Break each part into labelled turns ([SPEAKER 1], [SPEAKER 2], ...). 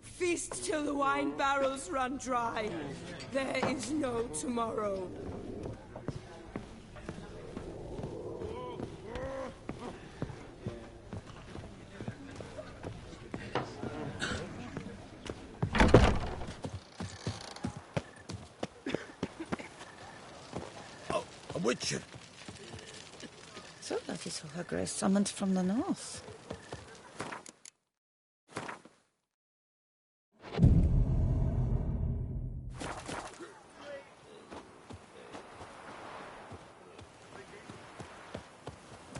[SPEAKER 1] Feast till the wine barrels run dry. There is no tomorrow.
[SPEAKER 2] Oh, a witcher.
[SPEAKER 3] So that is who her grace summoned from the north.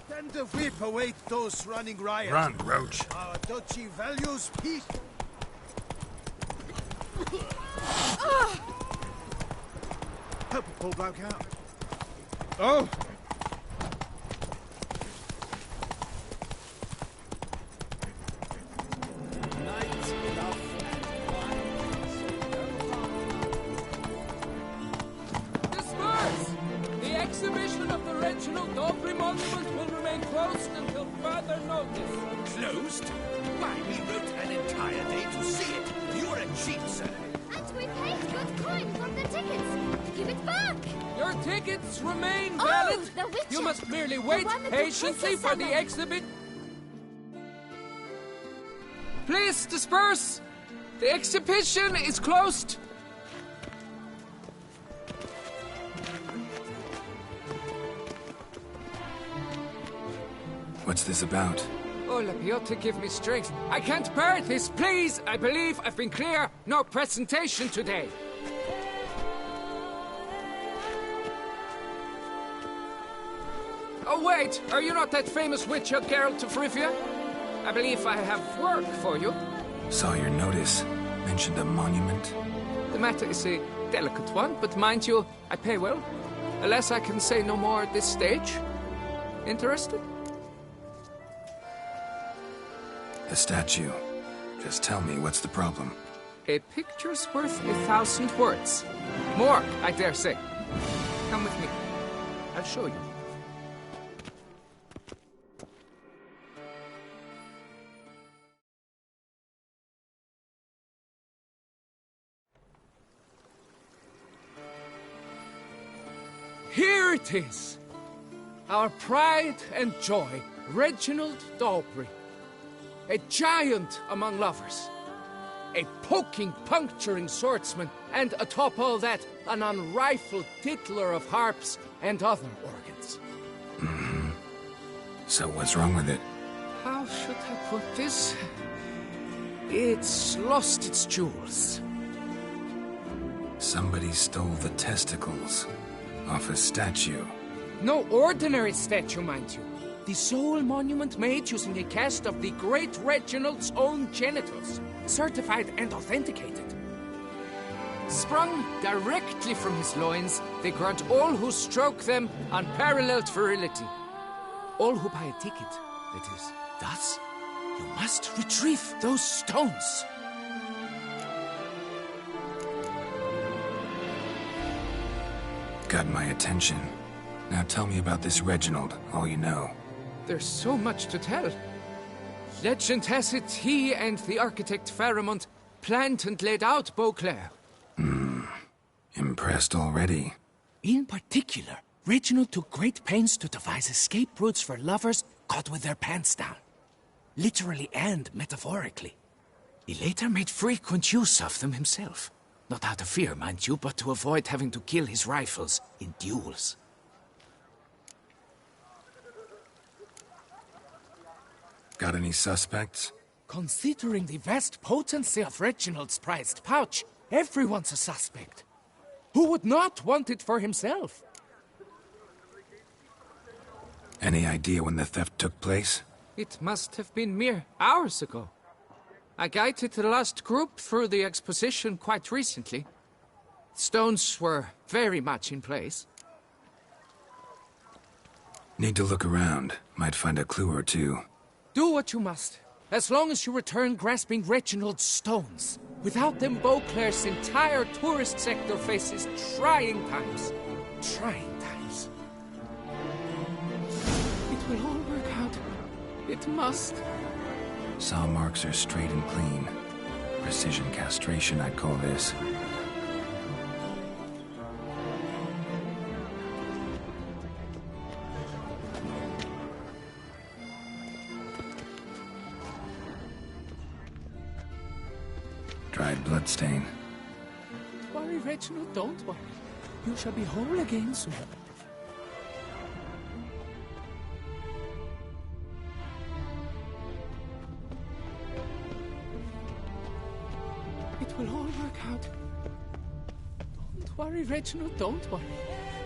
[SPEAKER 2] Send the whip await those running riot.
[SPEAKER 4] Run, roach.
[SPEAKER 2] Our duchy values peace. Help a poor bloke out.
[SPEAKER 4] Oh!
[SPEAKER 1] Disperse! The exhibition of the Reginald Daubry monument will remain closed until further notice.
[SPEAKER 2] Closed? Why, we wrote an entire day to see it. You're a cheat, sir.
[SPEAKER 5] And we paid good coin from the tickets. Give it back!
[SPEAKER 1] Your tickets remain
[SPEAKER 5] Oh,
[SPEAKER 1] valid.
[SPEAKER 5] the Witcher.
[SPEAKER 1] You must merely wait
[SPEAKER 5] one that the
[SPEAKER 1] patiently
[SPEAKER 5] princess
[SPEAKER 1] for the
[SPEAKER 5] summoned.
[SPEAKER 1] exhibit. Please disperse. The exhibition is closed.
[SPEAKER 4] What's this about?
[SPEAKER 1] Oh, Lapiota, give me strength. I can't bear this, please. I believe I've been clear. No presentation today. Oh, wait. Are you not that famous witcher, Geralt of Rivia? I believe I have work for you.
[SPEAKER 4] Saw your notice. Mentioned a monument.
[SPEAKER 1] The matter is a delicate one, but mind you, I pay well. Alas, I can say no more at this stage. Interested?
[SPEAKER 4] A statue. Just tell me, what's the problem?
[SPEAKER 1] A picture's worth 1,000 words. More, I dare say. Come with me. I'll show you. Here it is. Our pride and joy, Reginald Daubry. A giant among lovers. a poking, puncturing swordsman, and atop all that, an unrifled tittler of harps and other organs.
[SPEAKER 4] So what's wrong with it?
[SPEAKER 1] How should I put this? It's lost its jewels.
[SPEAKER 4] Somebody stole the testicles off a statue.
[SPEAKER 1] No ordinary statue, mind you. The sole monument made using a cast of the great Reginald's own genitals, certified and authenticated. Sprung directly from his loins, they grant all who stroke them unparalleled virility. All who buy a ticket, that is. Thus, you must retrieve those stones.
[SPEAKER 4] Got my attention. Now tell me about this Reginald, all you know.
[SPEAKER 1] There's so much to tell. Legend has it he and the architect Faramond planned and laid out Beauclair.
[SPEAKER 4] Impressed already?
[SPEAKER 1] In particular, Reginald took great pains to devise escape routes for lovers caught with their pants down. Literally and metaphorically. He later made frequent use of them himself. Not out of fear, mind you, but to avoid having to kill his rifles in duels.
[SPEAKER 4] Got any suspects?
[SPEAKER 1] Considering the vast potency of Reginald's prized pouch, everyone's a suspect. Who would not want it for himself?
[SPEAKER 4] Any idea when the theft took place?
[SPEAKER 1] It must have been mere hours ago. I guided the last group through the exposition quite recently. Stones were very much in place.
[SPEAKER 4] Need to look around. Might find a clue or two.
[SPEAKER 1] Do what you must, as long as you return grasping Reginald's stones. Without them, Beauclair's entire tourist sector faces trying times. Trying times. It will all work out. It must.
[SPEAKER 4] Saw marks are straight and clean. Precision castration, I'd call this. Dried bloodstain.
[SPEAKER 1] Don't worry, Reginald, don't worry. You shall be whole again soon. It will all work out. Don't worry, Reginald, don't worry.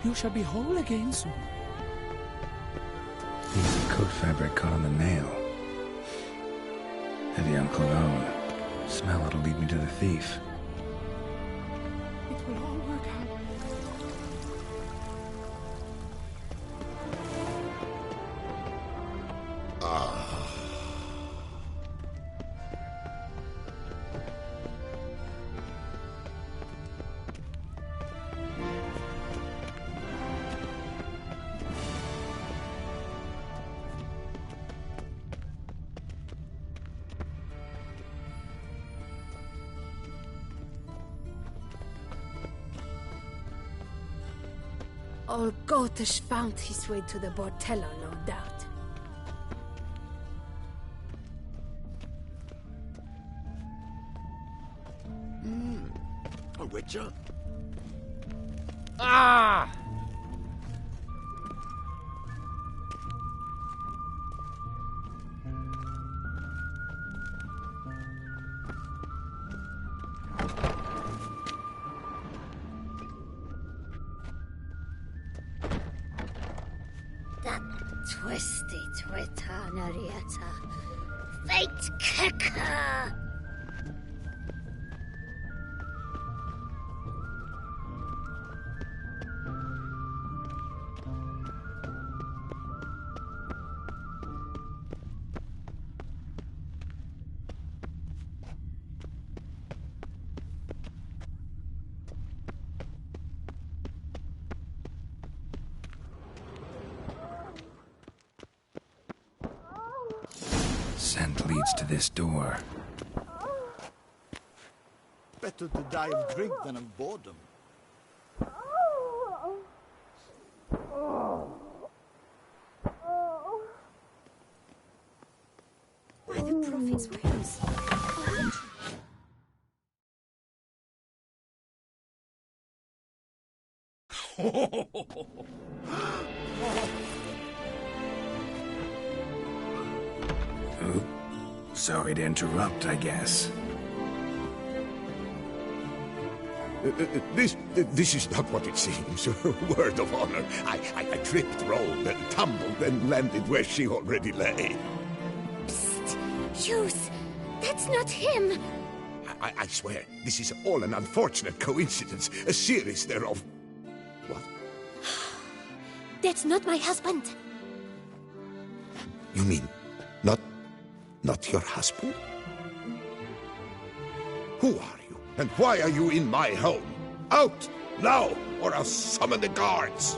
[SPEAKER 1] You shall be whole again soon.
[SPEAKER 4] Piece of coat fabric caught on the nail. Heavy on cologne. Smell it'll lead me to the thief.
[SPEAKER 1] It will all work out.
[SPEAKER 5] Old Gotish found his way to the Bordello, no doubt.
[SPEAKER 2] A witcher?
[SPEAKER 1] Ah!
[SPEAKER 5] That twisty Twitter, Narietta. Fate kicker!
[SPEAKER 4] Scent leads to this door.
[SPEAKER 2] Better to die of drink than of boredom.
[SPEAKER 5] Why the prophet's wares?
[SPEAKER 4] Oop. Sorry to interrupt, I guess.
[SPEAKER 2] This is not what it seems. Word of honor. I tripped, rolled, and tumbled, and landed where she already lay.
[SPEAKER 5] Psst! Hughes! That's not him!
[SPEAKER 2] I swear, this is all an unfortunate coincidence. A series thereof. What?
[SPEAKER 5] That's not my husband!
[SPEAKER 2] You mean, not your husband? Who are you? And why are you in my home? Out! Now! Or I'll summon the guards!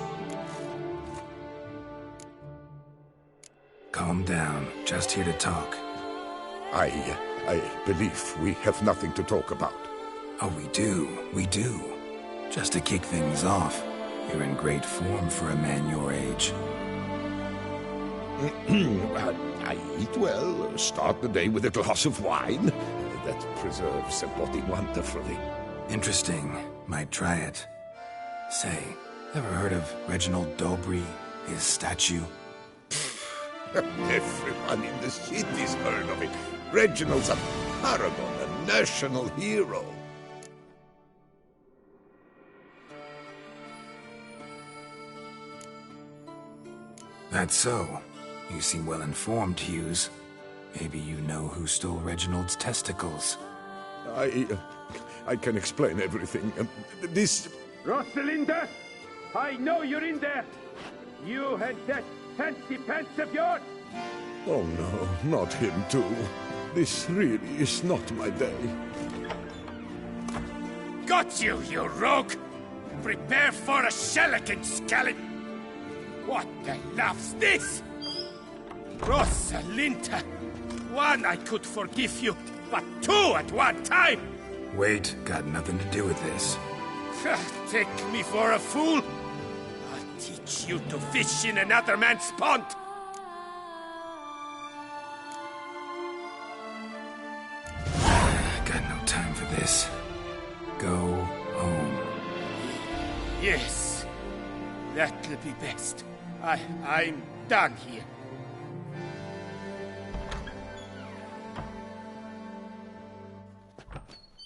[SPEAKER 4] Calm down. Just here to talk.
[SPEAKER 2] I believe we have nothing to talk about.
[SPEAKER 4] Oh, we do. We do. Just to kick things off, you're in great form for a man your age.
[SPEAKER 2] I eat well, start the day with a glass of wine. That preserves the body wonderfully.
[SPEAKER 4] Interesting. Might try it. Say, ever heard of Reginald Dobry, his statue?
[SPEAKER 2] Everyone in the city's heard of it. Reginald's a paragon, a national hero.
[SPEAKER 4] That's so. You seem well informed, Hughes. Maybe you know who stole Reginald's testicles.
[SPEAKER 2] I can explain everything. This...
[SPEAKER 6] Rosalinda! I know you're in there! You and that fancy pants of yours!
[SPEAKER 2] Oh no, not him too. This really is not my day.
[SPEAKER 6] Got you, you rogue! Prepare for a shellacking, scallop! What the love's this? Rosalinda! One, I could forgive you, but two at one time!
[SPEAKER 4] Wait, got nothing to do with this.
[SPEAKER 6] Take me for a fool? I'll teach you to fish in another man's pond!
[SPEAKER 4] Got no time for this. Go home.
[SPEAKER 6] Yes, that'll be best. I'm done here.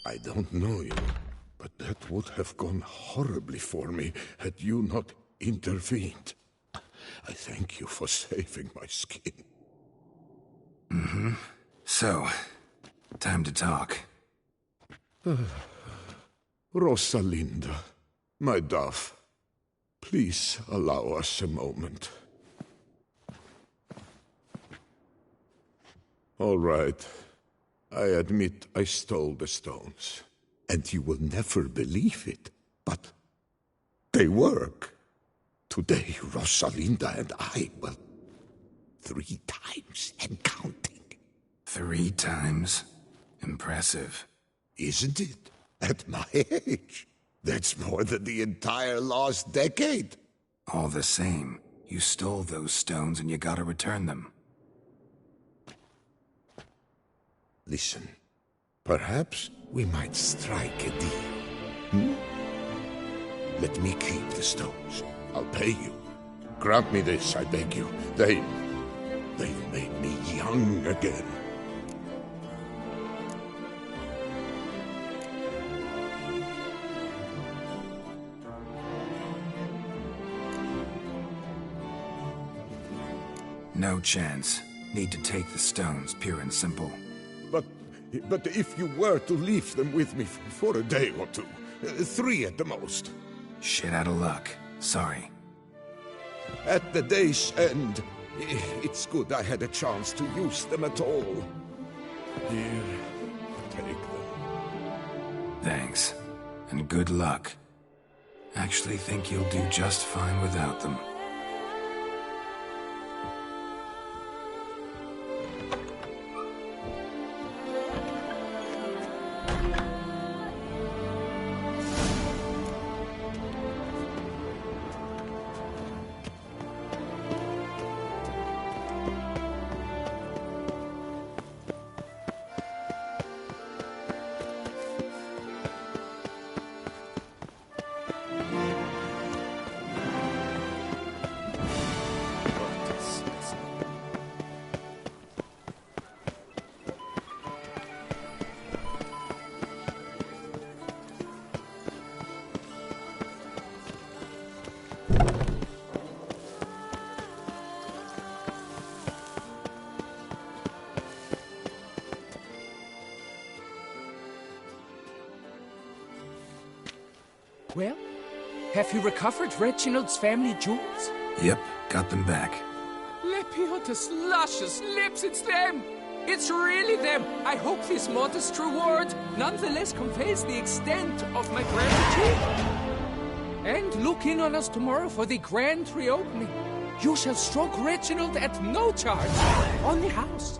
[SPEAKER 2] I don't know you, but that would have gone horribly for me had you not intervened. I thank you for saving my skin.
[SPEAKER 4] Mm-hmm. So, time to talk.
[SPEAKER 2] Rosalinda, my dove, please allow us a moment. All right. I admit I stole the stones, and you will never believe it, but they work. Today, Rosalinda and I, well, 3 times and counting.
[SPEAKER 4] 3 times? Impressive.
[SPEAKER 2] Isn't it? At my age. That's more than the entire last decade.
[SPEAKER 4] All the same, you stole those stones and you gotta return them.
[SPEAKER 2] Listen, perhaps we might strike a deal. Let me keep the stones. I'll pay you. Grant me this, I beg you. They've made me young again.
[SPEAKER 4] No chance. Need to take the stones, pure and simple.
[SPEAKER 2] But if you were to leave them with me for a day or two, 3 at the most.
[SPEAKER 4] Shit out of luck. Sorry.
[SPEAKER 2] At the day's end, it's good I had a chance to use them at all. Here, take them.
[SPEAKER 4] Thanks. And good luck. Actually think you'll do just fine without them.
[SPEAKER 1] Well, have you recovered Reginald's family jewels?
[SPEAKER 4] Yep, got them back.
[SPEAKER 1] Lepiotus luscious lips, it's them! It's really them! I hope this modest reward nonetheless conveys the extent of my gratitude. And look in on us tomorrow for the grand reopening. You shall stroke Reginald at no charge on the house.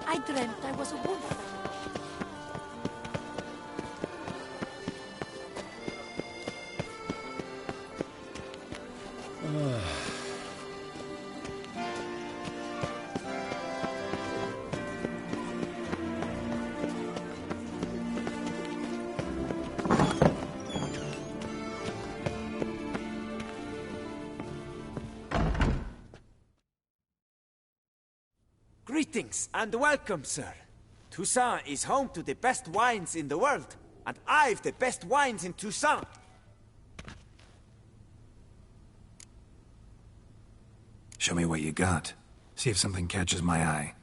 [SPEAKER 7] I dreamt I was a wolf.
[SPEAKER 8] Greetings and welcome, sir. Toussaint is home to the best wines in the world, and I've the best wines in Toussaint.
[SPEAKER 4] Show me what you got. See if something catches my eye.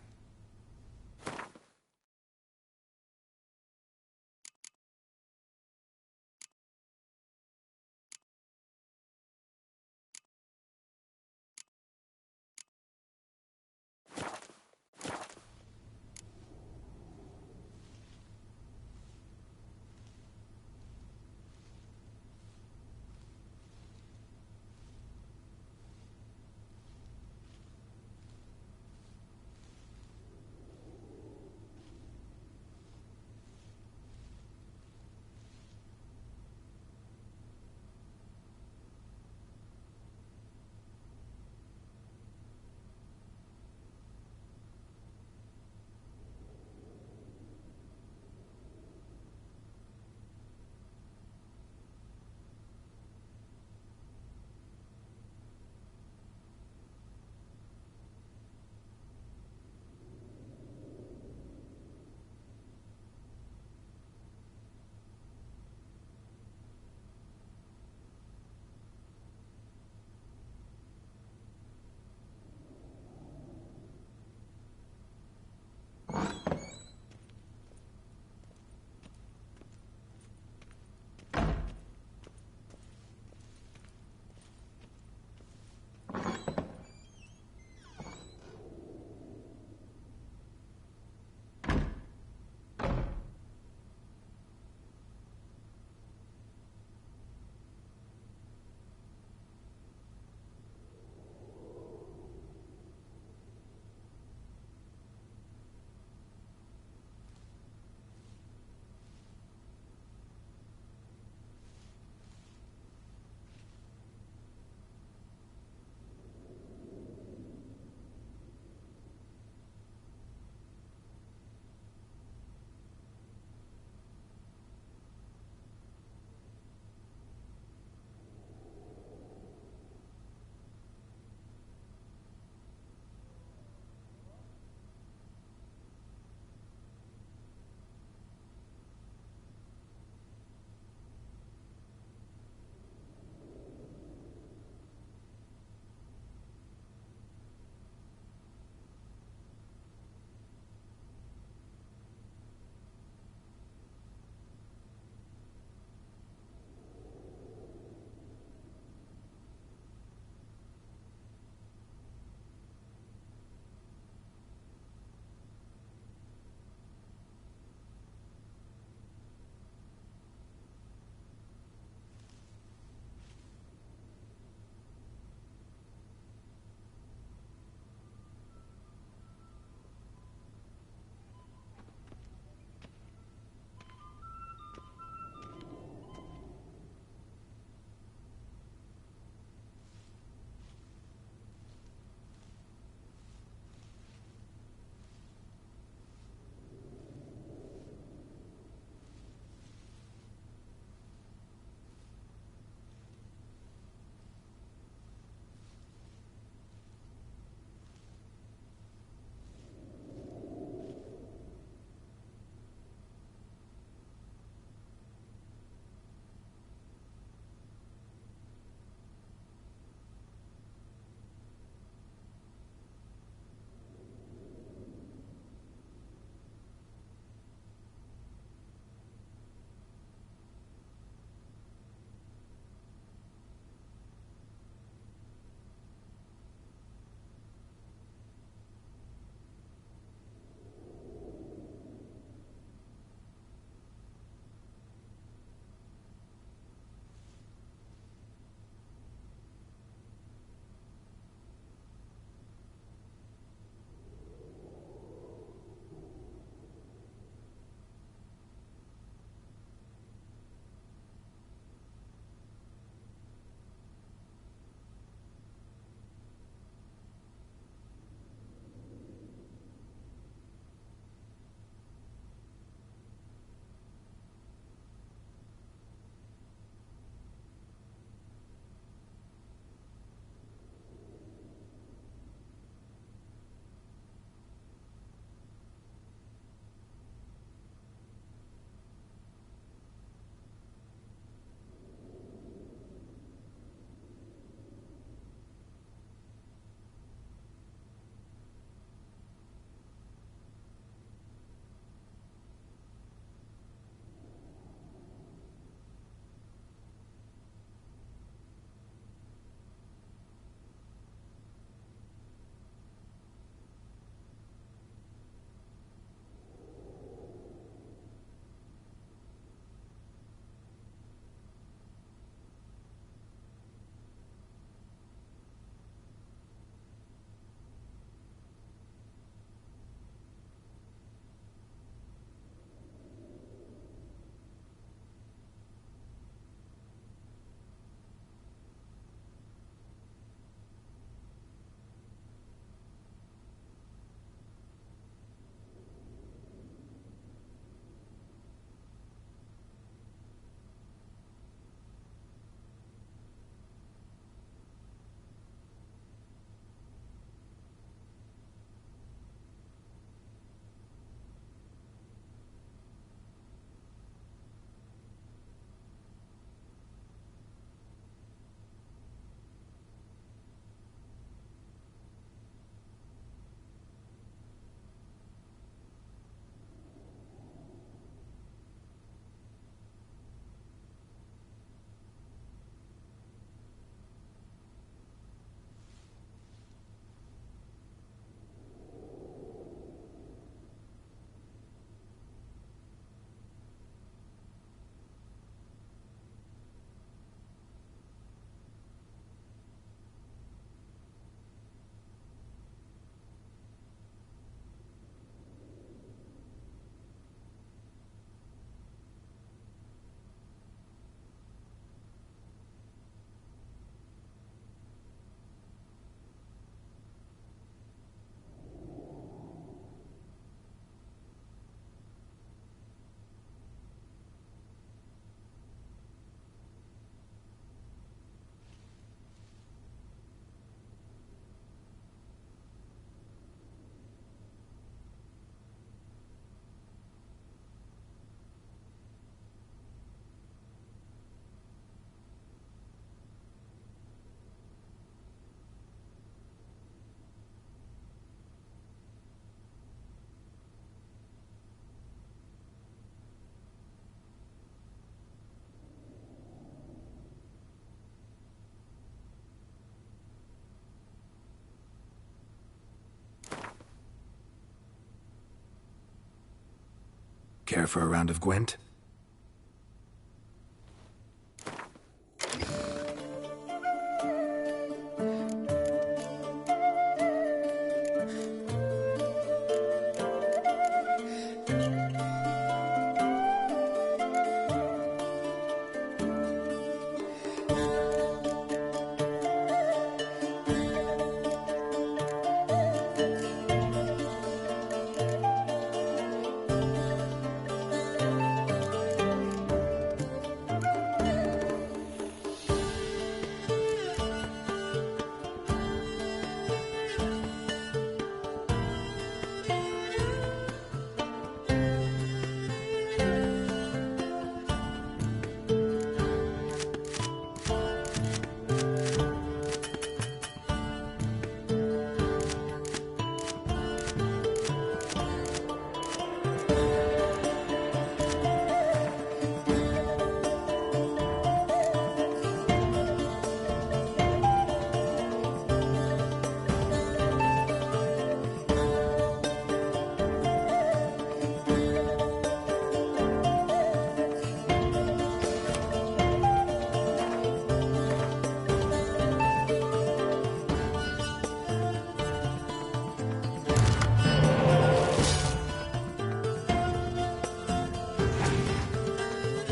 [SPEAKER 4] Care for a round of Gwent?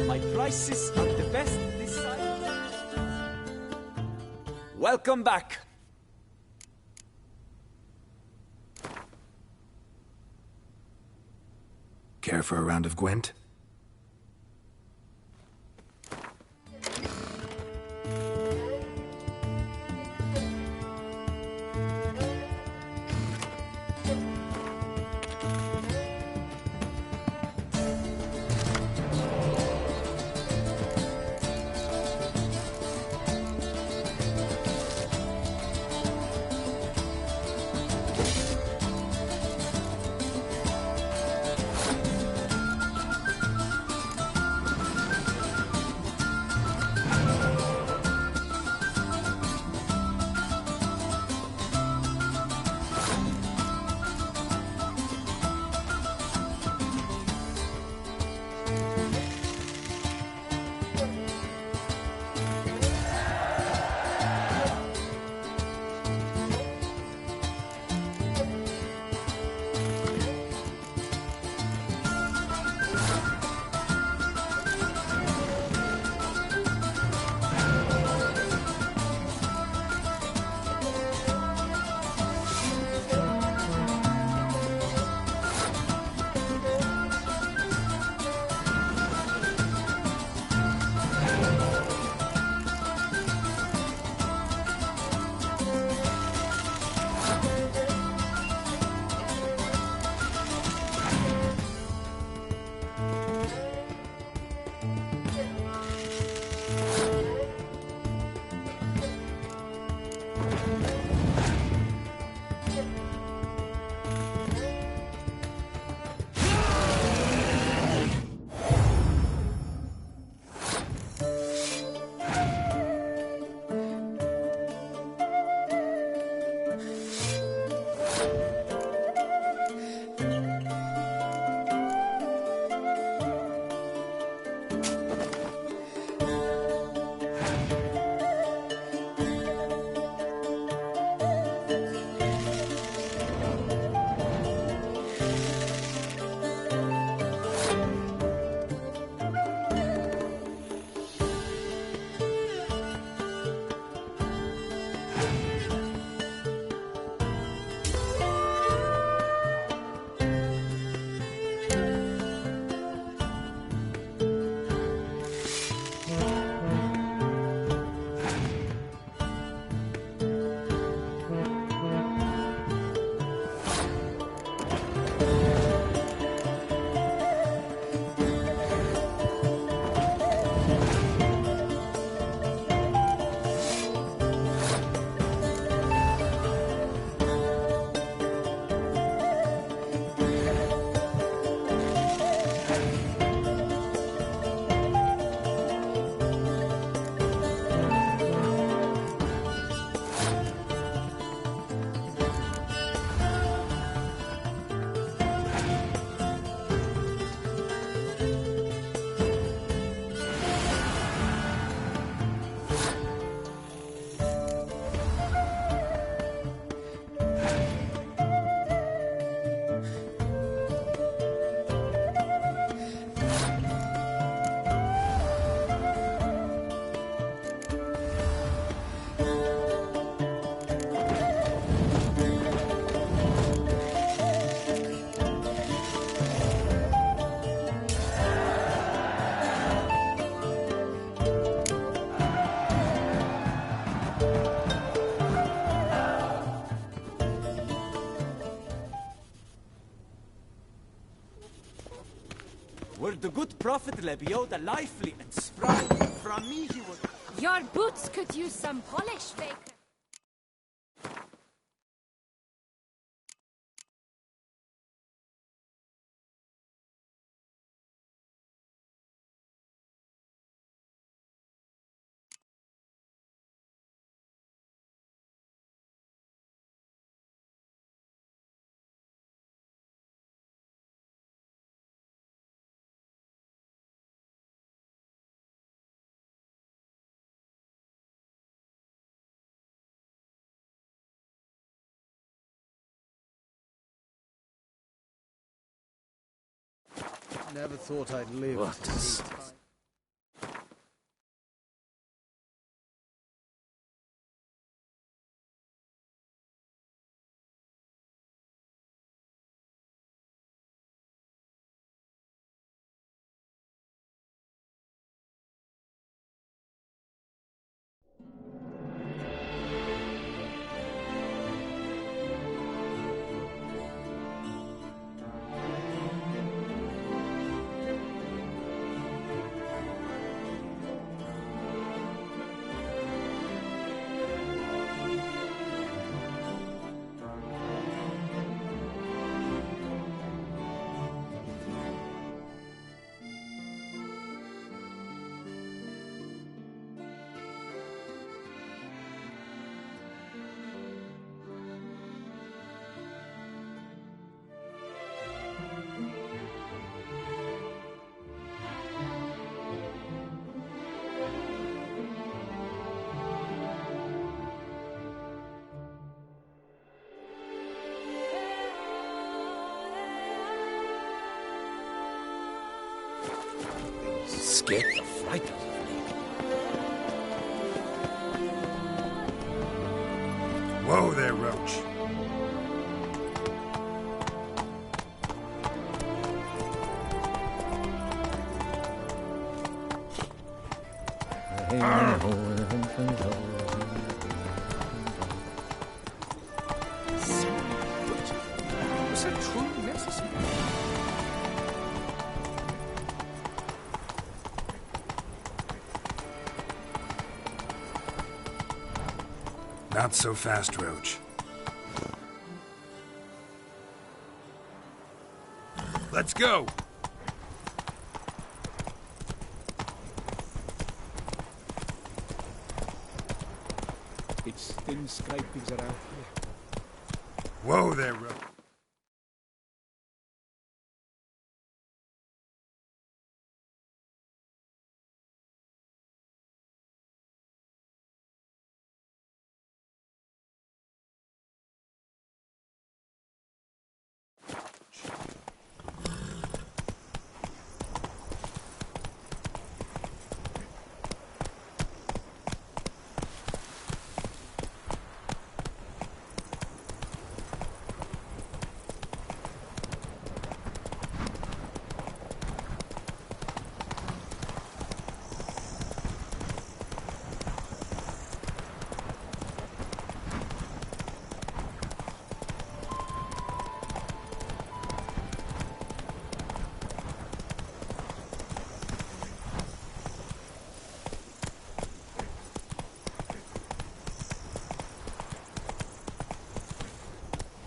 [SPEAKER 8] My prices are the best this side. Welcome back.
[SPEAKER 4] Care for a round of Gwent?
[SPEAKER 8] Prophet Lebioda lively and spry. From me he would...
[SPEAKER 5] Your boots could use some polish, Baker.
[SPEAKER 9] Never thought I'd live
[SPEAKER 4] What
[SPEAKER 9] to see time.
[SPEAKER 6] Scared the fright out of me.
[SPEAKER 4] Whoa there, Roach.
[SPEAKER 1] Was that truly necessary?
[SPEAKER 4] Not so fast, Roach. Let's go!
[SPEAKER 1] It's thin scrapings around here.
[SPEAKER 4] Whoa there, Roach.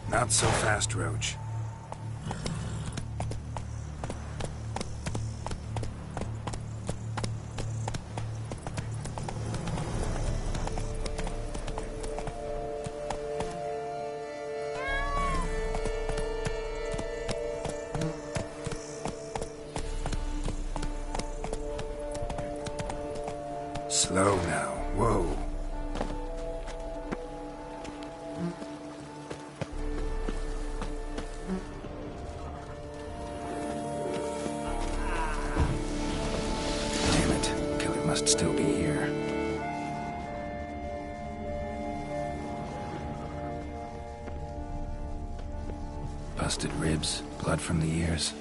[SPEAKER 4] Not so fast, Roach. Slow now. Whoa. Damn it. Killer must still be here. Busted ribs, blood from the ears.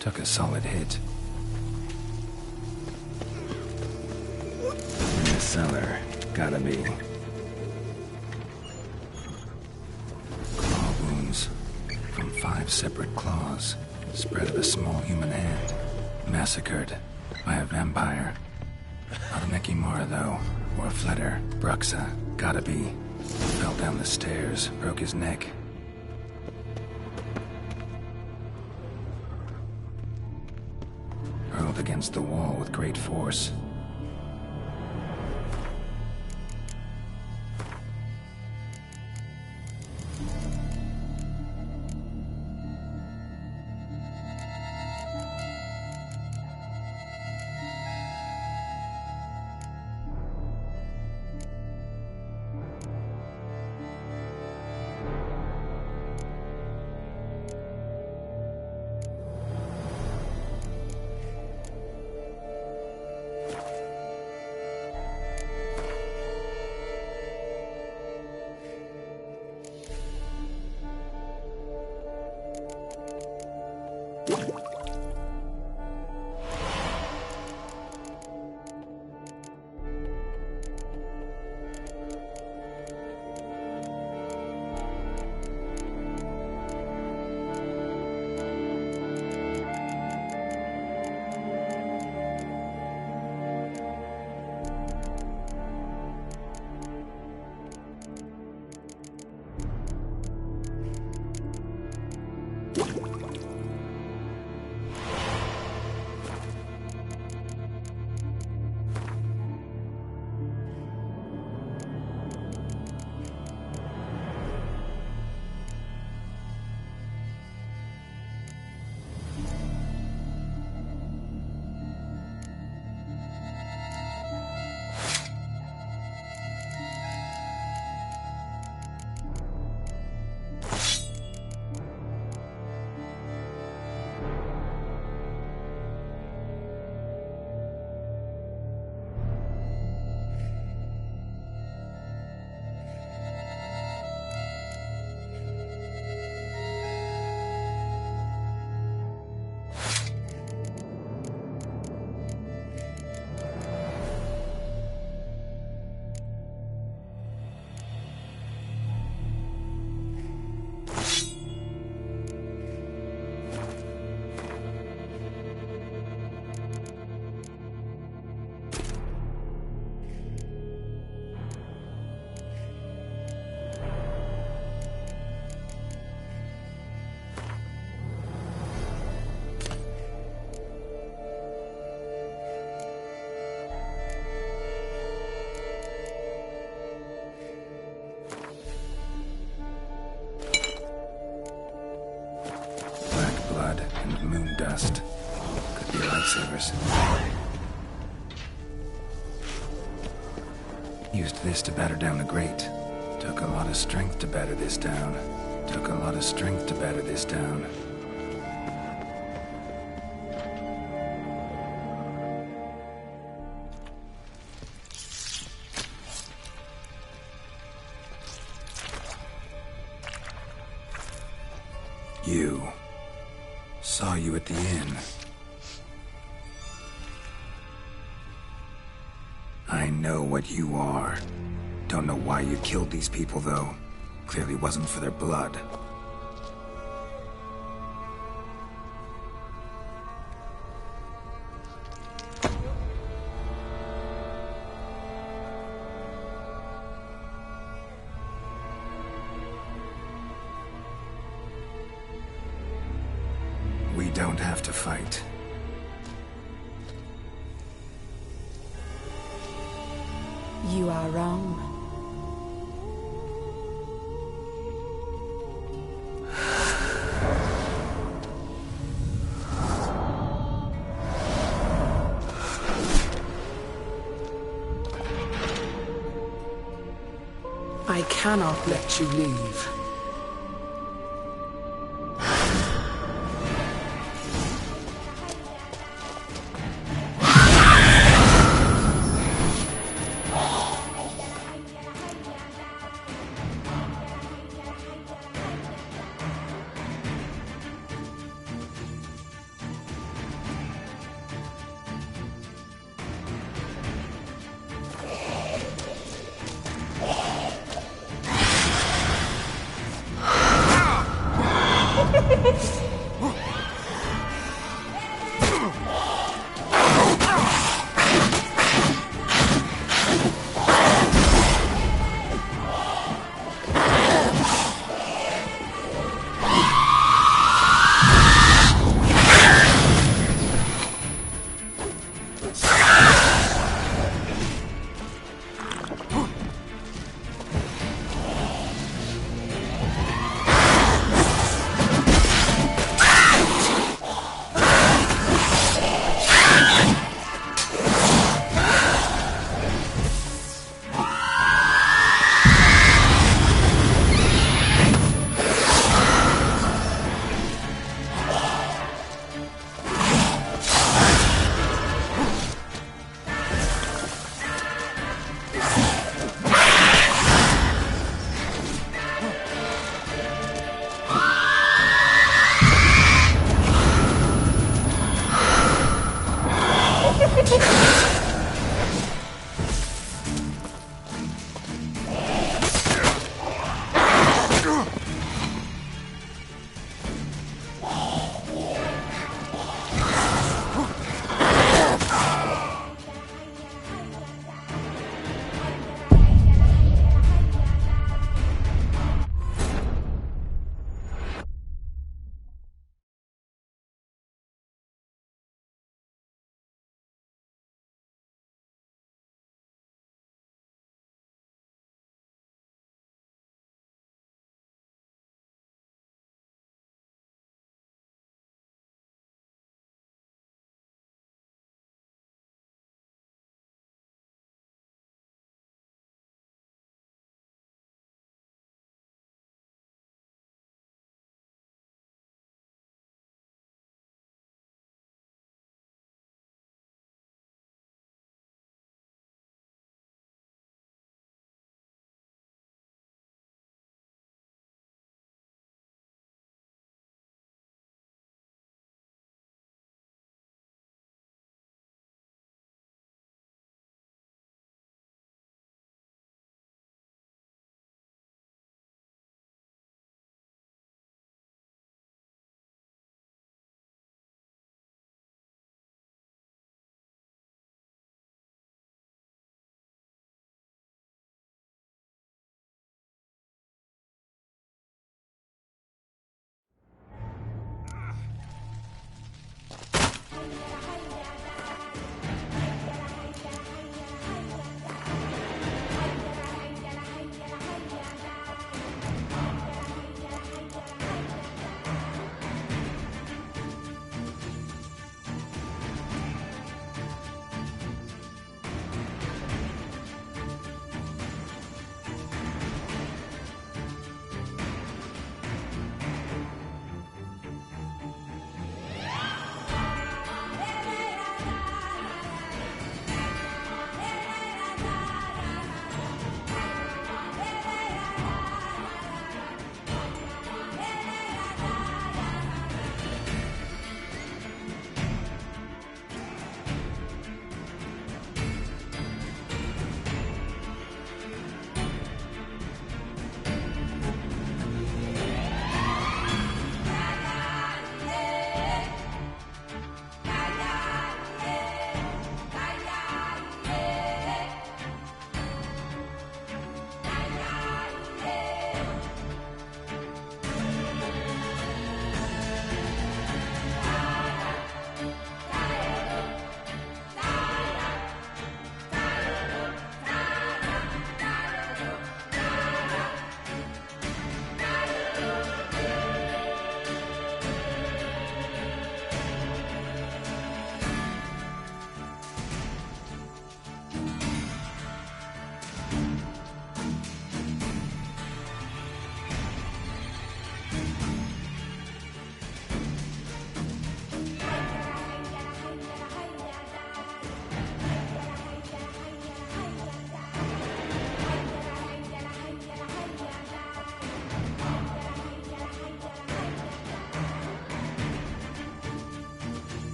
[SPEAKER 4] Took a solid hit. In the cellar. Gotta be. Claw wounds. From 5 separate claws. Spread of a small human hand. Massacred by a vampire. Not a Nekimura, though, or a Fletter. Bruxa, gotta be. Fell down the stairs, broke his neck. Hurled against the wall with great force. Moon dust. Could be lightsabers. Used this to batter down the grate. Took a lot of strength to batter this down. Took a lot of strength to batter this down. You. Saw you at the inn. I know what you are. Don't know why you killed these people, though. Clearly wasn't for their blood. We don't have to fight.
[SPEAKER 3] You are wrong.
[SPEAKER 9] I cannot let you leave.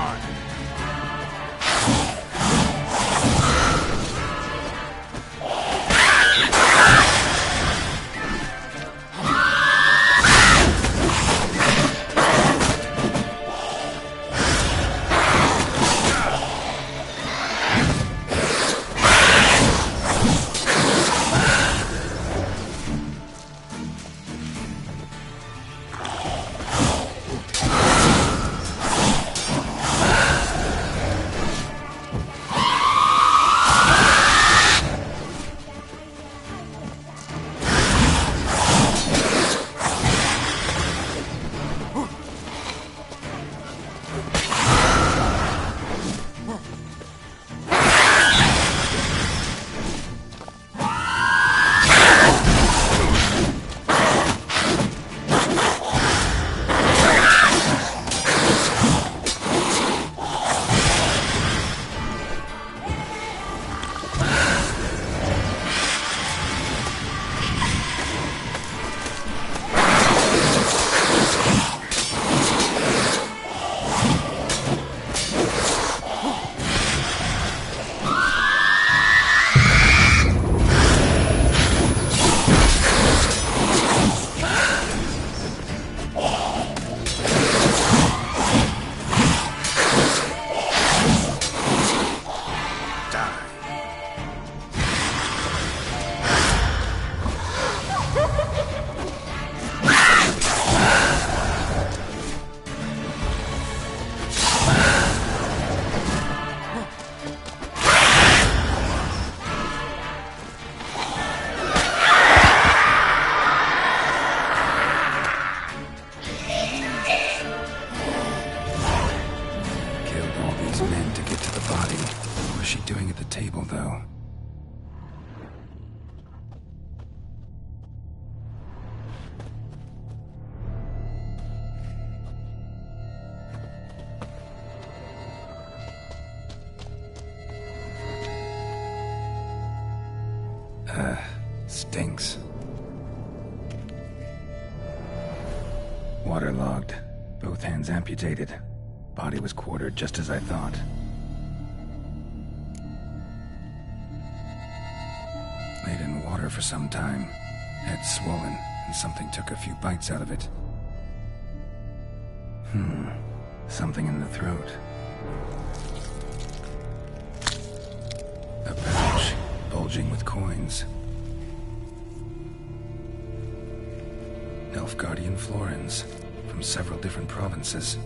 [SPEAKER 6] on!
[SPEAKER 4] Stinks. Waterlogged. Both hands amputated. Body was quartered just as I thought. Laid in water for some time. Head swollen, and something took a few bites out of it. Something in the throat. A pouch, bulging with coins. Nilfgaardian florins, from several different provinces.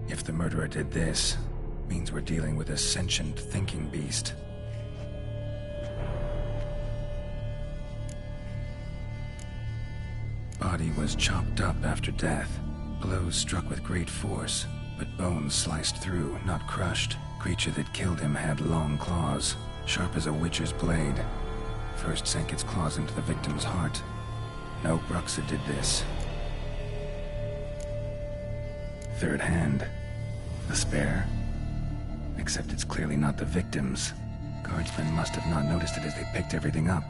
[SPEAKER 4] If the murderer did this, means we're dealing with a sentient thinking beast. Body was chopped up after death. Blows struck with great force, but bones sliced through, not crushed. Creature that killed him had long claws, sharp as a witcher's blade. First sank its claws into the victim's heart. No Bruxa did this. Third hand. A spare. Except it's clearly not the victim's. Guardsmen must have not noticed it as they picked everything up.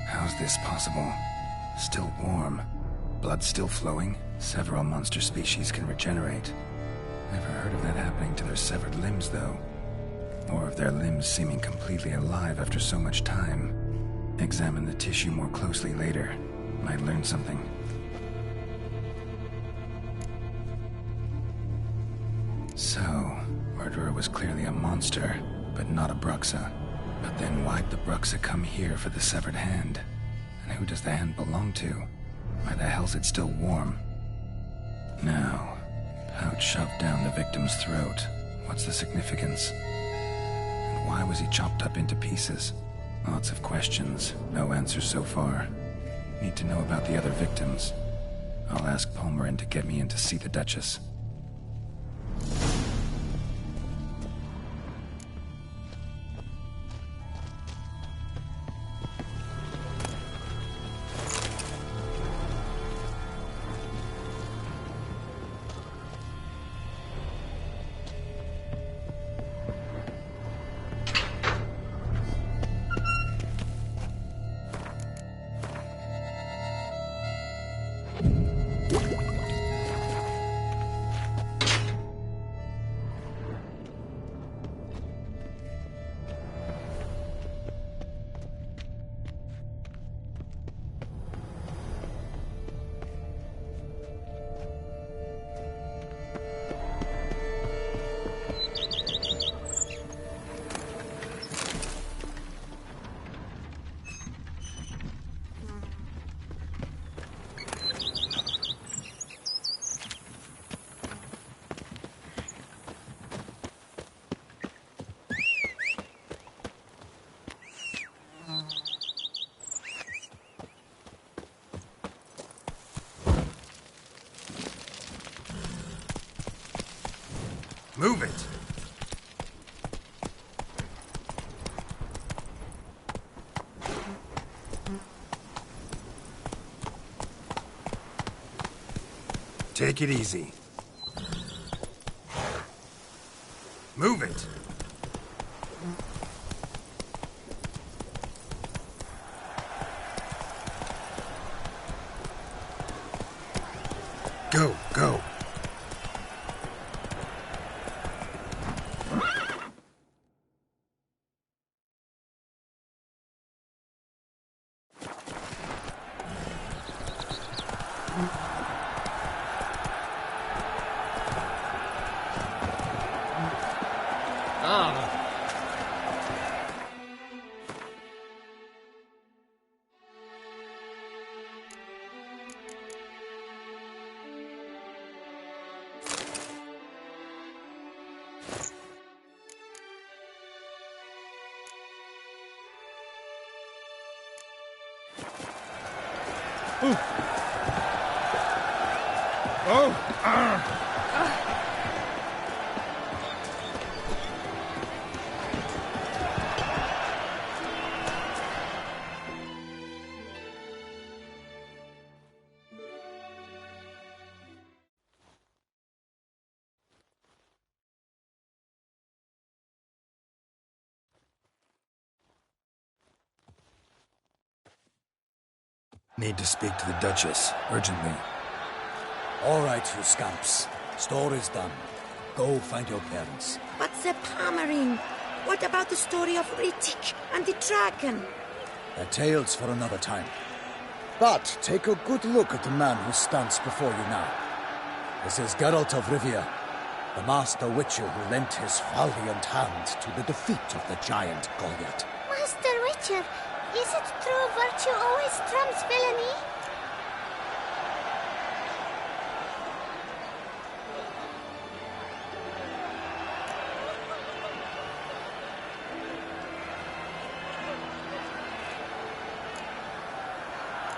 [SPEAKER 4] How's this possible? Still warm. Blood still flowing. Several monster species can regenerate. Never heard of that happening to their severed limbs, though. Or of their limbs seeming completely alive after so much time. Examine the tissue more closely later. Might learn something. So, murderer was clearly a monster, but not a Bruxa. But then why'd the Bruxa come here for the severed hand? And who does the hand belong to? Why the hell's it still warm? Now, pouch shoved down the victim's throat. What's the significance? And why was he chopped up into pieces? Lots of questions, no answers so far. Need to know about the other victims. I'll ask Palmerin to get me in to see the Duchess.
[SPEAKER 6] Move it! Take it easy. Move it! Go, go.
[SPEAKER 4] Need to speak to the Duchess, urgently.
[SPEAKER 10] All right, you scamps. Story's done. Go find your parents.
[SPEAKER 7] But the Palmerine, what about the story of Rittik and the dragon?
[SPEAKER 10] They're tales for another time. But take a good look at the man who stands before you now. This is Geralt of Rivia, the master witcher who lent his valiant hand to the defeat of the giant Goliath.
[SPEAKER 5] Master Witcher, is it true virtue always trumps villainy?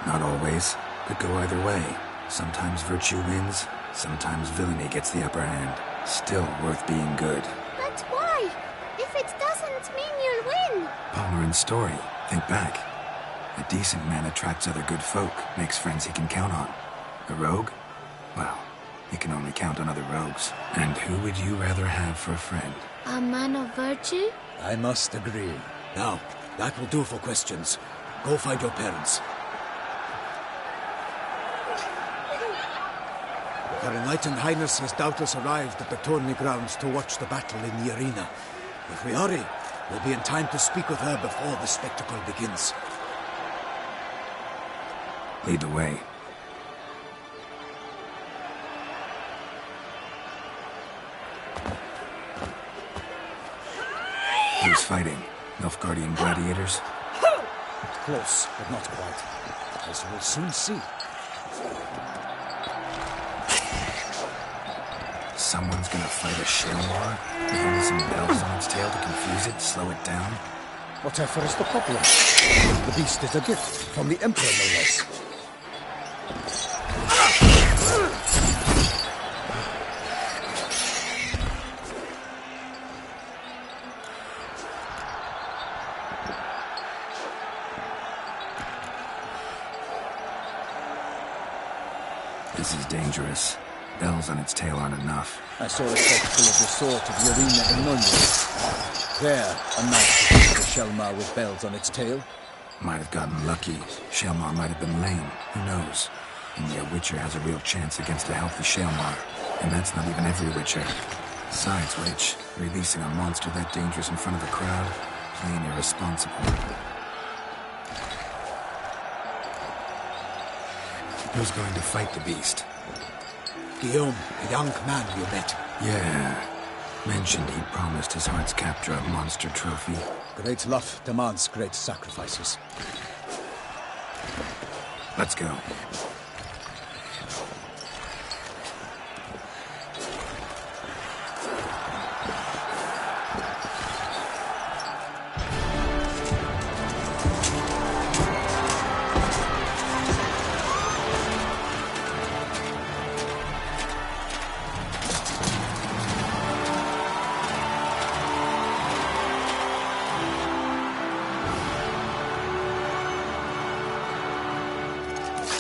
[SPEAKER 4] Not always. Could go either way. Sometimes virtue wins, sometimes villainy gets the upper hand. Still worth being good.
[SPEAKER 5] But why? If it doesn't mean you'll win.
[SPEAKER 4] Palmerin's story. Think back. A decent man attracts other good folk, makes friends he can count on. A rogue? Well, he can only count on other rogues. And who would you rather have for a friend?
[SPEAKER 5] A man of virtue?
[SPEAKER 10] I must agree. Now, that will do for questions. Go find your parents. Her Enlightened Highness has doubtless arrived at the tourney grounds to watch the battle in the arena. If we hurry, we'll be in time to speak with her before the spectacle begins.
[SPEAKER 4] Lead the way. Who's fighting? Nilfgaardian gladiators?
[SPEAKER 10] Close, but not quite. As we'll soon see.
[SPEAKER 4] Someone's gonna fight a Shaelmaar? With some bells on its tail to confuse it, slow it down?
[SPEAKER 10] Whatever is the problem? The beast is a gift from the Emperor, no less.
[SPEAKER 4] This is dangerous. Bells on its tail aren't enough.
[SPEAKER 10] I saw a spectacle of the sort at the arena in Nunley. There, a knight defeated a Shaelmaar with bells on its tail.
[SPEAKER 4] Might have gotten lucky. Shaelmaar might have been lame. Who knows? Only a Witcher has a real chance against a healthy Shaelmaar. And that's not even every Witcher. Besides which, releasing a monster that dangerous in front of a crowd, plain irresponsible. Who's going to fight the beast?
[SPEAKER 10] Guillaume, the young man you met.
[SPEAKER 4] Yeah. Mentioned he promised his heart's capture a monster trophy.
[SPEAKER 10] Great love demands great sacrifices.
[SPEAKER 4] Let's go.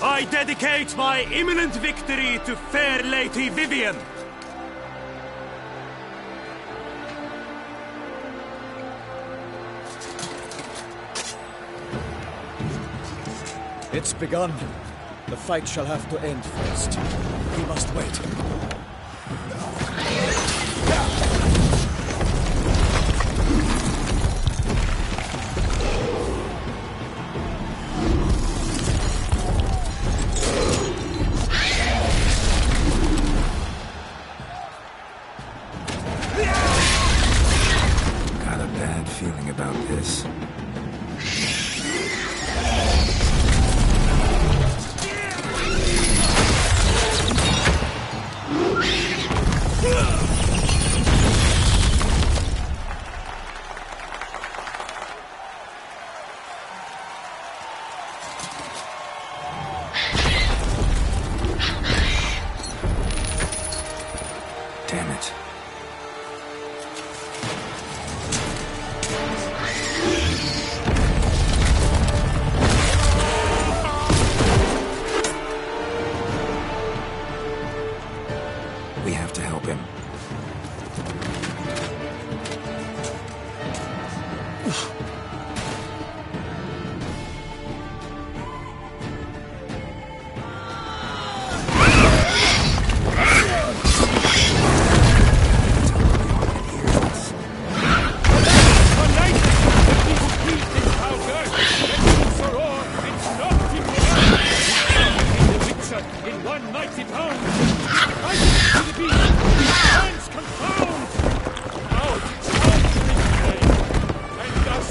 [SPEAKER 6] I dedicate my imminent victory to fair Lady Vivian.
[SPEAKER 10] It's begun. The fight shall have to end first. We must wait.
[SPEAKER 4] Got a bad feeling about this. Damn it. We have to help him.
[SPEAKER 6] In one mighty pound! Fight to the beat! Hands confound! Out! Out! And thus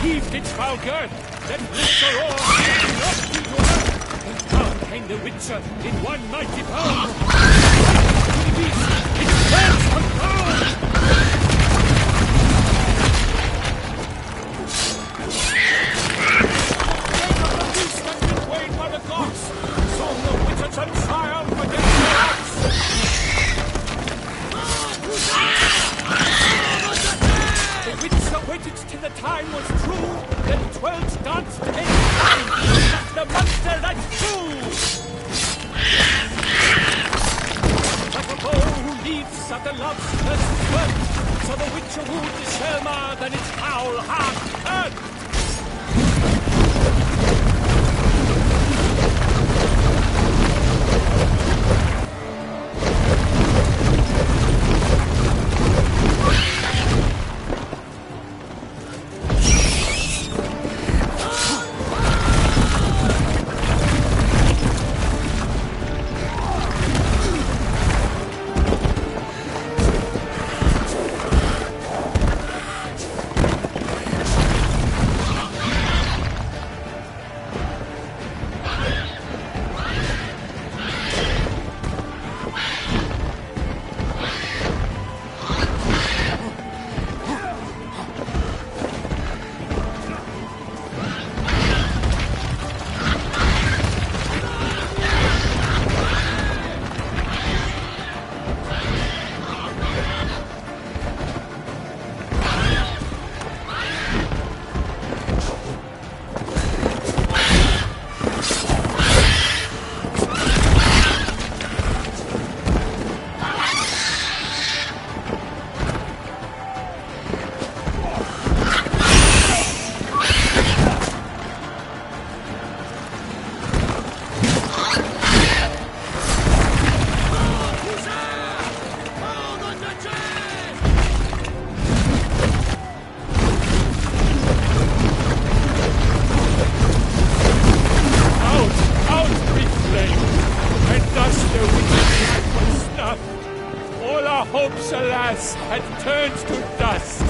[SPEAKER 1] heaved its foul girth, then ripped her oar and knocked into her. And down came the Witcher in one mighty bound. To the beast, its claws confound! The beast had been weighed by the gods. Soon the Witcher shall triumph against the odds. The Witcher waited till the time was true, then 12 danced in time, that the monster that flew. Like a bow who leaps at the love's first birth, so the Witcher wooed the Selma, then its foul heart turned. hopes, alas, had turned to dust.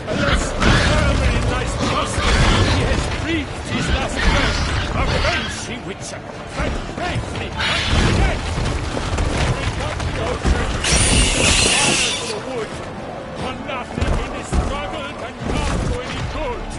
[SPEAKER 1] Alas, Herman lies trusted. He has breathed his last breath. Avenge, ye Witcher! Fight bravely, fight death! Bring up the ocean, fire to the wood. For nothing in this struggle can come to any good.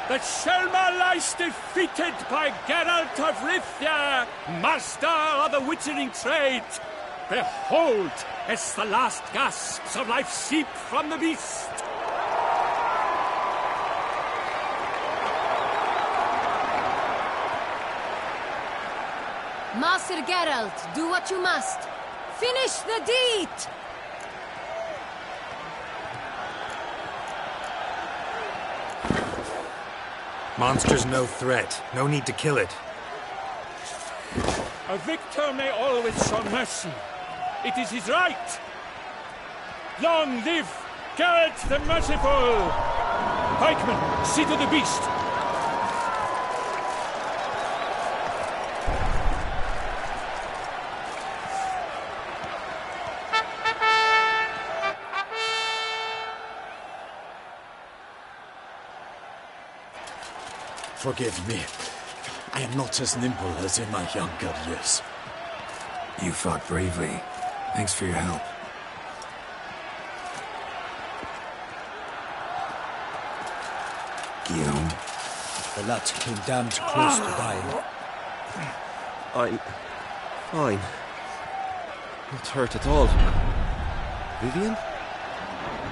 [SPEAKER 1] That Selma lies defeated by Geralt of Rivia, master of the witchering trade. Behold, as the last gasps of life seep from the beast.
[SPEAKER 11] Master Geralt, do what you must. Finish the deed!
[SPEAKER 4] Monster's no threat. No need to kill it.
[SPEAKER 6] A victor may always show mercy. It is his right. Long live Geralt the Merciful! Pikeman, see to the beast.
[SPEAKER 10] Forgive me. I am not as nimble as in my younger years.
[SPEAKER 4] You fought bravely. Thanks for your help. Guillaume?
[SPEAKER 10] The lad came damned close to dying.
[SPEAKER 11] I'm fine. Not hurt at all. Vivian?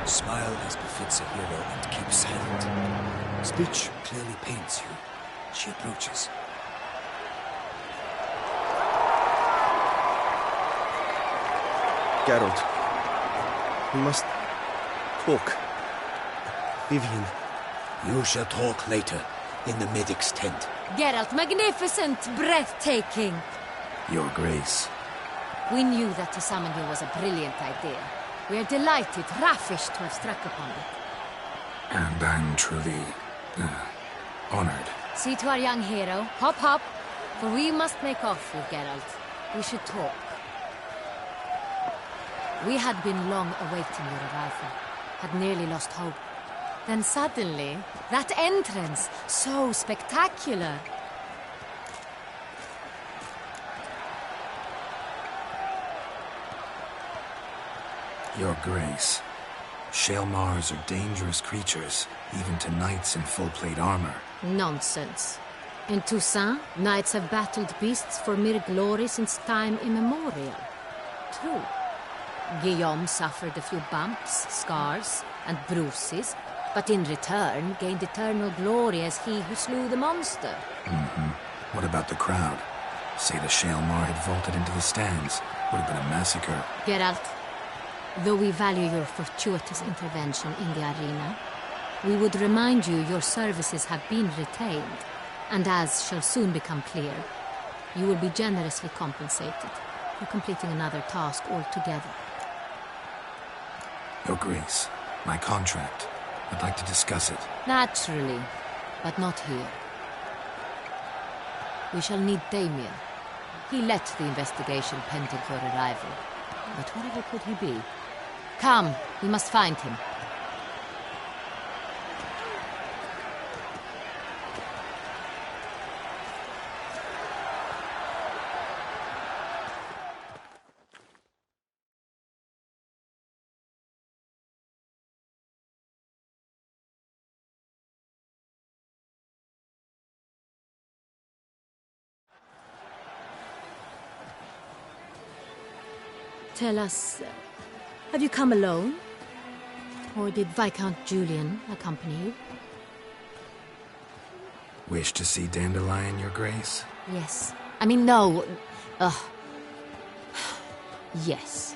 [SPEAKER 10] Smile as befits a hero and keep silent. Speech clearly pains you. She approaches.
[SPEAKER 11] Geralt. We must talk. Vivian.
[SPEAKER 10] You shall talk later, in the medic's tent.
[SPEAKER 12] Geralt, magnificent, breathtaking.
[SPEAKER 4] Your Grace.
[SPEAKER 12] We knew that to summon you was a brilliant idea. We are delighted, ravished to have struck upon it.
[SPEAKER 4] And I'm truly... honored.
[SPEAKER 12] See to our young hero. Hop, hop. For we must make off with Geralt. We should talk. We had been long awaiting your arrival. Had nearly lost hope. Then suddenly, that entrance, so spectacular.
[SPEAKER 4] Your Grace. Shaelmars are dangerous creatures, even to knights in full-plate armor.
[SPEAKER 12] Nonsense. In Toussaint, knights have battled beasts for mere glory since time immemorial. True. Guillaume suffered a few bumps, scars, and bruises, but in return gained eternal glory as he who slew the monster.
[SPEAKER 4] What about the crowd? Say the Shaelmar had vaulted into the stands. Would have been a massacre.
[SPEAKER 12] Geralt, though we value your fortuitous intervention in the arena, we would remind you your services have been retained, and as shall soon become clear, you will be generously compensated for completing another task altogether.
[SPEAKER 4] Your Grace, my contract. I'd like to discuss it.
[SPEAKER 12] Naturally, but not here. We shall need Damien. He led the investigation pending your arrival. But wherever could he be? Come, we must find him. Tell us, have you come alone? Or did Viscount Julian accompany you?
[SPEAKER 4] Wish to see Dandelion, Your Grace?
[SPEAKER 12] Yes. I mean, no. Yes.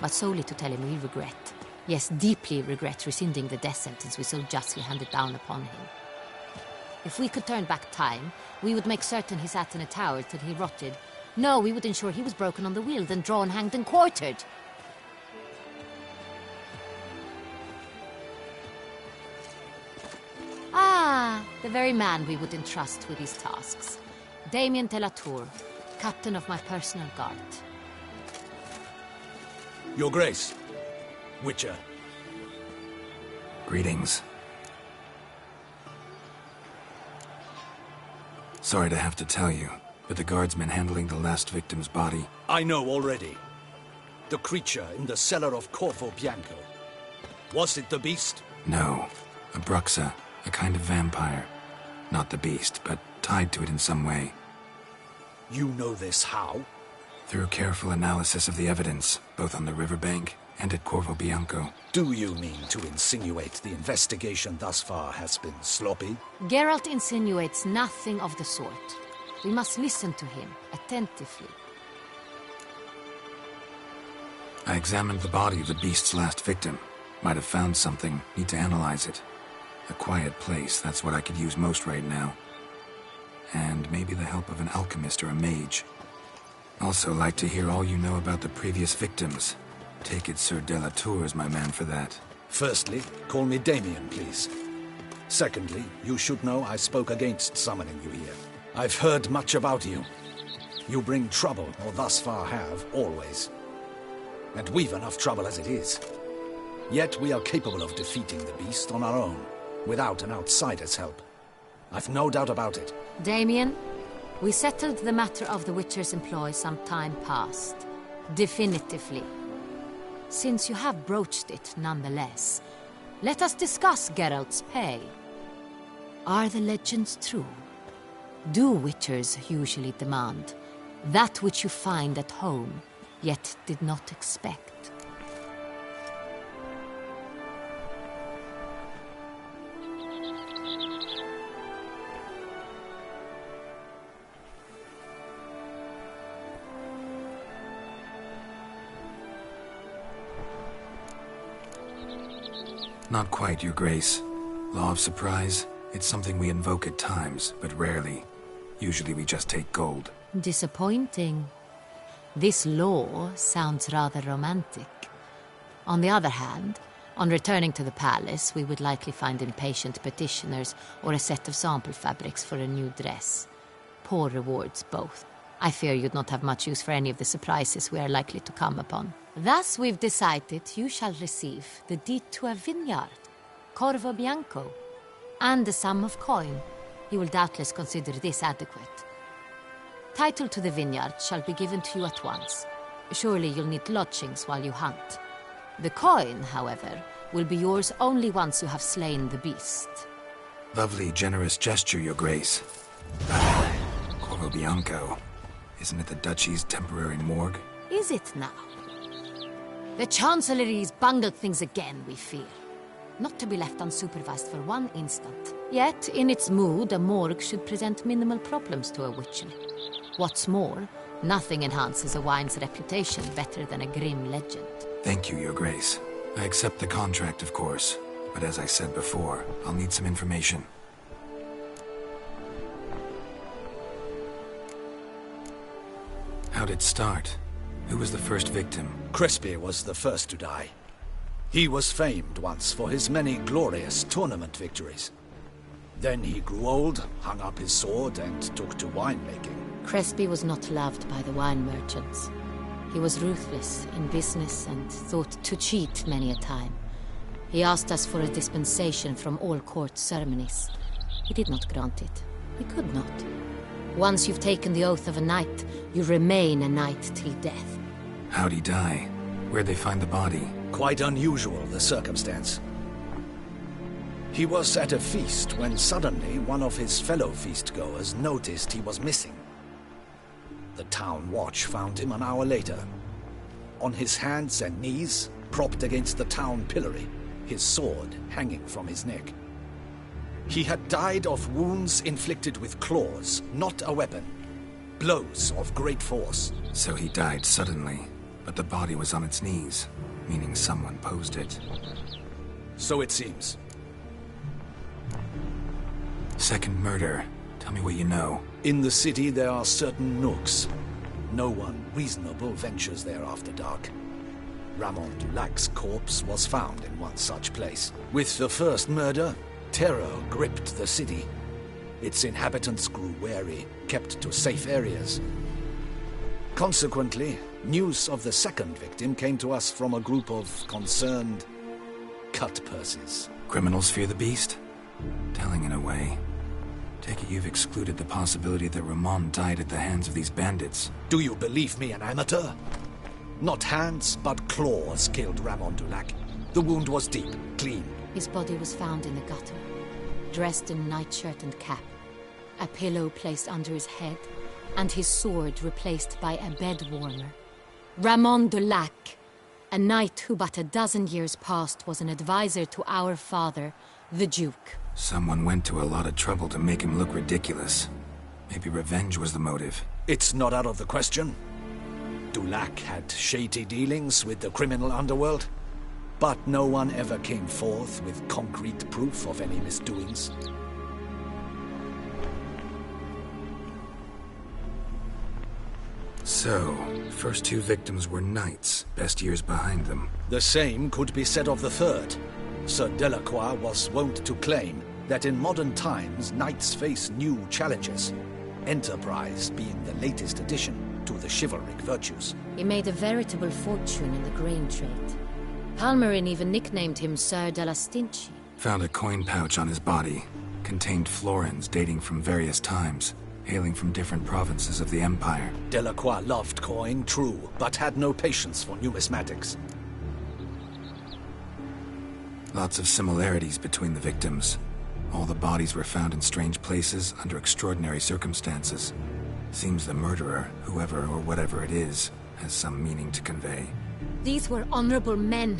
[SPEAKER 12] But solely to tell him we regret. Yes, deeply regret rescinding the death sentence we so justly handed down upon him. If we could turn back time, we would make certain he sat in a tower till he rotted. No, we would ensure he was broken on the wheel, then drawn, hanged, and quartered. Ah, the very man we would entrust with these tasks. Damien de la Tour, captain of my personal guard.
[SPEAKER 10] Your Grace. Witcher.
[SPEAKER 4] Greetings. Sorry to have to tell you, but the guardsman handling the last victim's body...
[SPEAKER 10] I know already. The creature in the cellar of Corvo Bianco. Was it the beast?
[SPEAKER 4] No. A Bruxa. A kind of vampire. Not the beast, but tied to it in some way.
[SPEAKER 10] You know this how?
[SPEAKER 4] Through careful analysis of the evidence, both on the riverbank and at Corvo Bianco.
[SPEAKER 10] Do you mean to insinuate the investigation thus far has been sloppy?
[SPEAKER 12] Geralt insinuates nothing of the sort. We must listen to him attentively.
[SPEAKER 4] I examined the body of the beast's last victim. Might have found something. Need to analyze it. A quiet place, that's what I could use most right now. And maybe the help of an alchemist or a mage. Also like to hear all you know about the previous victims. Take it Sir Delatour is my man for that.
[SPEAKER 10] Firstly, call me Damien, please. Secondly, you should know I spoke against summoning you here. I've heard much about you. You bring trouble, or thus far have, always. And we've enough trouble as it is. Yet we are capable of defeating the beast on our own, without an outsider's help. I've no doubt about it.
[SPEAKER 12] Damien, we settled the matter of the Witcher's employ some time past. Definitively. Since you have broached it nonetheless, let us discuss Geralt's pay. Are the legends true? Do Witchers usually demand that which you find at home, yet did not expect?
[SPEAKER 4] Not quite, Your Grace. Law of surprise, it's something we invoke at times, but rarely. Usually we just take gold.
[SPEAKER 12] Disappointing. This law sounds rather romantic. On the other hand, on returning to the palace, we would likely find impatient petitioners or a set of sample fabrics for a new dress. Poor rewards, both. I fear you'd not have much use for any of the surprises we are likely to come upon. Thus, we've decided you shall receive the deed to a vineyard, Corvo Bianco, and a sum of coin. You will doubtless consider this adequate. Title to the vineyard shall be given to you at once. Surely you'll need lodgings while you hunt. The coin, however, will be yours only once you have slain the beast.
[SPEAKER 4] Lovely, generous gesture, Your Grace. Corvo Bianco. Isn't it the Duchy's temporary morgue?
[SPEAKER 12] Is it now? The Chancellery's bungled things again, we fear. Not to be left unsupervised for one instant. Yet, in its mood, a morgue should present minimal problems to a Witcher. What's more, nothing enhances a wine's reputation better than a grim legend.
[SPEAKER 4] Thank you, Your Grace. I accept the contract, of course. But as I said before, I'll need some information. How'd it start? Who was the first victim?
[SPEAKER 10] Crespi was the first to die. He was famed once for his many glorious tournament victories. Then he grew old, hung up his sword, and took to winemaking.
[SPEAKER 12] Crespi was not loved by the wine merchants. He was ruthless in business and thought to cheat many a time. He asked us for a dispensation from all court ceremonies. He did not grant it. He could not. Once you've taken the oath of a knight, you remain a knight till death.
[SPEAKER 4] How'd he die? Where'd they find the body?
[SPEAKER 10] Quite unusual, the circumstance. He was at a feast when suddenly one of his fellow feastgoers noticed he was missing. The town watch found him an hour later. On his hands and knees, propped against the town pillory, his sword hanging from his neck. He had died of wounds inflicted with claws, not a weapon. Blows of great force.
[SPEAKER 4] So he died suddenly, but the body was on its knees, meaning someone posed it.
[SPEAKER 10] So it seems.
[SPEAKER 4] Second murder. Tell me what you know.
[SPEAKER 10] In the city there are certain nooks. No one reasonable ventures there after dark. Ramon Dulac's corpse was found in one such place. With the first murder, terror gripped the city. Its inhabitants grew wary, kept to safe areas. Consequently, news of the second victim came to us from a group of concerned cut-purses.
[SPEAKER 4] Criminals fear the beast? Telling in a way. Take it you've excluded the possibility that Ramon died at the hands of these bandits.
[SPEAKER 10] Do you believe me an amateur? Not hands, but claws killed Ramon Dulac. The wound was deep, clean.
[SPEAKER 12] His body was found in the gutter, dressed in nightshirt and cap, a pillow placed under his head, and his sword replaced by a bed warmer. Ramon Dulac, a knight who but a dozen years past was an advisor to our father, the Duke.
[SPEAKER 4] Someone went to a lot of trouble to make him look ridiculous. Maybe revenge was the motive.
[SPEAKER 10] It's not out of the question. Dulac had shady dealings with the criminal underworld. But no one ever came forth with concrete proof of any misdoings.
[SPEAKER 4] So, first two victims were knights, best years behind them.
[SPEAKER 10] The same could be said of the third. Sir Delacroix was wont to claim that in modern times knights face new challenges, enterprise being the latest addition to the chivalric virtues.
[SPEAKER 12] He made a veritable fortune in the grain trade. Palmerin even nicknamed him Sir de la Stinchi.
[SPEAKER 4] Found a coin pouch on his body. Contained florins dating from various times, hailing from different provinces of the Empire.
[SPEAKER 10] Delacroix loved coin, true, but had no patience for numismatics.
[SPEAKER 4] Lots of similarities between the victims. All the bodies were found in strange places under extraordinary circumstances. Seems the murderer, whoever or whatever it is, has some meaning to convey.
[SPEAKER 12] These were honorable men.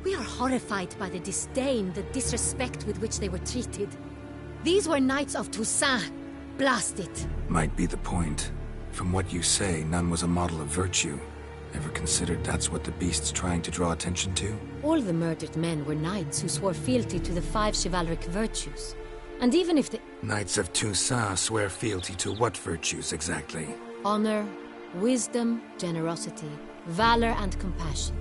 [SPEAKER 12] We are horrified by the disdain, the disrespect with which they were treated. These were knights of Toussaint. Blast it.
[SPEAKER 4] Might be the point. From what you say, none was a model of virtue. Ever considered that's what the beast's trying to draw attention to?
[SPEAKER 12] All the murdered men were knights who swore fealty to the 5 chivalric virtues. And even if the...
[SPEAKER 4] Knights of Toussaint swear fealty to what virtues exactly?
[SPEAKER 12] Honor, wisdom, generosity, valor, and compassion.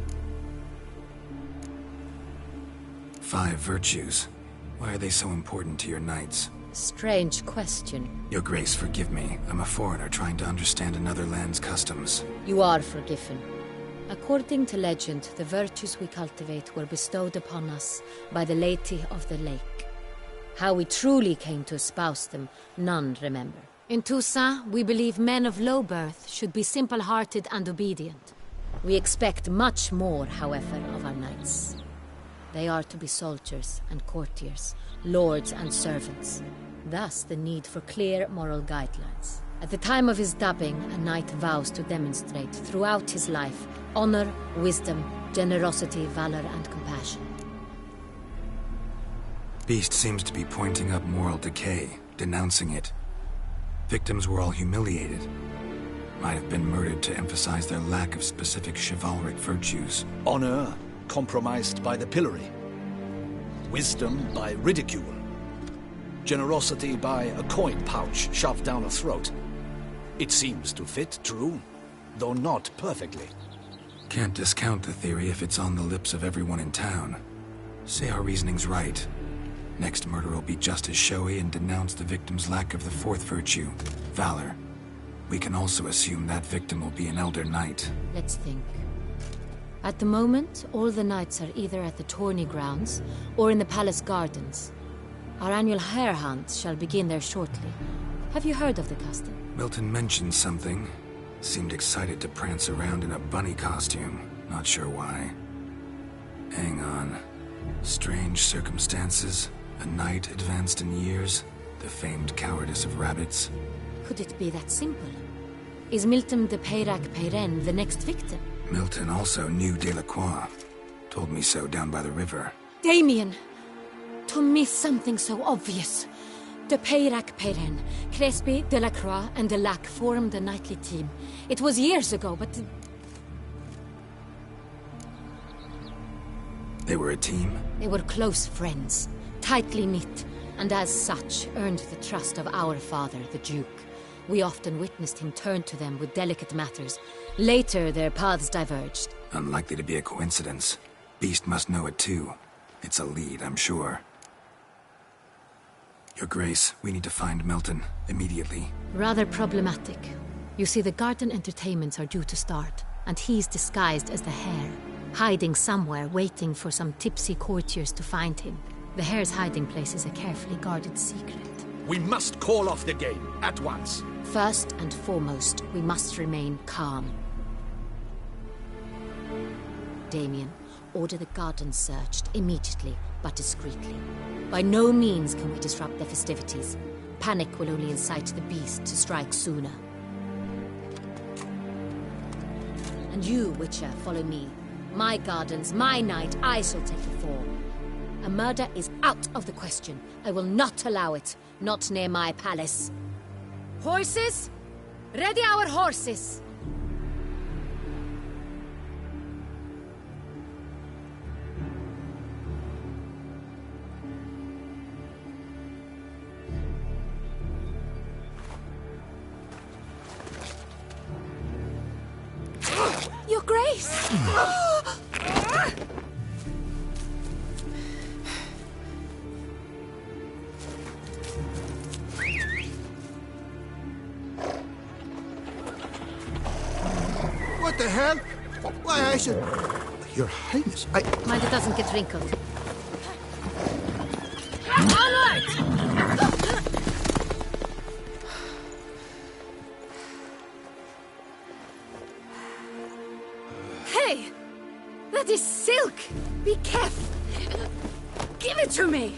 [SPEAKER 4] 5 virtues. Why are they so important to your knights?
[SPEAKER 12] Strange question.
[SPEAKER 4] Your Grace, forgive me. I'm a foreigner trying to understand another land's customs.
[SPEAKER 12] You are forgiven. According to legend, the virtues we cultivate were bestowed upon us by the Lady of the Lake. How we truly came to espouse them, none remember. In Toussaint, we believe men of low birth should be simple-hearted and obedient. We expect much more, however, of our knights. They are to be soldiers and courtiers, lords and servants. Thus, the need for clear moral guidelines. At the time of his dubbing, a knight vows to demonstrate throughout his life honor, wisdom, generosity, valor, and compassion.
[SPEAKER 4] Beast seems to be pointing up moral decay, denouncing it. Victims were all humiliated. Might have been murdered to emphasize their lack of specific chivalric virtues.
[SPEAKER 10] Honor compromised by the pillory. Wisdom by ridicule. Generosity by a coin pouch shoved down a throat. It seems to fit, true, though not perfectly.
[SPEAKER 4] Can't discount the theory if it's on the lips of everyone in town. Say our reasoning's right. Next murder will be just as showy and denounce the victim's lack of the 4th virtue, valor. We can also assume that victim will be an elder knight.
[SPEAKER 12] Let's think. At the moment, all the knights are either at the tourney grounds or in the palace gardens. Our annual hare hunt shall begin there shortly. Have you heard of the custom?
[SPEAKER 4] Milton mentioned something. Seemed excited to prance around in a bunny costume. Not sure why. Hang on. Strange circumstances. A knight advanced in years. The famed cowardice of rabbits.
[SPEAKER 12] Could it be that simple? Is Milton de Peyrac-Peyren the next victim?
[SPEAKER 4] Milton also knew Delacroix. Told me so down by the river.
[SPEAKER 12] Damien! To miss something so obvious. De Peyrac-Peyren, Crespi, Delacroix, and Delac formed a knightly team. It was years ago, but...
[SPEAKER 4] They were a team?
[SPEAKER 12] They were close friends, tightly knit, and as such earned the trust of our father, the Duke. We often witnessed him turn to them with delicate matters. Later, their paths diverged.
[SPEAKER 4] Unlikely to be a coincidence. Beast must know it too. It's a lead, I'm sure. Your Grace, we need to find Milton, immediately.
[SPEAKER 12] Rather problematic. You see, the garden entertainments are due to start, and he's disguised as the hare, hiding somewhere, waiting for some tipsy courtiers to find him. The hare's hiding place is a carefully guarded secret.
[SPEAKER 10] We must call off the game, at once.
[SPEAKER 12] First and foremost, we must remain calm. Damien, order the garden searched immediately, but discreetly. By no means can we disrupt the festivities. Panic will only incite the beast to strike sooner. And you, Witcher, follow me. My gardens, my night, I shall take the fall. A murder is out of the question. I will not allow it. Not near my palace. Horses? Ready our horses! face!
[SPEAKER 2] What the hell? Why, I should... Your Highness, I...
[SPEAKER 12] Mind it doesn't get wrinkled. All right! Hey! That is silk! Be careful! Give it to me!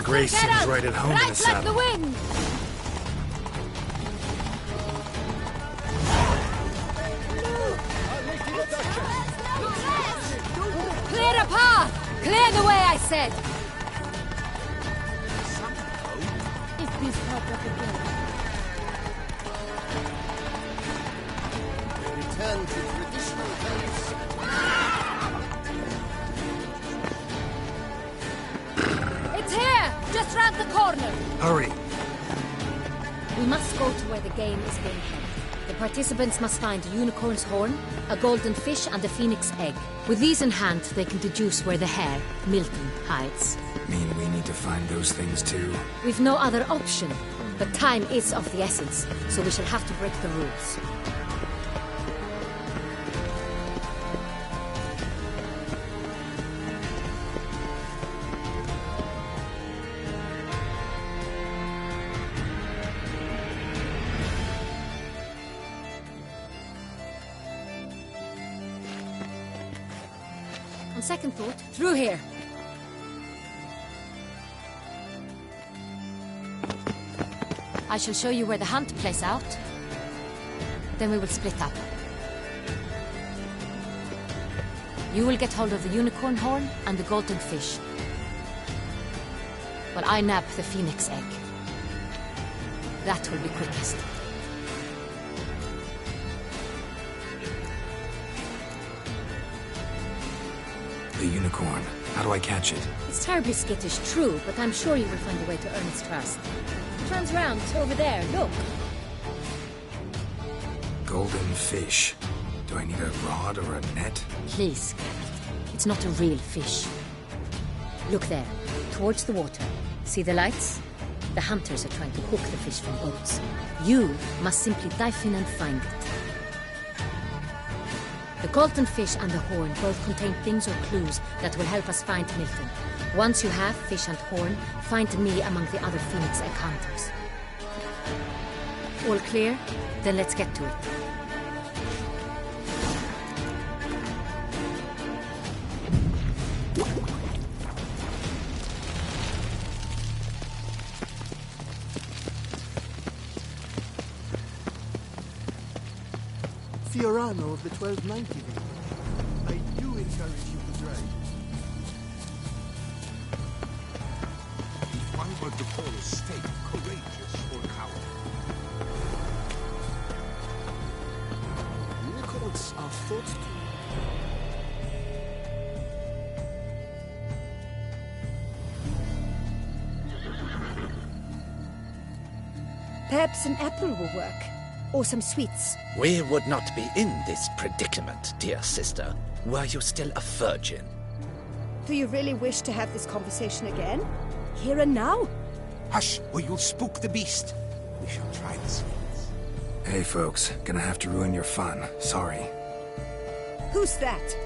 [SPEAKER 4] Grace seems right at home in the
[SPEAKER 12] Right
[SPEAKER 4] saddle.
[SPEAKER 12] like the wind! Clear a path! Clear the way, I said! If this part of the game.
[SPEAKER 13] Return to traditional ways.
[SPEAKER 12] It's here! Just round the corner!
[SPEAKER 4] Hurry!
[SPEAKER 12] We must go to where the game is being held. The participants must find a unicorn's horn, a golden fish, and a phoenix egg. With these in hand, they can deduce where the hare, Milton, hides.
[SPEAKER 4] Mean we need to find those things too?
[SPEAKER 12] We've no other option, but time is of the essence, so we shall have to break the rules. On second thought, through here. I shall show you where the hunt plays out. Then we will split up. You will get hold of the unicorn horn and the golden fish, while I nab the phoenix egg. That will be quickest.
[SPEAKER 4] The unicorn. How do I catch it?
[SPEAKER 12] It's terribly skittish, true, but I'm sure you will find a way to earn its trust. Turns round, over there, look.
[SPEAKER 4] Golden fish. Do I need a rod or a net?
[SPEAKER 12] Please, Geralt. It's not a real fish. Look there, towards the water. See the lights? The hunters are trying to hook the fish from boats. You must simply dive in and find it. The golden fish and the horn both contain things or clues that will help us find Milton. Once you have fish and horn, find me among the other Phoenix Egg hunters. All clear? Then let's get to it.
[SPEAKER 13] Fiorano of the 1290 League. I do encourage you to drive.
[SPEAKER 2] If one were to call a state courageous or coward.
[SPEAKER 13] Unicorns are thought to...
[SPEAKER 7] Perhaps an apple will work. Or some sweets.
[SPEAKER 14] We would not be in this predicament, dear sister, were you still a virgin.
[SPEAKER 7] Do you really wish to have this conversation again? Here and now?
[SPEAKER 15] Hush, or you'll spook the beast. We shall try this.
[SPEAKER 4] Hey, folks. Gonna have to ruin your fun. Sorry.
[SPEAKER 7] Who's that?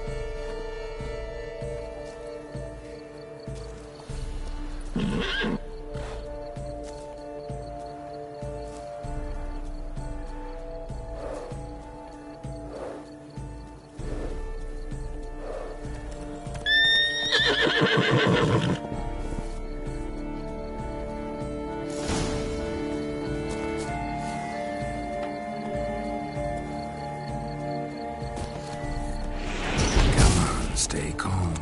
[SPEAKER 4] Stay calm.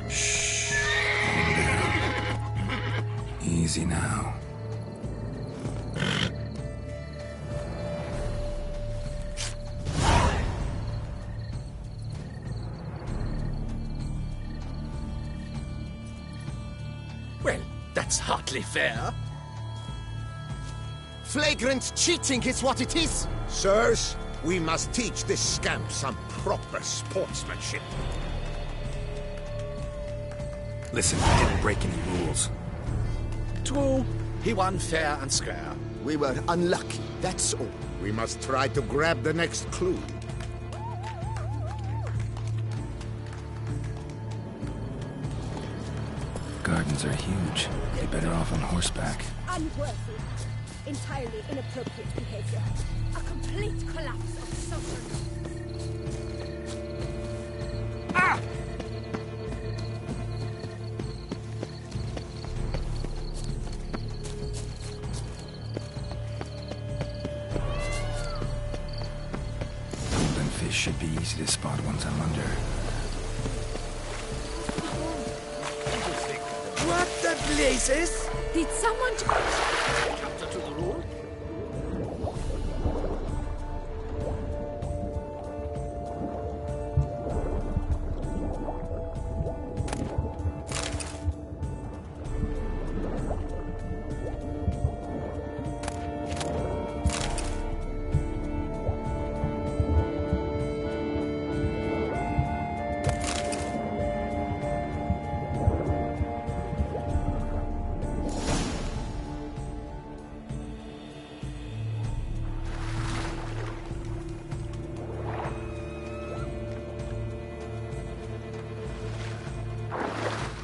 [SPEAKER 4] Shh. Calm down. Easy now.
[SPEAKER 15] Well, that's hardly fair. Flagrant cheating is what it is!
[SPEAKER 2] Sirs, we must teach this scamp some proper sportsmanship.
[SPEAKER 4] Listen, he didn't break any rules.
[SPEAKER 15] True. He won fair and square. We were unlucky, that's all.
[SPEAKER 2] We must try to grab the next clue.
[SPEAKER 4] Gardens are huge. Be better off on horseback.
[SPEAKER 7] Unworthy. Entirely inappropriate behavior. A complete collapse of social...
[SPEAKER 15] Ah!
[SPEAKER 4] Golden fish should be easy to spot once I'm under.
[SPEAKER 15] What the blazes?
[SPEAKER 7] Did someone...
[SPEAKER 15] Counter to the rule?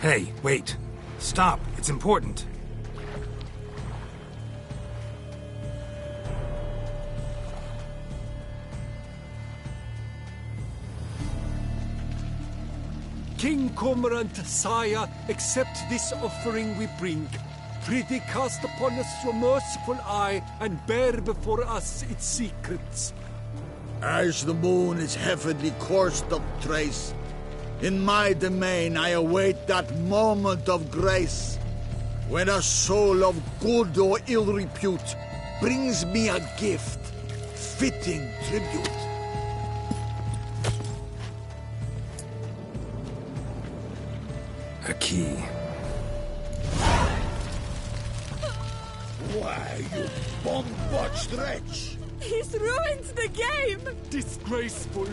[SPEAKER 4] Hey, wait. Stop. It's important.
[SPEAKER 13] King Cormorant, sire, accept this offering we bring. Prithee cast upon us your merciful eye, and bear before us its secrets.
[SPEAKER 16] As the moon is heavily coursed of trace, in my domain I await that moment of grace, when a soul of good or ill repute brings me a gift, fitting tribute.
[SPEAKER 4] A key.
[SPEAKER 16] Why, you bomb-botched wretch!
[SPEAKER 7] He's ruined the game!
[SPEAKER 13] Disgraceful!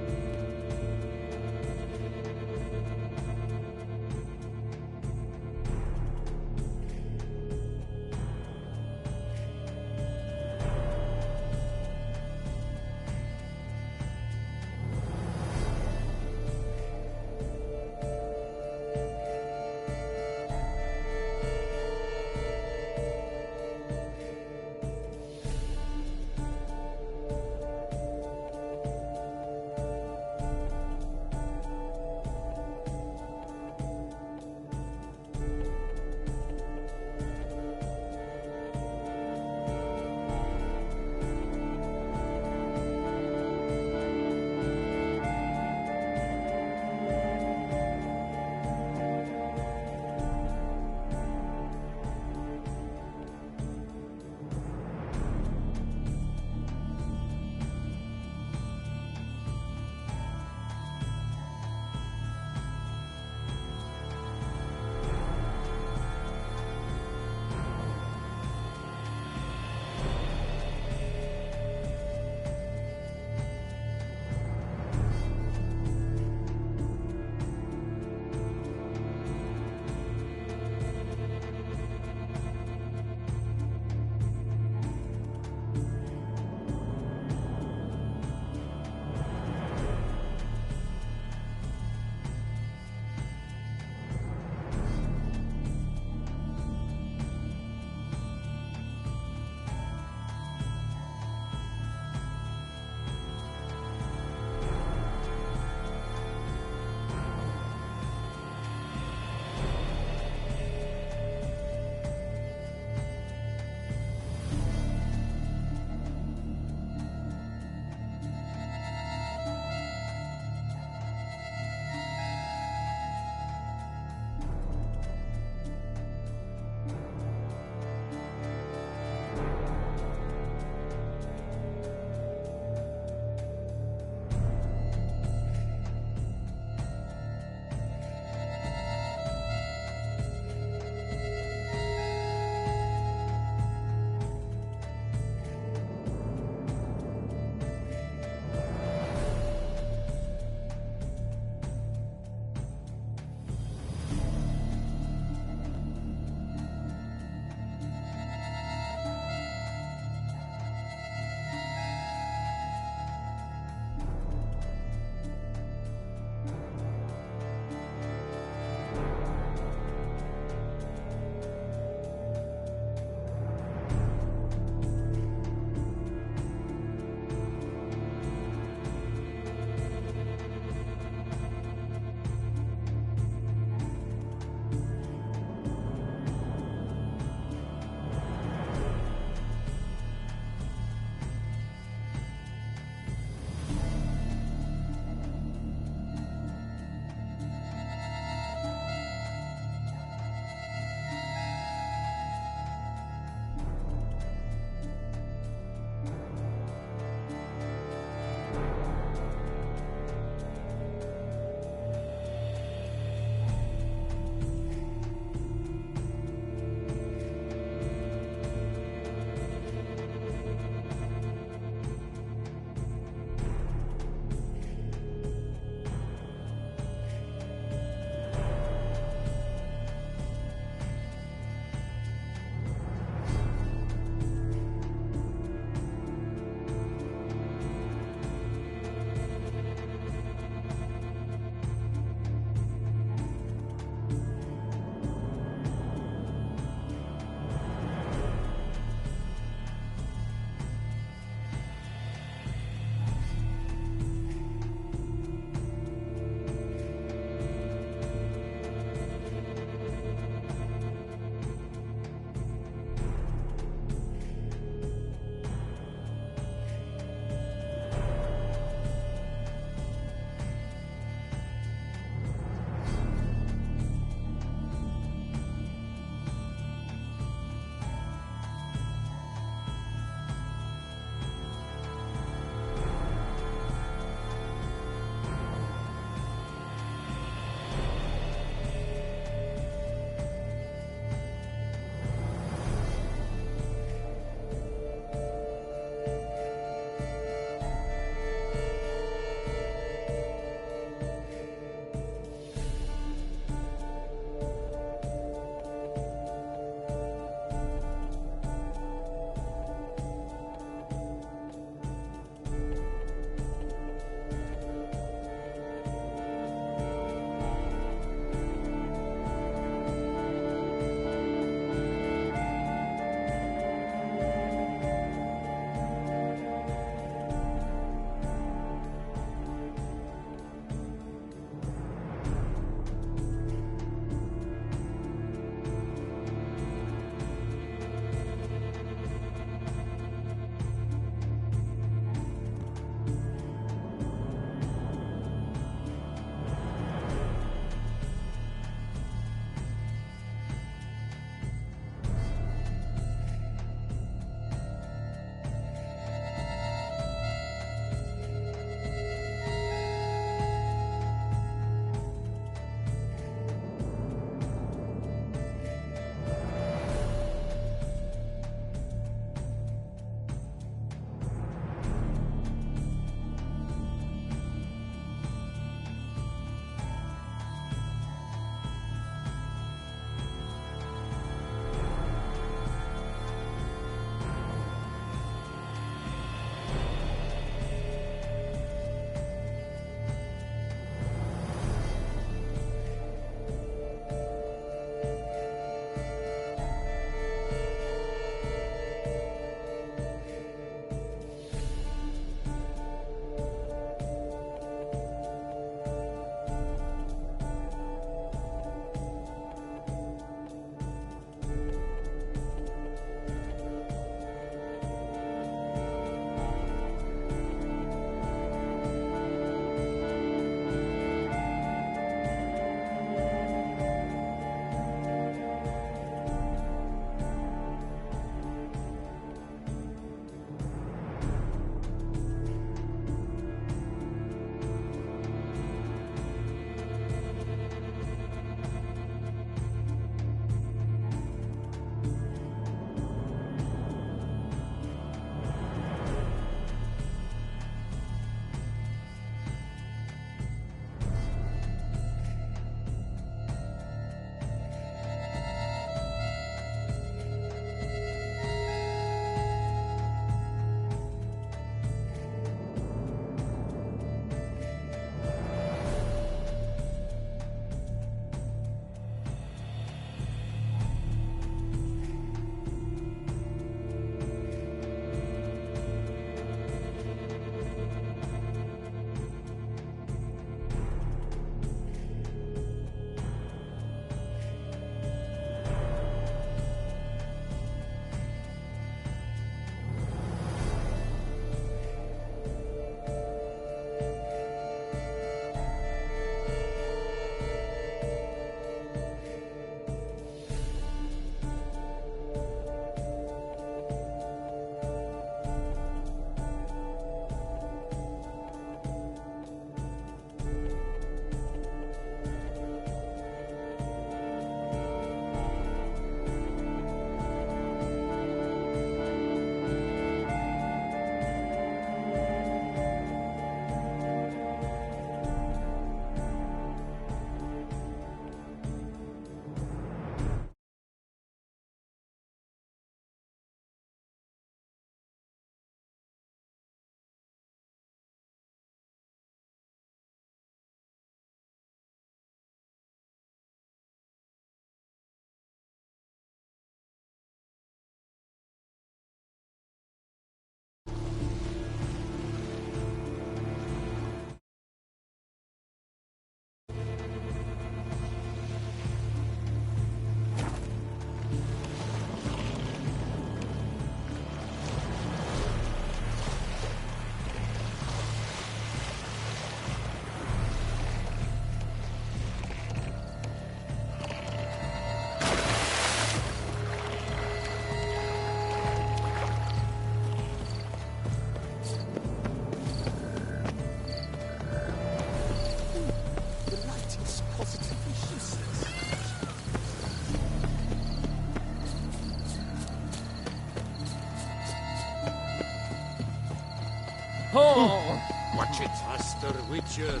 [SPEAKER 1] Oh, watch it.
[SPEAKER 13] Master Witcher,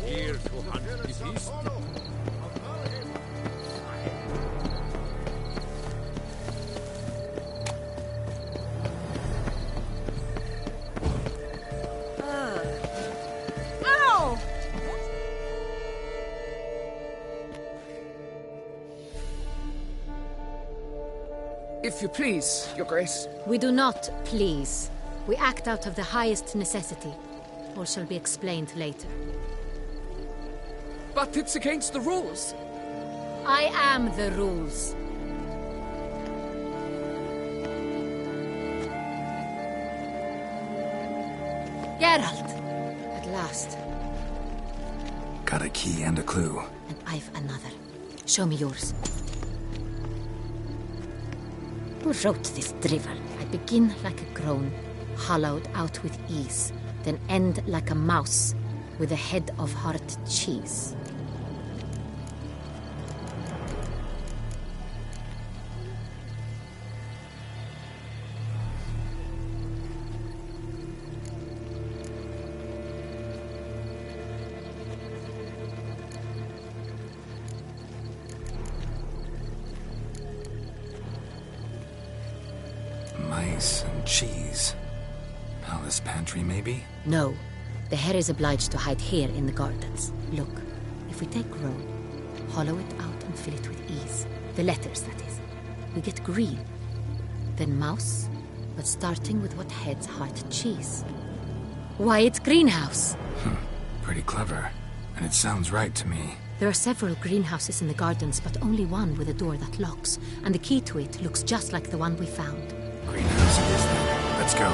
[SPEAKER 13] here to hunt the beast.
[SPEAKER 7] Ow!
[SPEAKER 1] If you please, Your Grace.
[SPEAKER 12] We do not please. We act out of the highest necessity. All shall be explained later.
[SPEAKER 1] But it's against the rules.
[SPEAKER 12] I am the rules. Geralt! At last.
[SPEAKER 4] Got a key and a clue.
[SPEAKER 12] And I've another. Show me yours. Who wrote this drivel? I begin like a groan, hollowed out with ease, then end like a mouse with a head of hard cheese.
[SPEAKER 4] Mice and cheese. Palace pantry, maybe?
[SPEAKER 12] No. The hare is obliged to hide here in the gardens. Look, if we take roan, hollow it out and fill it with ease. The letters, that is. We get green. Then mouse, but starting with what heads hard cheese. Why, it's greenhouse!
[SPEAKER 4] Pretty clever. And it sounds right to me.
[SPEAKER 12] There are several greenhouses in the gardens, but only one with a door that locks. And the key to it looks just like the one we found.
[SPEAKER 4] Greenhouse it is then. Let's go.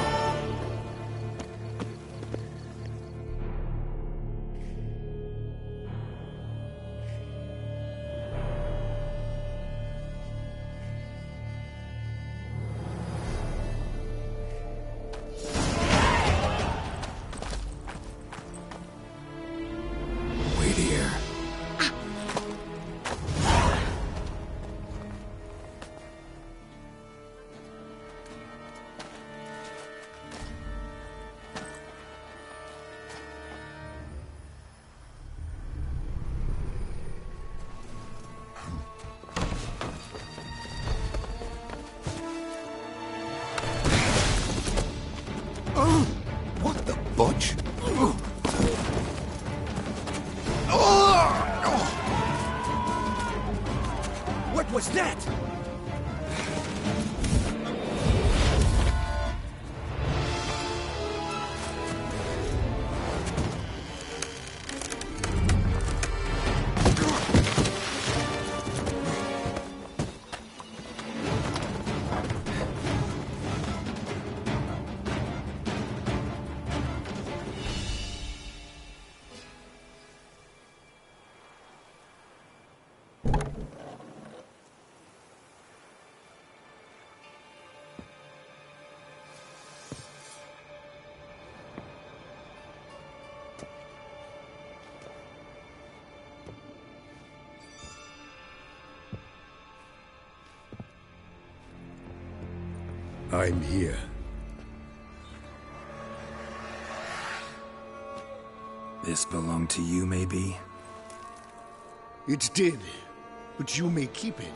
[SPEAKER 4] Wait here.
[SPEAKER 2] What the butch?
[SPEAKER 8] What was that?
[SPEAKER 13] I'm here.
[SPEAKER 4] This belonged to you, maybe?
[SPEAKER 13] It did, but you may keep it.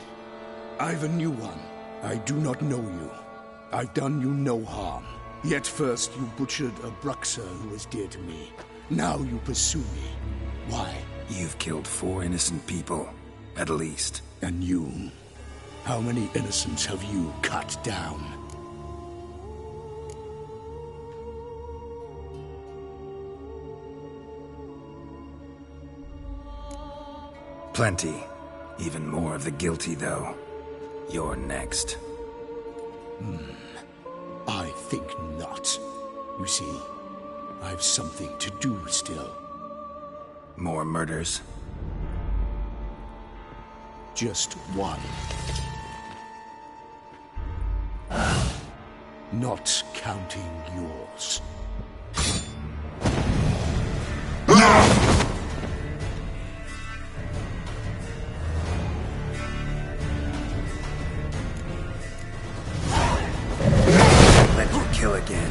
[SPEAKER 13] I've a new one. I do not know you. I've done you no harm. Yet first you butchered a Bruxa who was dear to me. Now you pursue me. Why?
[SPEAKER 4] You've killed 4 innocent people, at least.
[SPEAKER 13] And you? How many innocents have you cut down?
[SPEAKER 4] Plenty. Even more of the guilty, though. You're next.
[SPEAKER 13] I think not. You see, I've something to do still.
[SPEAKER 4] More murders?
[SPEAKER 13] Just one. Not counting yours.
[SPEAKER 4] Let you kill again.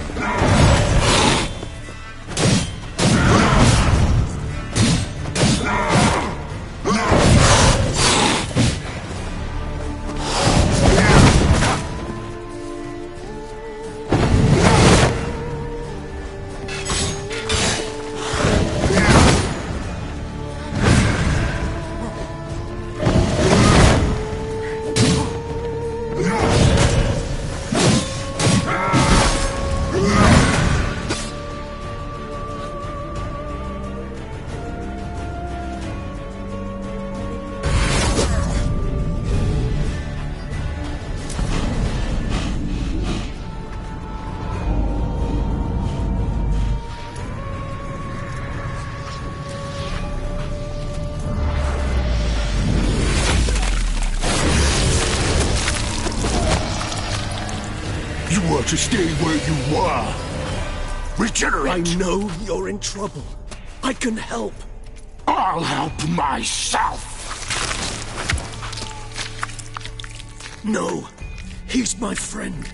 [SPEAKER 13] were to stay where you were. Regenerate!
[SPEAKER 17] I know you're in trouble. I can help.
[SPEAKER 13] I'll help myself!
[SPEAKER 17] No, he's my friend.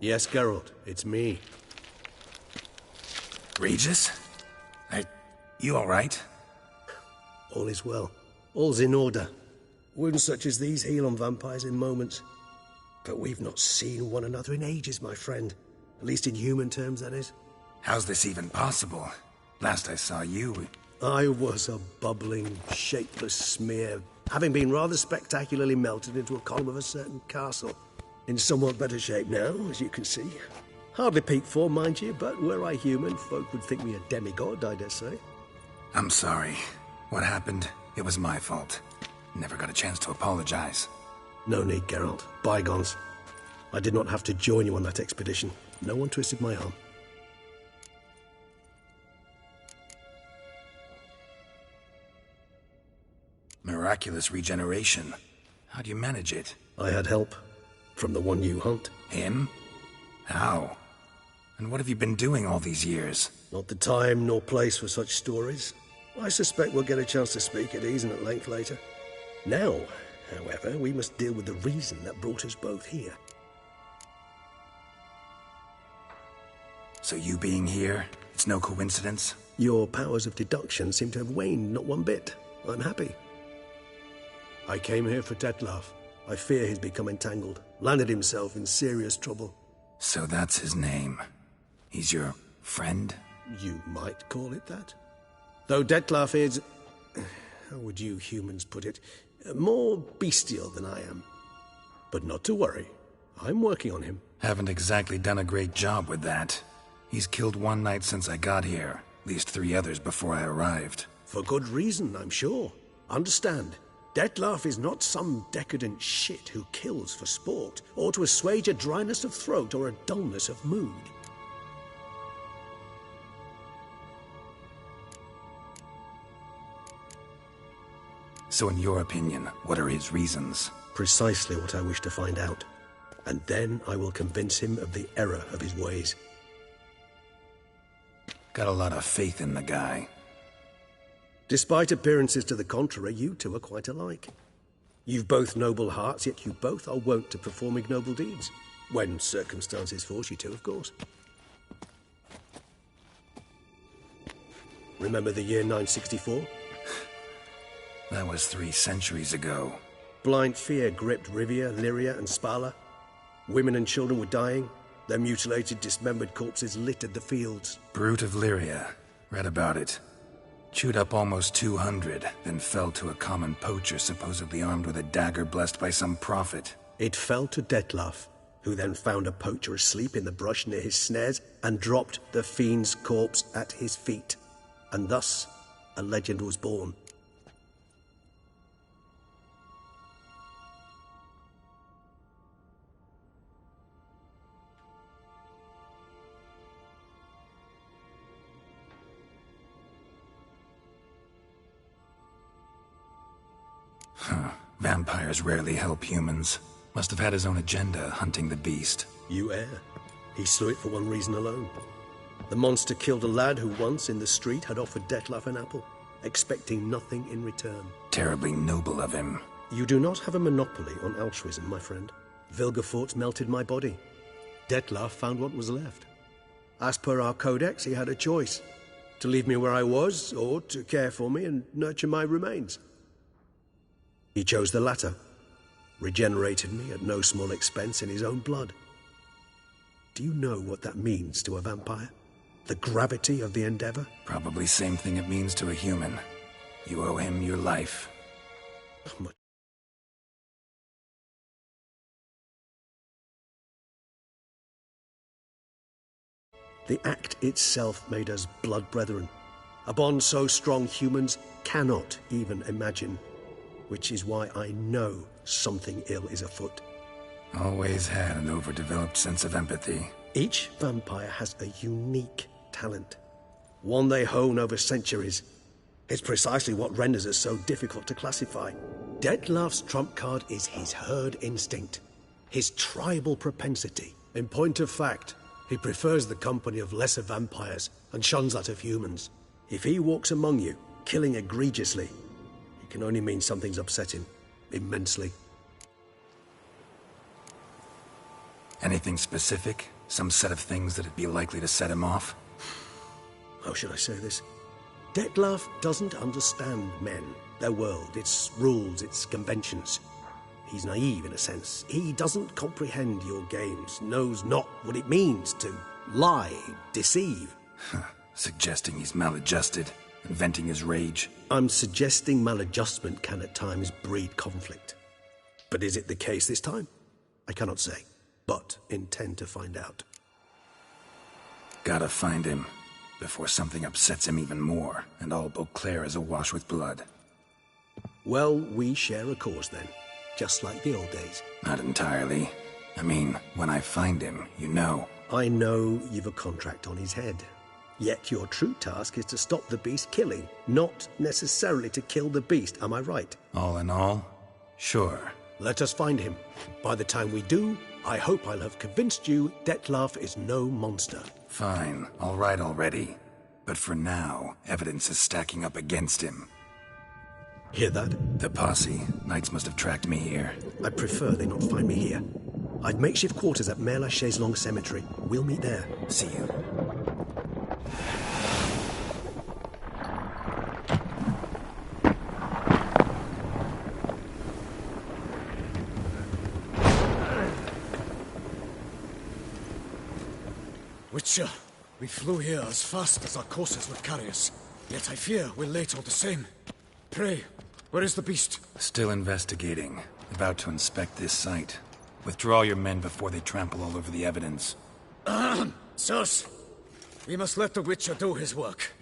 [SPEAKER 11] Yes, Geralt, it's me.
[SPEAKER 4] Regis? You all right?
[SPEAKER 17] All is well. All's in order. Wounds such as these heal on vampires in moments. But we've not seen one another in ages, my friend. At least in human terms, that is.
[SPEAKER 4] How's this even possible? Last I saw you...
[SPEAKER 17] I was a bubbling, shapeless smear, having been rather spectacularly melted into a column of a certain castle. In somewhat better shape now, as you can see. Hardly peak form, mind you, but were I human, folk would think me a demigod, I dare say.
[SPEAKER 4] I'm sorry. What happened, it was my fault. Never got a chance to apologize.
[SPEAKER 17] No need, Geralt. Bygones. I did not have to join you on that expedition. No one twisted my arm.
[SPEAKER 4] Miraculous regeneration. How do you manage it?
[SPEAKER 17] I had help. From the one you hunt.
[SPEAKER 4] Him? How? And what have you been doing all these years?
[SPEAKER 17] Not the time nor place for such stories. I suspect we'll get a chance to speak at ease and at length later. Now, however, we must deal with the reason that brought us both here.
[SPEAKER 4] So you being here, it's no coincidence?
[SPEAKER 17] Your powers of deduction seem to have waned not one bit. I'm happy. I came here for Dettlaff. I fear he's become entangled, landed himself in serious trouble.
[SPEAKER 4] So that's his name. He's your friend?
[SPEAKER 17] You might call it that. Though Dettlaff is... how would you humans put it? More bestial than I am. But not to worry. I'm working on him.
[SPEAKER 4] Haven't exactly done a great job with that. He's killed one knight since I got here. At least 3 others before I arrived.
[SPEAKER 17] For good reason, I'm sure. Understand. Dettlaff is not some decadent shit who kills for sport, or to assuage a dryness of throat or a dullness of mood.
[SPEAKER 4] So in your opinion, what are his reasons?
[SPEAKER 17] Precisely what I wish to find out. And then I will convince him of the error of his ways.
[SPEAKER 4] Got a lot of faith in the guy.
[SPEAKER 17] Despite appearances to the contrary, you two are quite alike. You've both noble hearts, yet you both are wont to perform ignoble deeds. When circumstances force you to, of course. Remember the year 964?
[SPEAKER 4] That was 3 centuries ago.
[SPEAKER 17] Blind fear gripped Rivia, Lyria, and Spala. Women and children were dying. Their mutilated, dismembered corpses littered the fields.
[SPEAKER 4] Brute of Lyria. Read about it. Chewed up almost 200, then fell to a common poacher supposedly armed with a dagger blessed by some prophet.
[SPEAKER 17] It fell to Dettlaff, who then found a poacher asleep in the brush near his snares and dropped the fiend's corpse at his feet. And thus, a legend was born.
[SPEAKER 4] Vampires rarely help humans. Must have had his own agenda, hunting the beast.
[SPEAKER 17] You err. He slew it for one reason alone. The monster killed a lad who once, in the street, had offered Dettlaff an apple, expecting nothing in return.
[SPEAKER 4] Terribly noble of him.
[SPEAKER 17] You do not have a monopoly on altruism, my friend. Vilgefortz melted my body. Dettlaff found what was left. As per our codex, he had a choice. To leave me where I was, or to care for me and nurture my remains. He chose the latter, regenerated me at no small expense in his own blood. Do you know what that means to a vampire? The gravity of the endeavor?
[SPEAKER 4] Probably same thing it means to a human. You owe him your life.
[SPEAKER 17] The act itself made us blood brethren, a bond so strong humans cannot even imagine. Which is why I know something ill is afoot.
[SPEAKER 4] Always had an overdeveloped sense of empathy.
[SPEAKER 17] Each vampire has a unique talent, one they hone over centuries. It's precisely what renders it so difficult to classify. Dettlaff's trump card is his herd instinct, his tribal propensity. In point of fact, he prefers the company of lesser vampires and shuns that of humans. If he walks among you, killing egregiously, it can only mean something's upset him immensely.
[SPEAKER 4] Anything specific? Some set of things that'd be likely to set him off?
[SPEAKER 17] How should I say this? Dettlaff doesn't understand men, their world, its rules, its conventions. He's naive in a sense. He doesn't comprehend your games, knows not what it means to lie, deceive.
[SPEAKER 4] Suggesting he's maladjusted, and venting his rage.
[SPEAKER 17] I'm suggesting maladjustment can at times breed conflict. But is it the case this time? I cannot say, but intend to find out.
[SPEAKER 4] Gotta find him, before something upsets him even more, and all Beauclair is awash with blood.
[SPEAKER 17] Well, we share a cause then, just like the old days.
[SPEAKER 4] Not entirely. I mean, when I find him, you know.
[SPEAKER 17] I know you've a contract on his head. Yet your true task is to stop the beast killing, not necessarily to kill the beast, am I right?
[SPEAKER 4] All in all, sure.
[SPEAKER 17] Let us find him. By the time we do, I hope I'll have convinced you Dettlaff is no monster.
[SPEAKER 4] Fine, all right already. But for now, evidence is stacking up against him.
[SPEAKER 17] Hear that?
[SPEAKER 4] The posse. Knights must have tracked me here.
[SPEAKER 17] I prefer they not find me here. I've makeshift quarters at Mère Lachaise Long Cemetery. We'll meet there.
[SPEAKER 4] See you.
[SPEAKER 10] Witcher, we flew here as fast as our courses would carry us. Yet I fear we're late all the same. Pray, where is the beast?
[SPEAKER 4] Still investigating. About to inspect this site. Withdraw your men before they trample all over the evidence.
[SPEAKER 10] Sirs, we must let the Witcher do his work.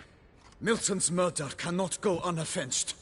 [SPEAKER 10] Milton's murder cannot go unavenged.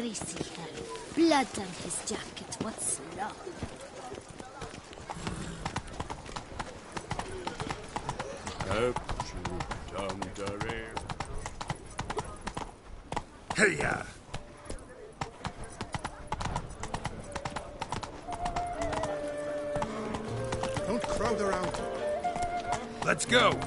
[SPEAKER 7] greasy hell. Blood on his jacket, what slop.
[SPEAKER 18] Hey-ya!
[SPEAKER 13] Don't crowd around.
[SPEAKER 18] Let's go!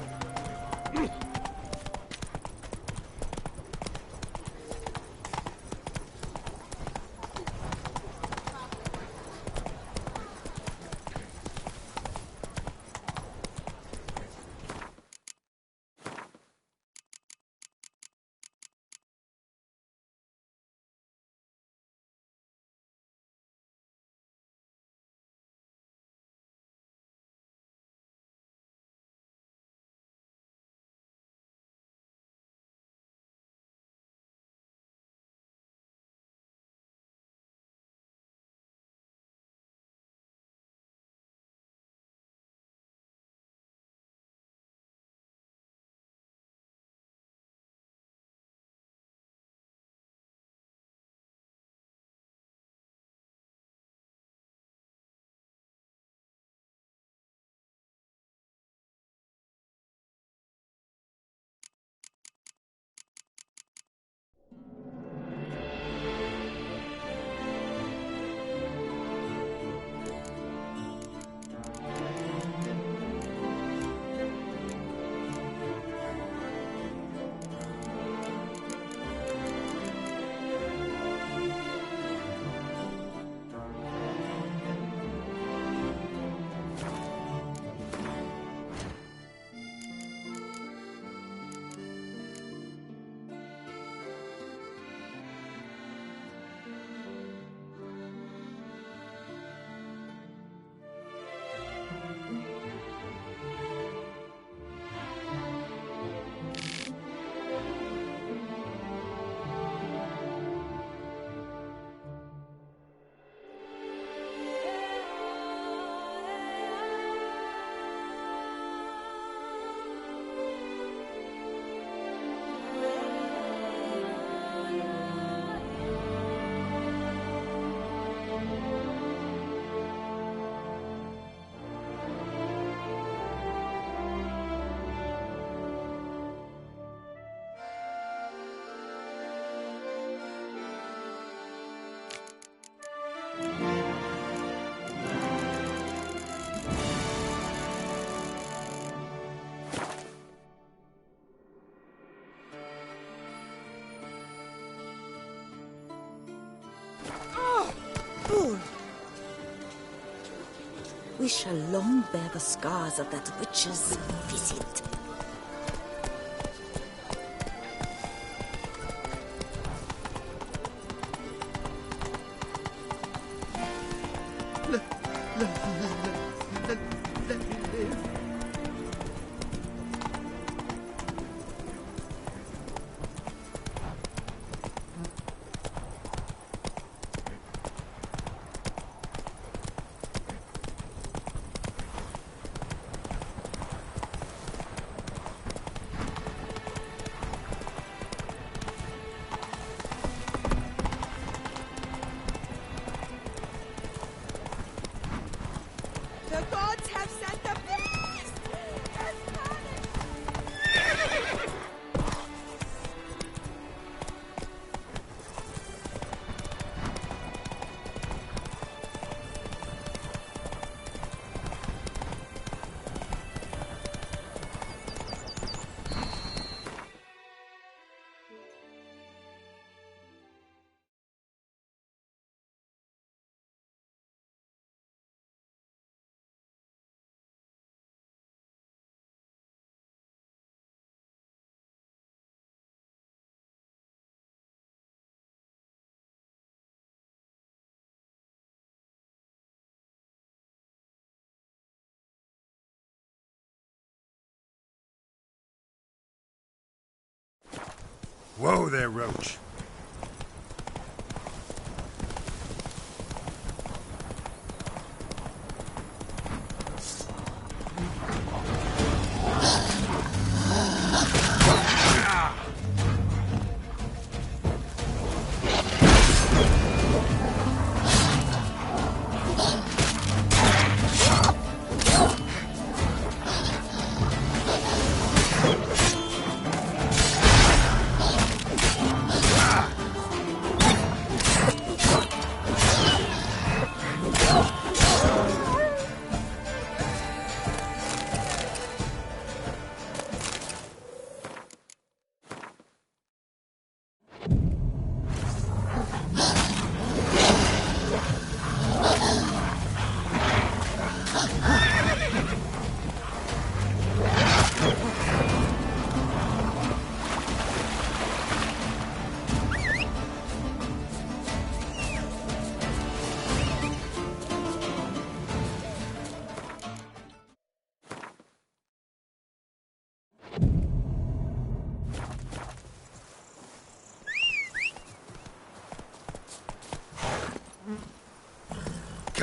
[SPEAKER 3] We shall long bear the scars of that witch's visit.
[SPEAKER 19] The gods have sent the beast!
[SPEAKER 18] Whoa there, Roach.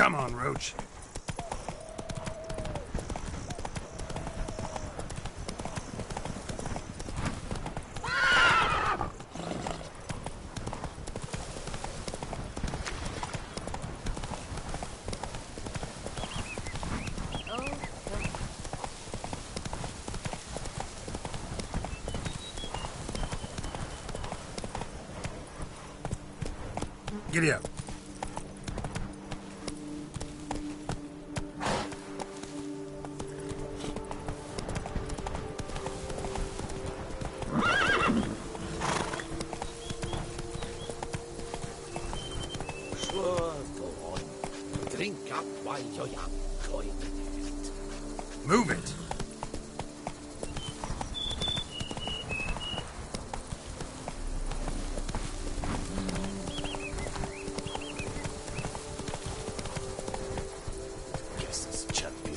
[SPEAKER 18] Come on, Roach. Giddy up.
[SPEAKER 15] Sure, go on. Drink up while you're young, Coin.
[SPEAKER 18] Move it.
[SPEAKER 15] Guess this champion.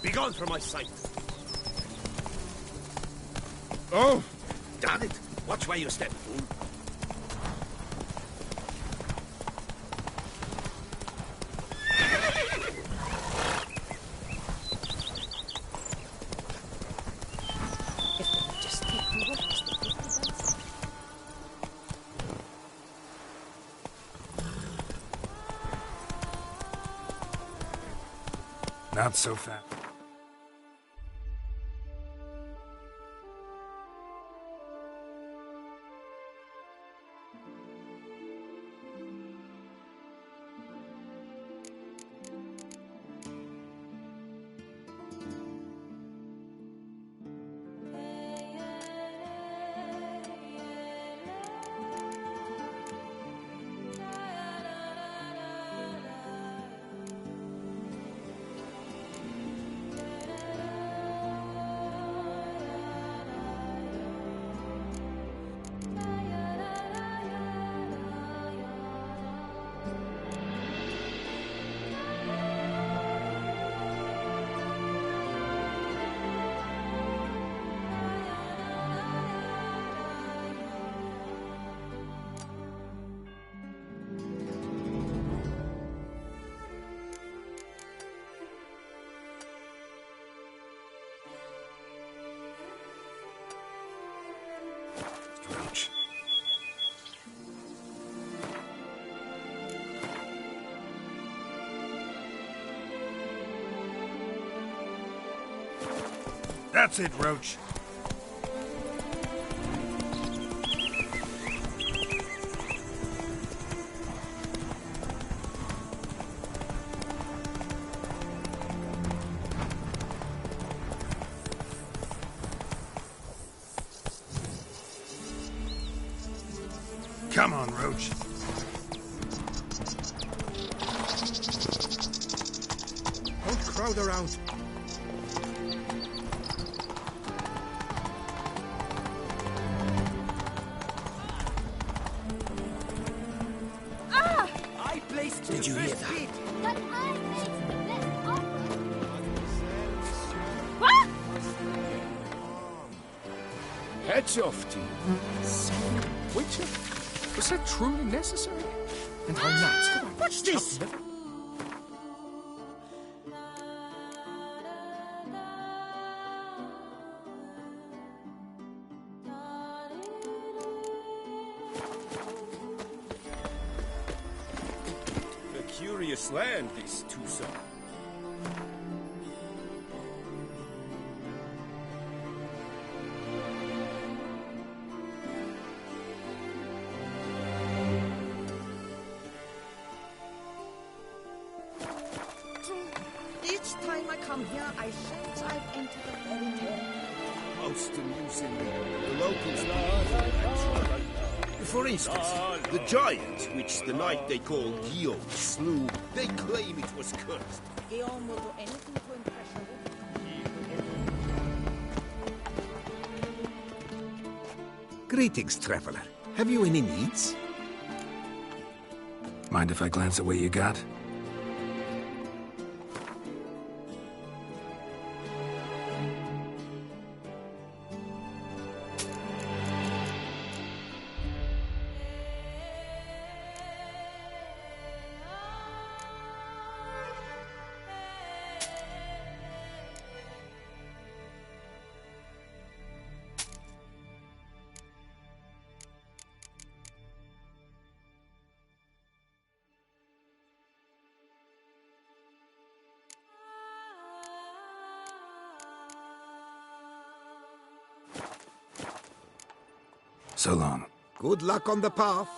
[SPEAKER 18] Be gone from my sight.
[SPEAKER 15] Oh! Damn it! Watch where you step, fool.
[SPEAKER 12] Just take the walks, the people dance.
[SPEAKER 18] Not so fast. That's it, Roach. Come on, Roach. Don't crowd around.
[SPEAKER 19] Ah!
[SPEAKER 8] I placed
[SPEAKER 18] Did you hear that?
[SPEAKER 8] bid.
[SPEAKER 5] But I placed the best offer.
[SPEAKER 19] What?
[SPEAKER 1] Heads off to you. Witcher? Was that truly necessary? And our knights could have
[SPEAKER 19] What's this?
[SPEAKER 18] A curious land, this Toussaint.
[SPEAKER 19] Each time I come here, I sense I've entered a fairy tale.
[SPEAKER 18] Most amusing. The locals know. For instance, the giant, which the knight they call Guillaume slew, they claim it was cursed.
[SPEAKER 19] Guillaume will do anything to impress her.
[SPEAKER 15] Greetings, traveler. Have you any needs?
[SPEAKER 4] Mind if I glance at what you got? So long.
[SPEAKER 15] Good luck on the path.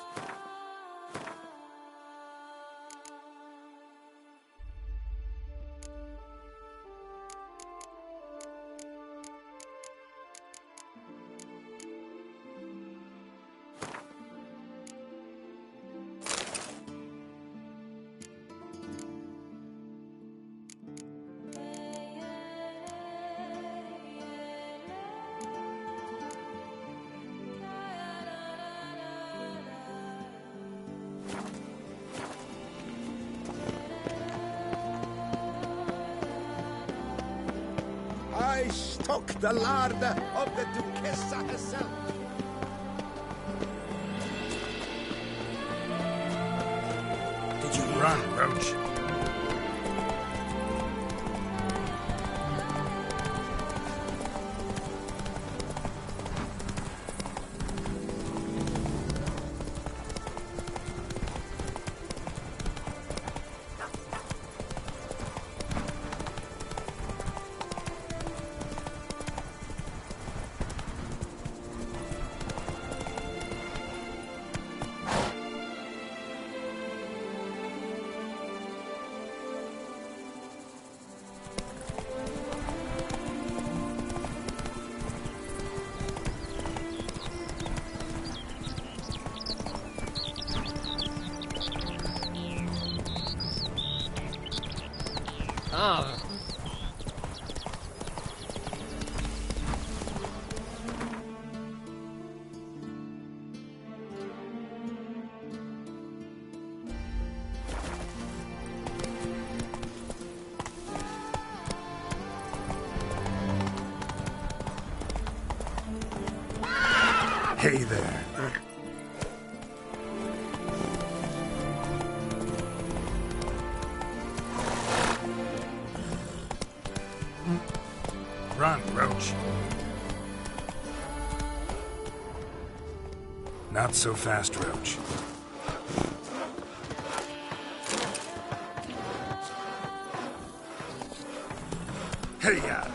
[SPEAKER 15] I stock the larder of the Duchessa herself.
[SPEAKER 18] Did you run, Roach?
[SPEAKER 1] Ah.
[SPEAKER 18] Hey there. Run, Roach. Not so fast, Roach. Hey-ya!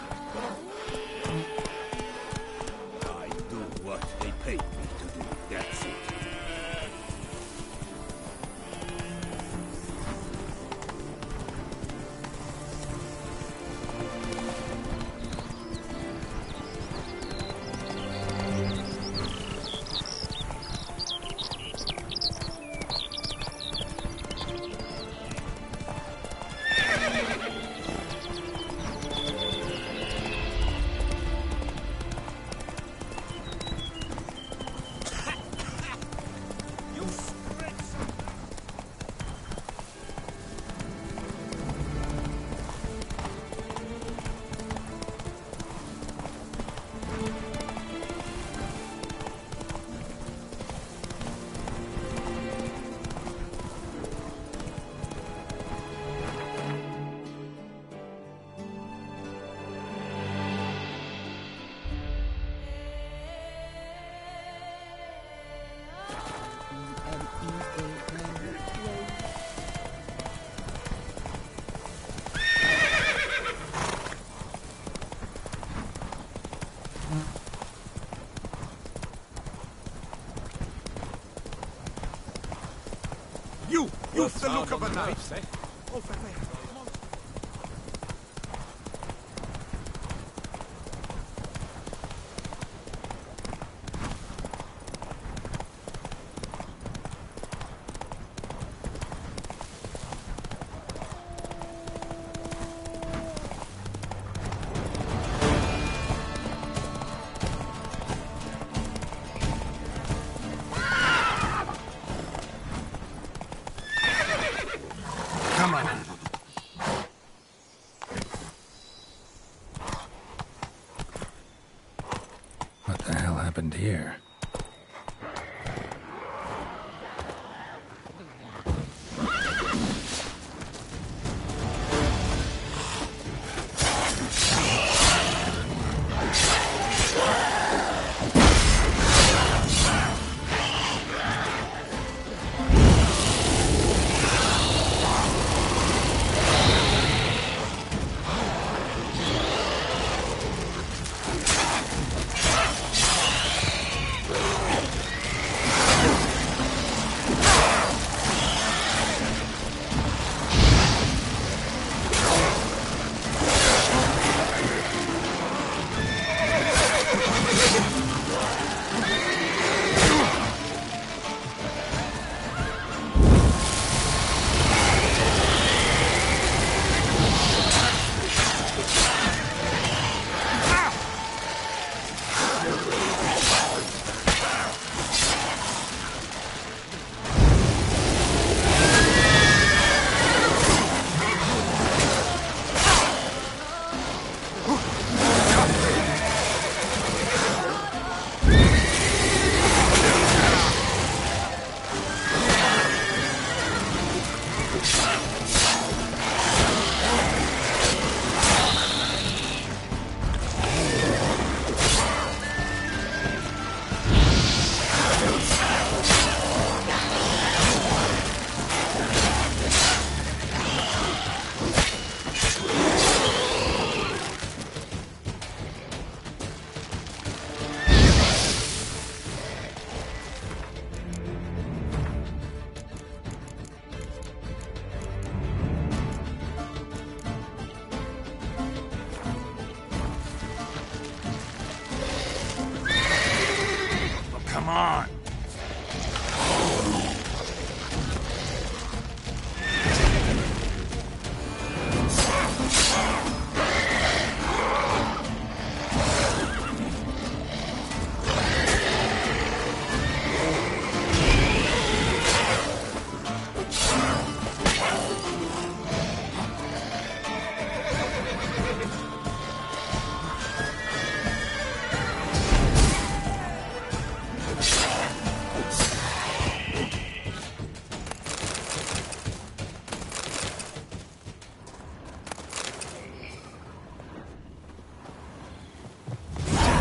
[SPEAKER 18] You've the look of a knife, eh? Over there. Come on.
[SPEAKER 17] Come on.
[SPEAKER 4] What the hell happened here?
[SPEAKER 18] Come on.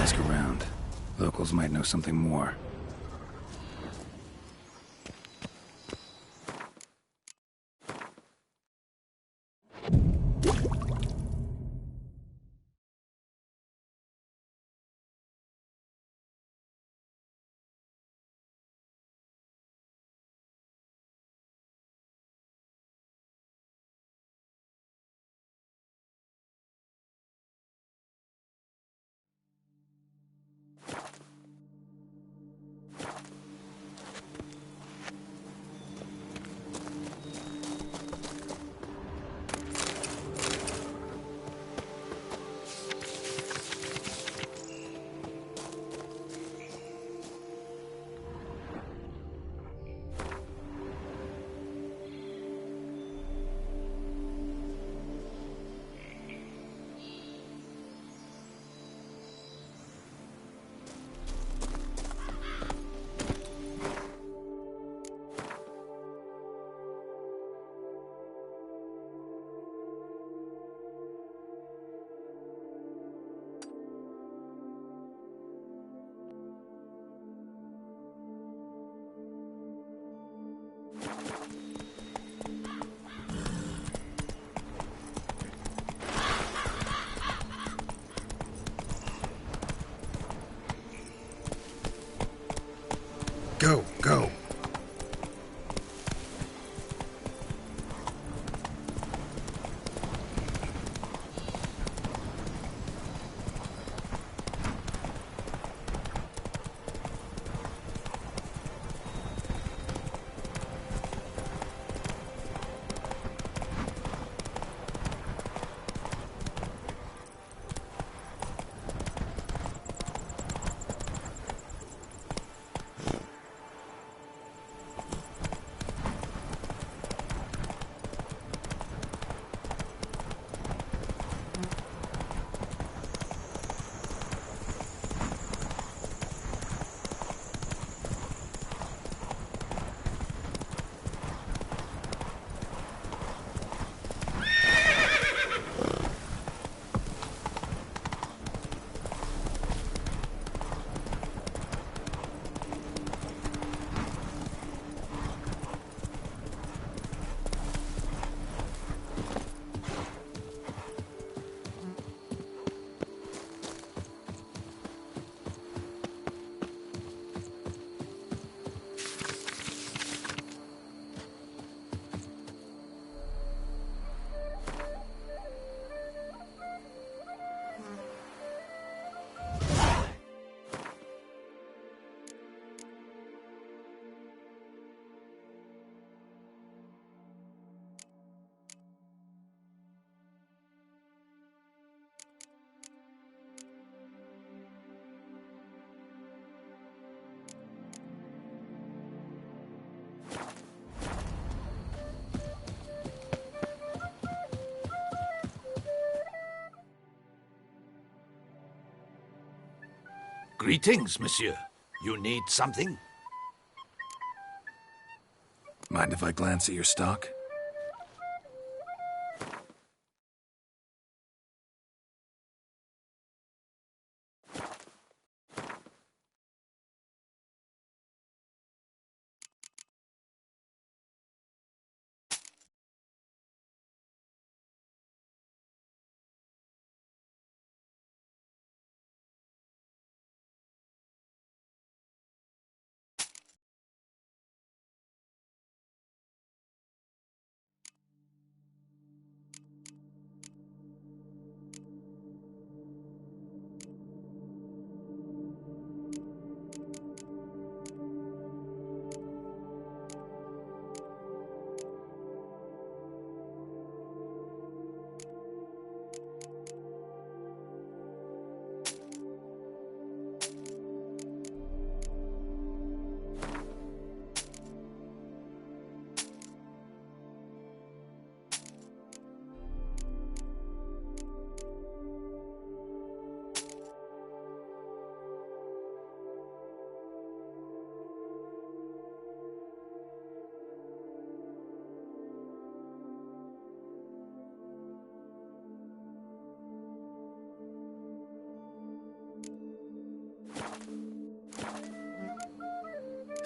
[SPEAKER 4] Ask around. Locals might know something more.
[SPEAKER 15] Greetings, monsieur. You need something?
[SPEAKER 4] Mind if I glance at your stock?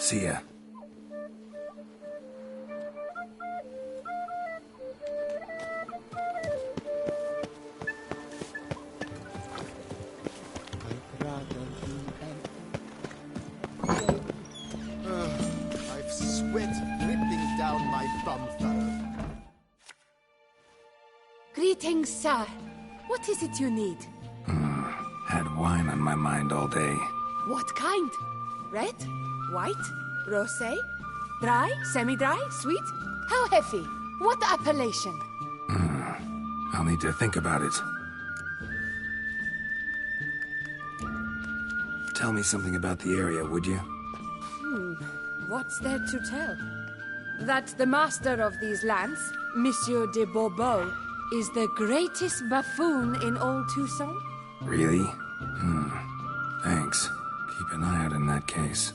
[SPEAKER 4] See ya.
[SPEAKER 15] I've sweat dripping down my bum furrow.
[SPEAKER 7] Greetings, sir. What is it you need?
[SPEAKER 4] Had wine on my mind all day.
[SPEAKER 7] What kind? Red? White? Rosé? Dry? Semi-dry? Sweet? How heavy? What appellation?
[SPEAKER 4] I'll need to think about it. Tell me something about the area, would you?
[SPEAKER 7] What's there to tell? That the master of these lands, Monsieur de Bourbeau, is the greatest buffoon in all Toussaint?
[SPEAKER 4] Really? Thanks. Keep an eye out in that case.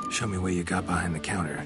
[SPEAKER 4] Show me what you got behind the counter.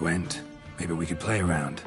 [SPEAKER 4] Gwent, maybe we could play around.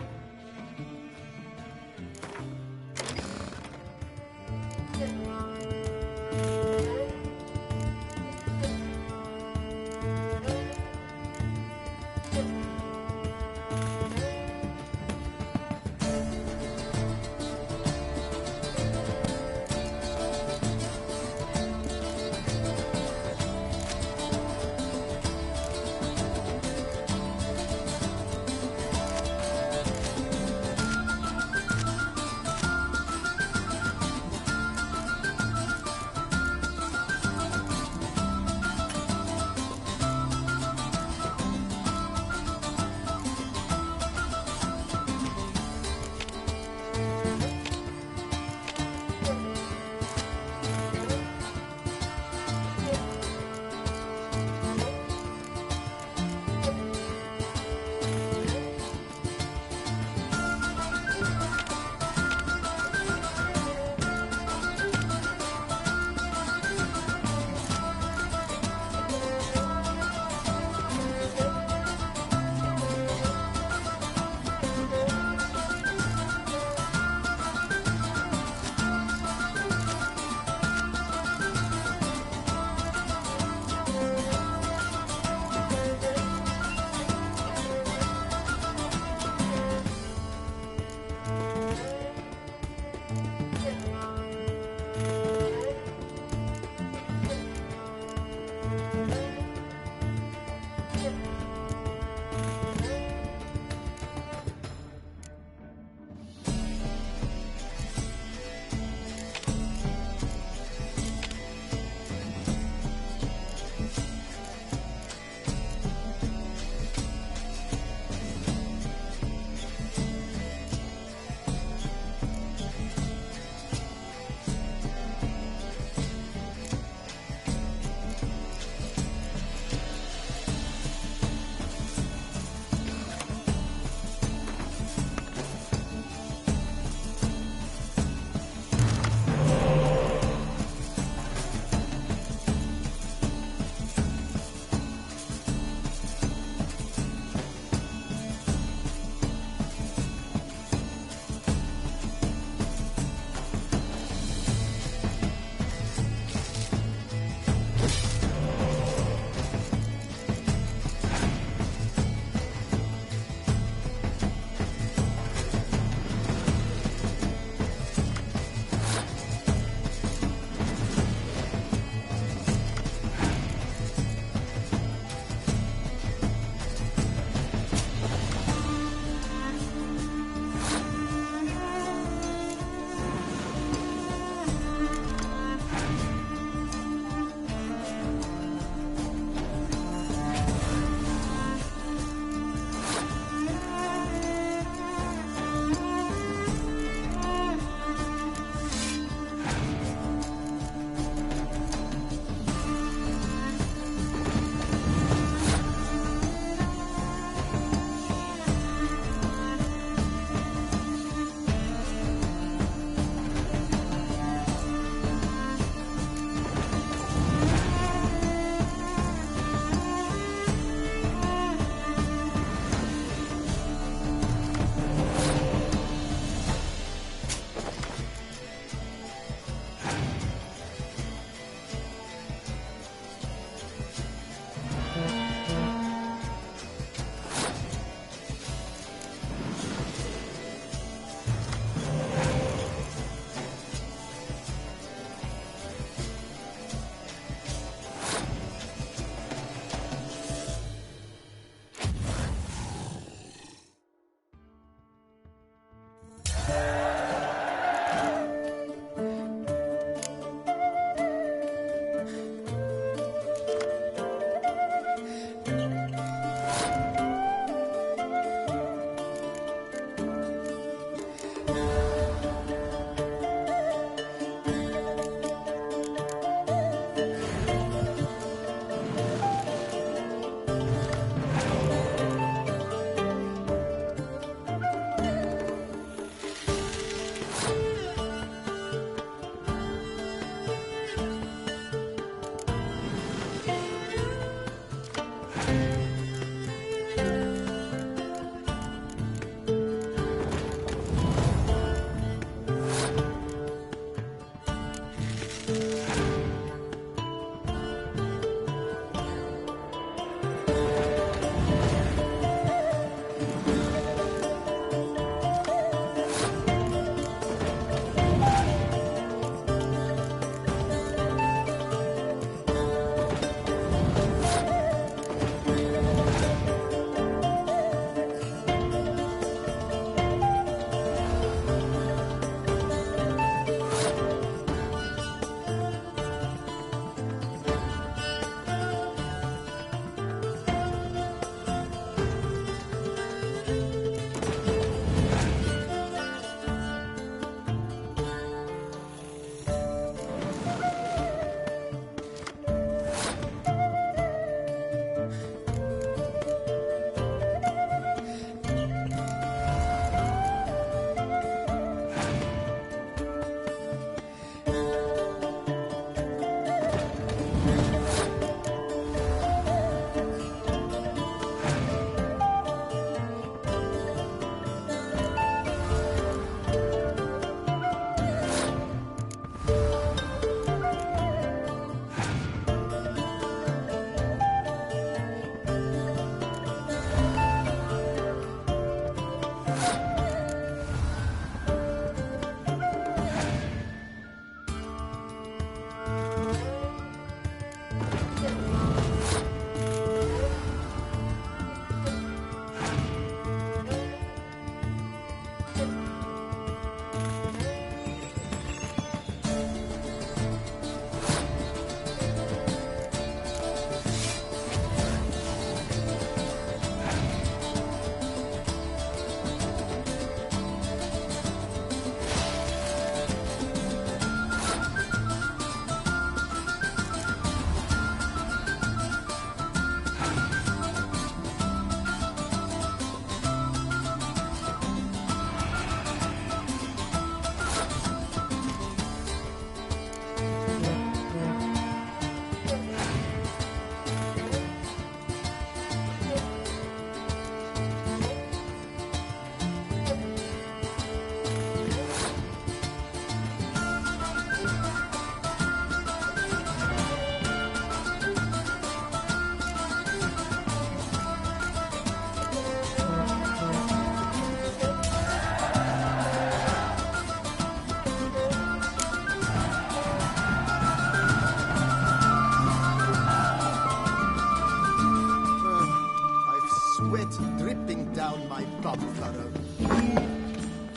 [SPEAKER 15] sweat dripping down my bum furrow.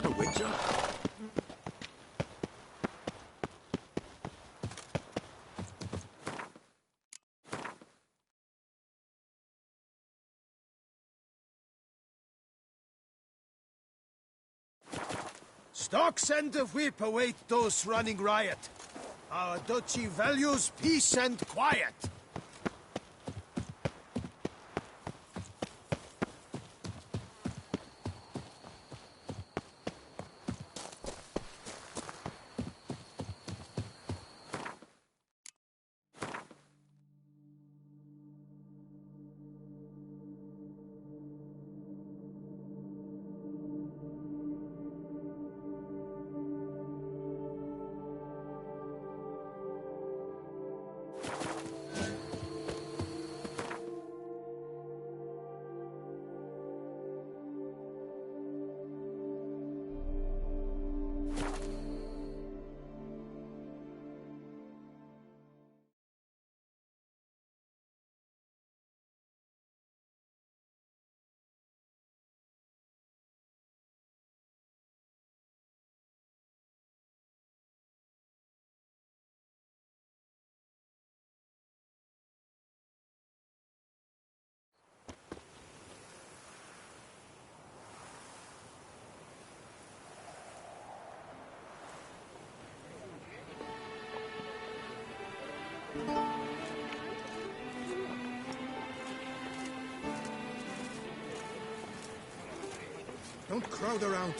[SPEAKER 15] A witcher? Stocks and the whip await those running riot. Our duchy values peace and quiet. Don't crowd around.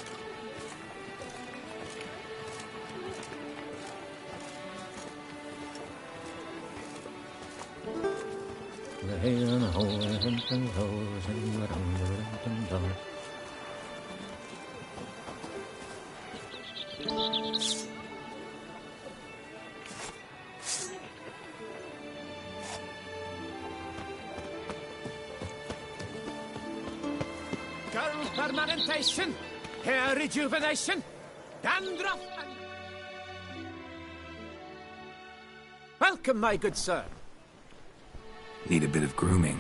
[SPEAKER 1] Girl permanentation, hair rejuvenation, dandruff and...
[SPEAKER 8] Welcome, my good sir.
[SPEAKER 4] Need a bit of grooming.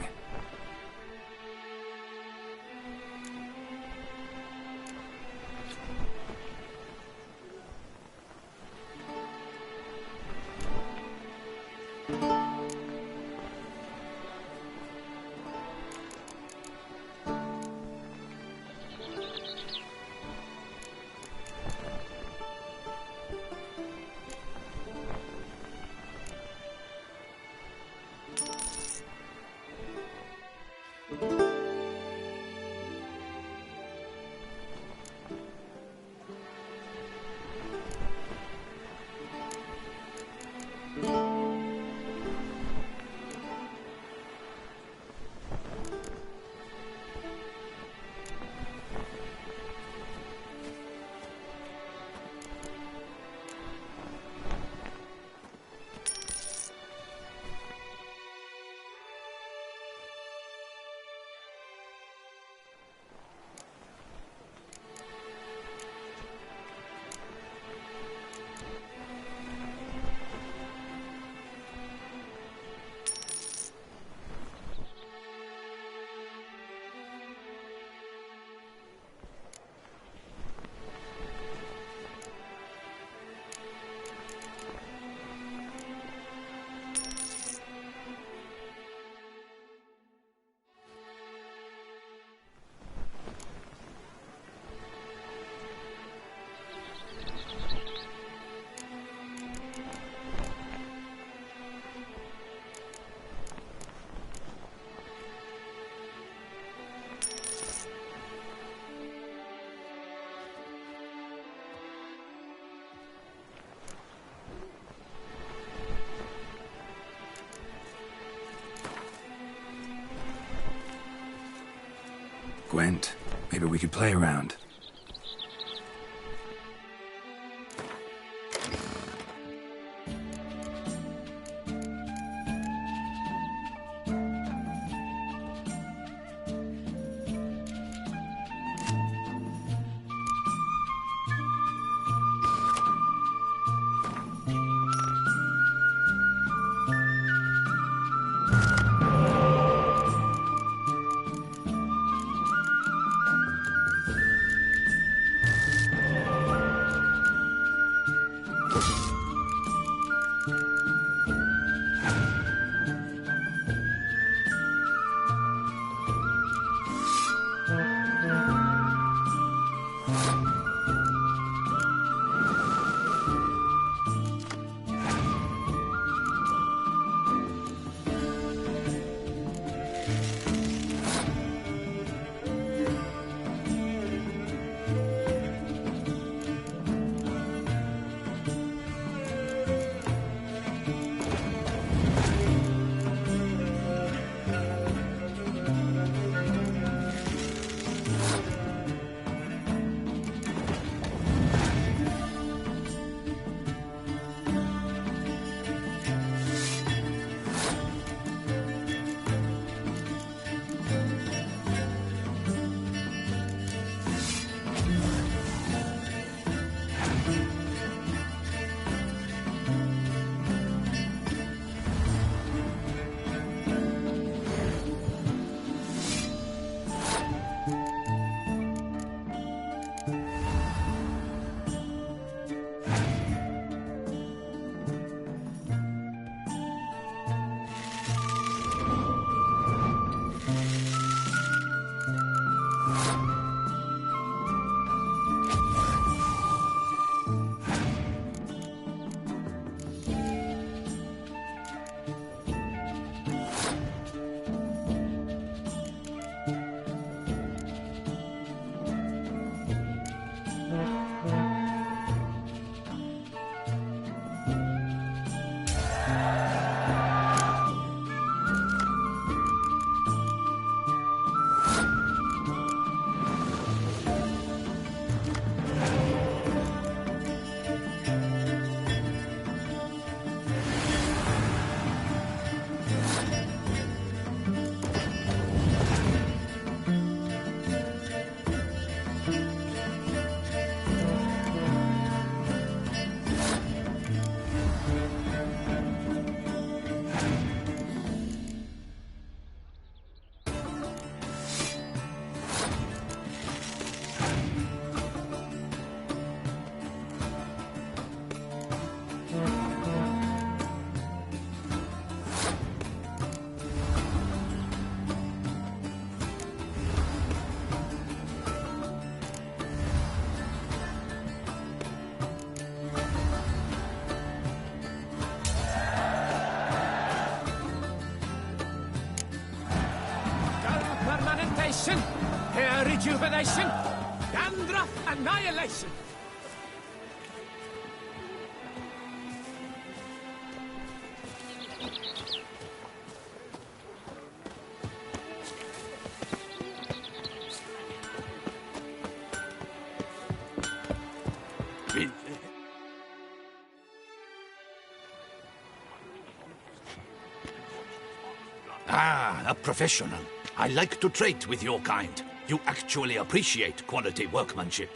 [SPEAKER 4] Gwent, maybe we could play around.
[SPEAKER 1] Regeneration, hair rejuvenation, dandruff annihilation.
[SPEAKER 20] Ah, a professional. I like to trade with your kind. You actually appreciate quality workmanship.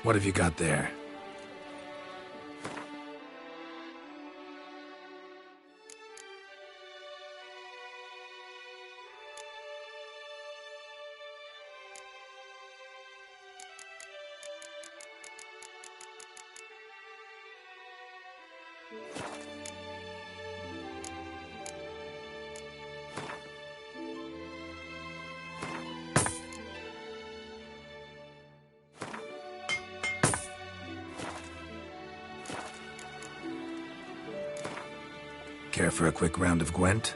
[SPEAKER 4] What have you got there? Care for a quick round of Gwent?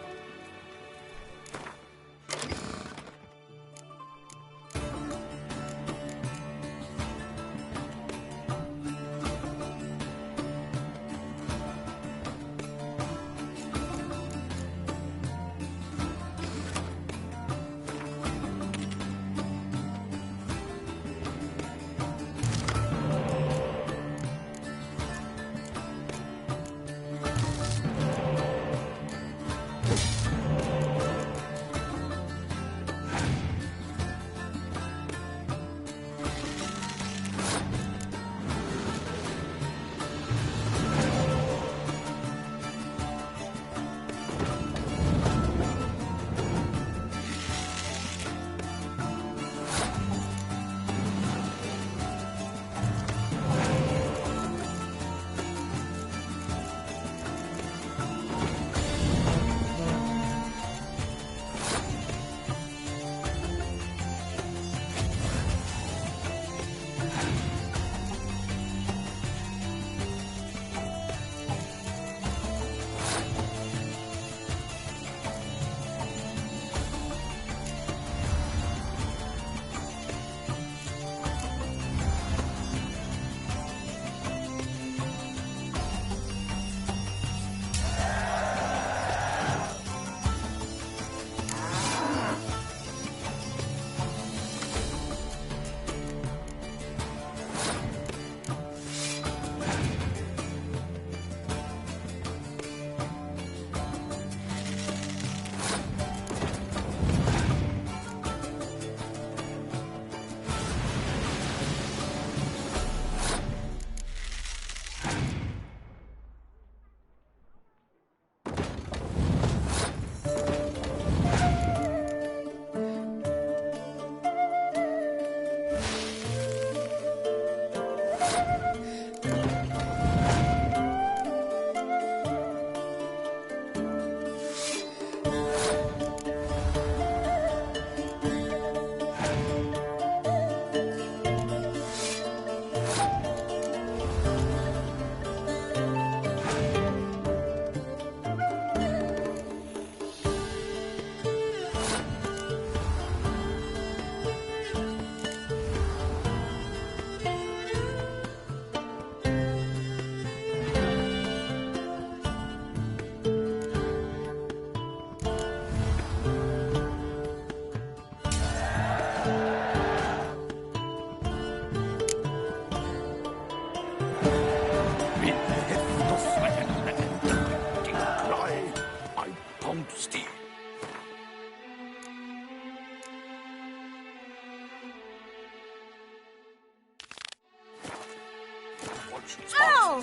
[SPEAKER 5] Ow!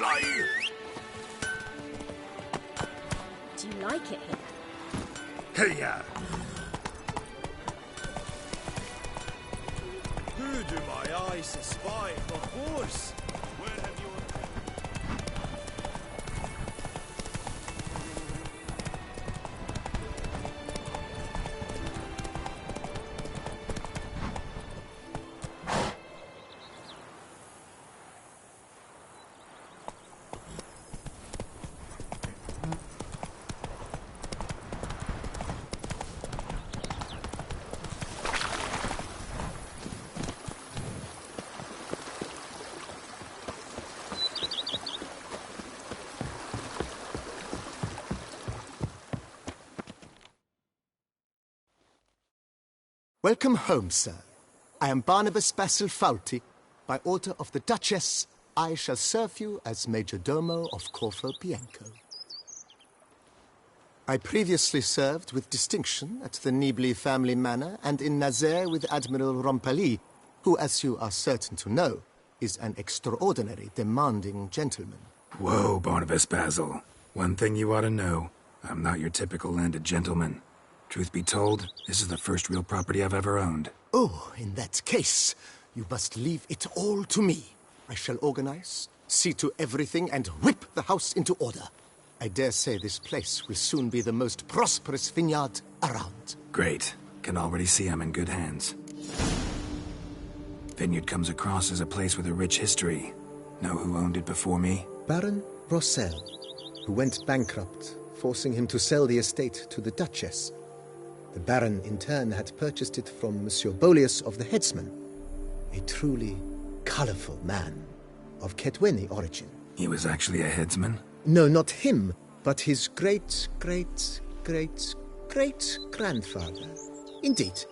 [SPEAKER 3] Do you like it here?
[SPEAKER 18] Hey,
[SPEAKER 15] Who do my eyes espy? Of course. Where have you...
[SPEAKER 21] Welcome home, sir. I am Barnabas Basil Fawlty. By order of the Duchess, I shall serve you as Major Domo of Corvo Bianco. I previously served with distinction at the Nibli family manor and in Nazaire with Admiral Rompali, who, as you are certain to know, is an extraordinary, demanding gentleman.
[SPEAKER 4] Whoa, Barnabas Basil. One thing you ought to know. I'm not your typical landed gentleman. Truth be told, this is the first real property I've ever owned.
[SPEAKER 21] Oh, in that case, you must leave it all to me. I shall organize, see to everything, and whip the house into order. I dare say this place will soon be the most prosperous vineyard around.
[SPEAKER 4] Great. Can already see I'm in good hands. Vineyard comes across as a place with a rich history. Know who owned it before me?
[SPEAKER 21] Baron Rossel, who went bankrupt, forcing him to sell the estate to the Duchess. The Baron, in turn, had purchased it from Monsieur Bolius of the Headsman, a truly colorful man of Ketweni origin.
[SPEAKER 4] He was actually a headsman?
[SPEAKER 21] No, not him, but his great-great-great-great-grandfather. Indeed.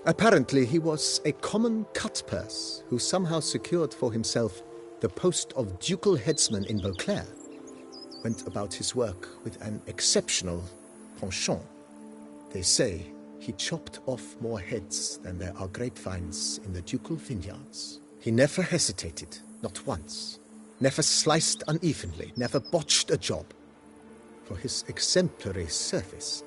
[SPEAKER 21] Apparently, he was a common cut-purse who somehow secured for himself the post of ducal headsman in Beauclair. Went about his work with an exceptional penchant. They say he chopped off more heads than there are grapevines in the ducal vineyards. He never hesitated, not once. Never sliced unevenly, never botched a job. For his exemplary service,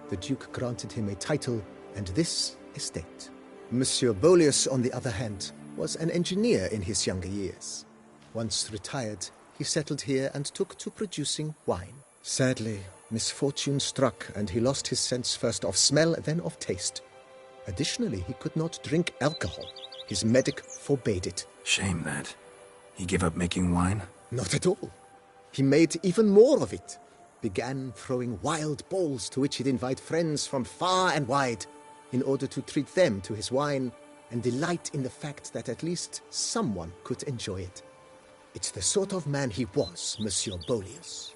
[SPEAKER 21] the Duke granted him a title and this estate. Monsieur Bolius, on the other hand, was an engineer in his younger years. Once retired, he settled here and took to producing wine. Sadly, misfortune struck and he lost his sense first of smell, then of taste. Additionally, he could not drink alcohol. His medic forbade it.
[SPEAKER 4] Shame that. He gave up making wine?
[SPEAKER 21] Not at all. He made even more of it. Began throwing wild balls to which he'd invite friends from far and wide in order to treat them to his wine and delight in the fact that at least someone could enjoy it. It's the sort of man he was, Monsieur Bolius.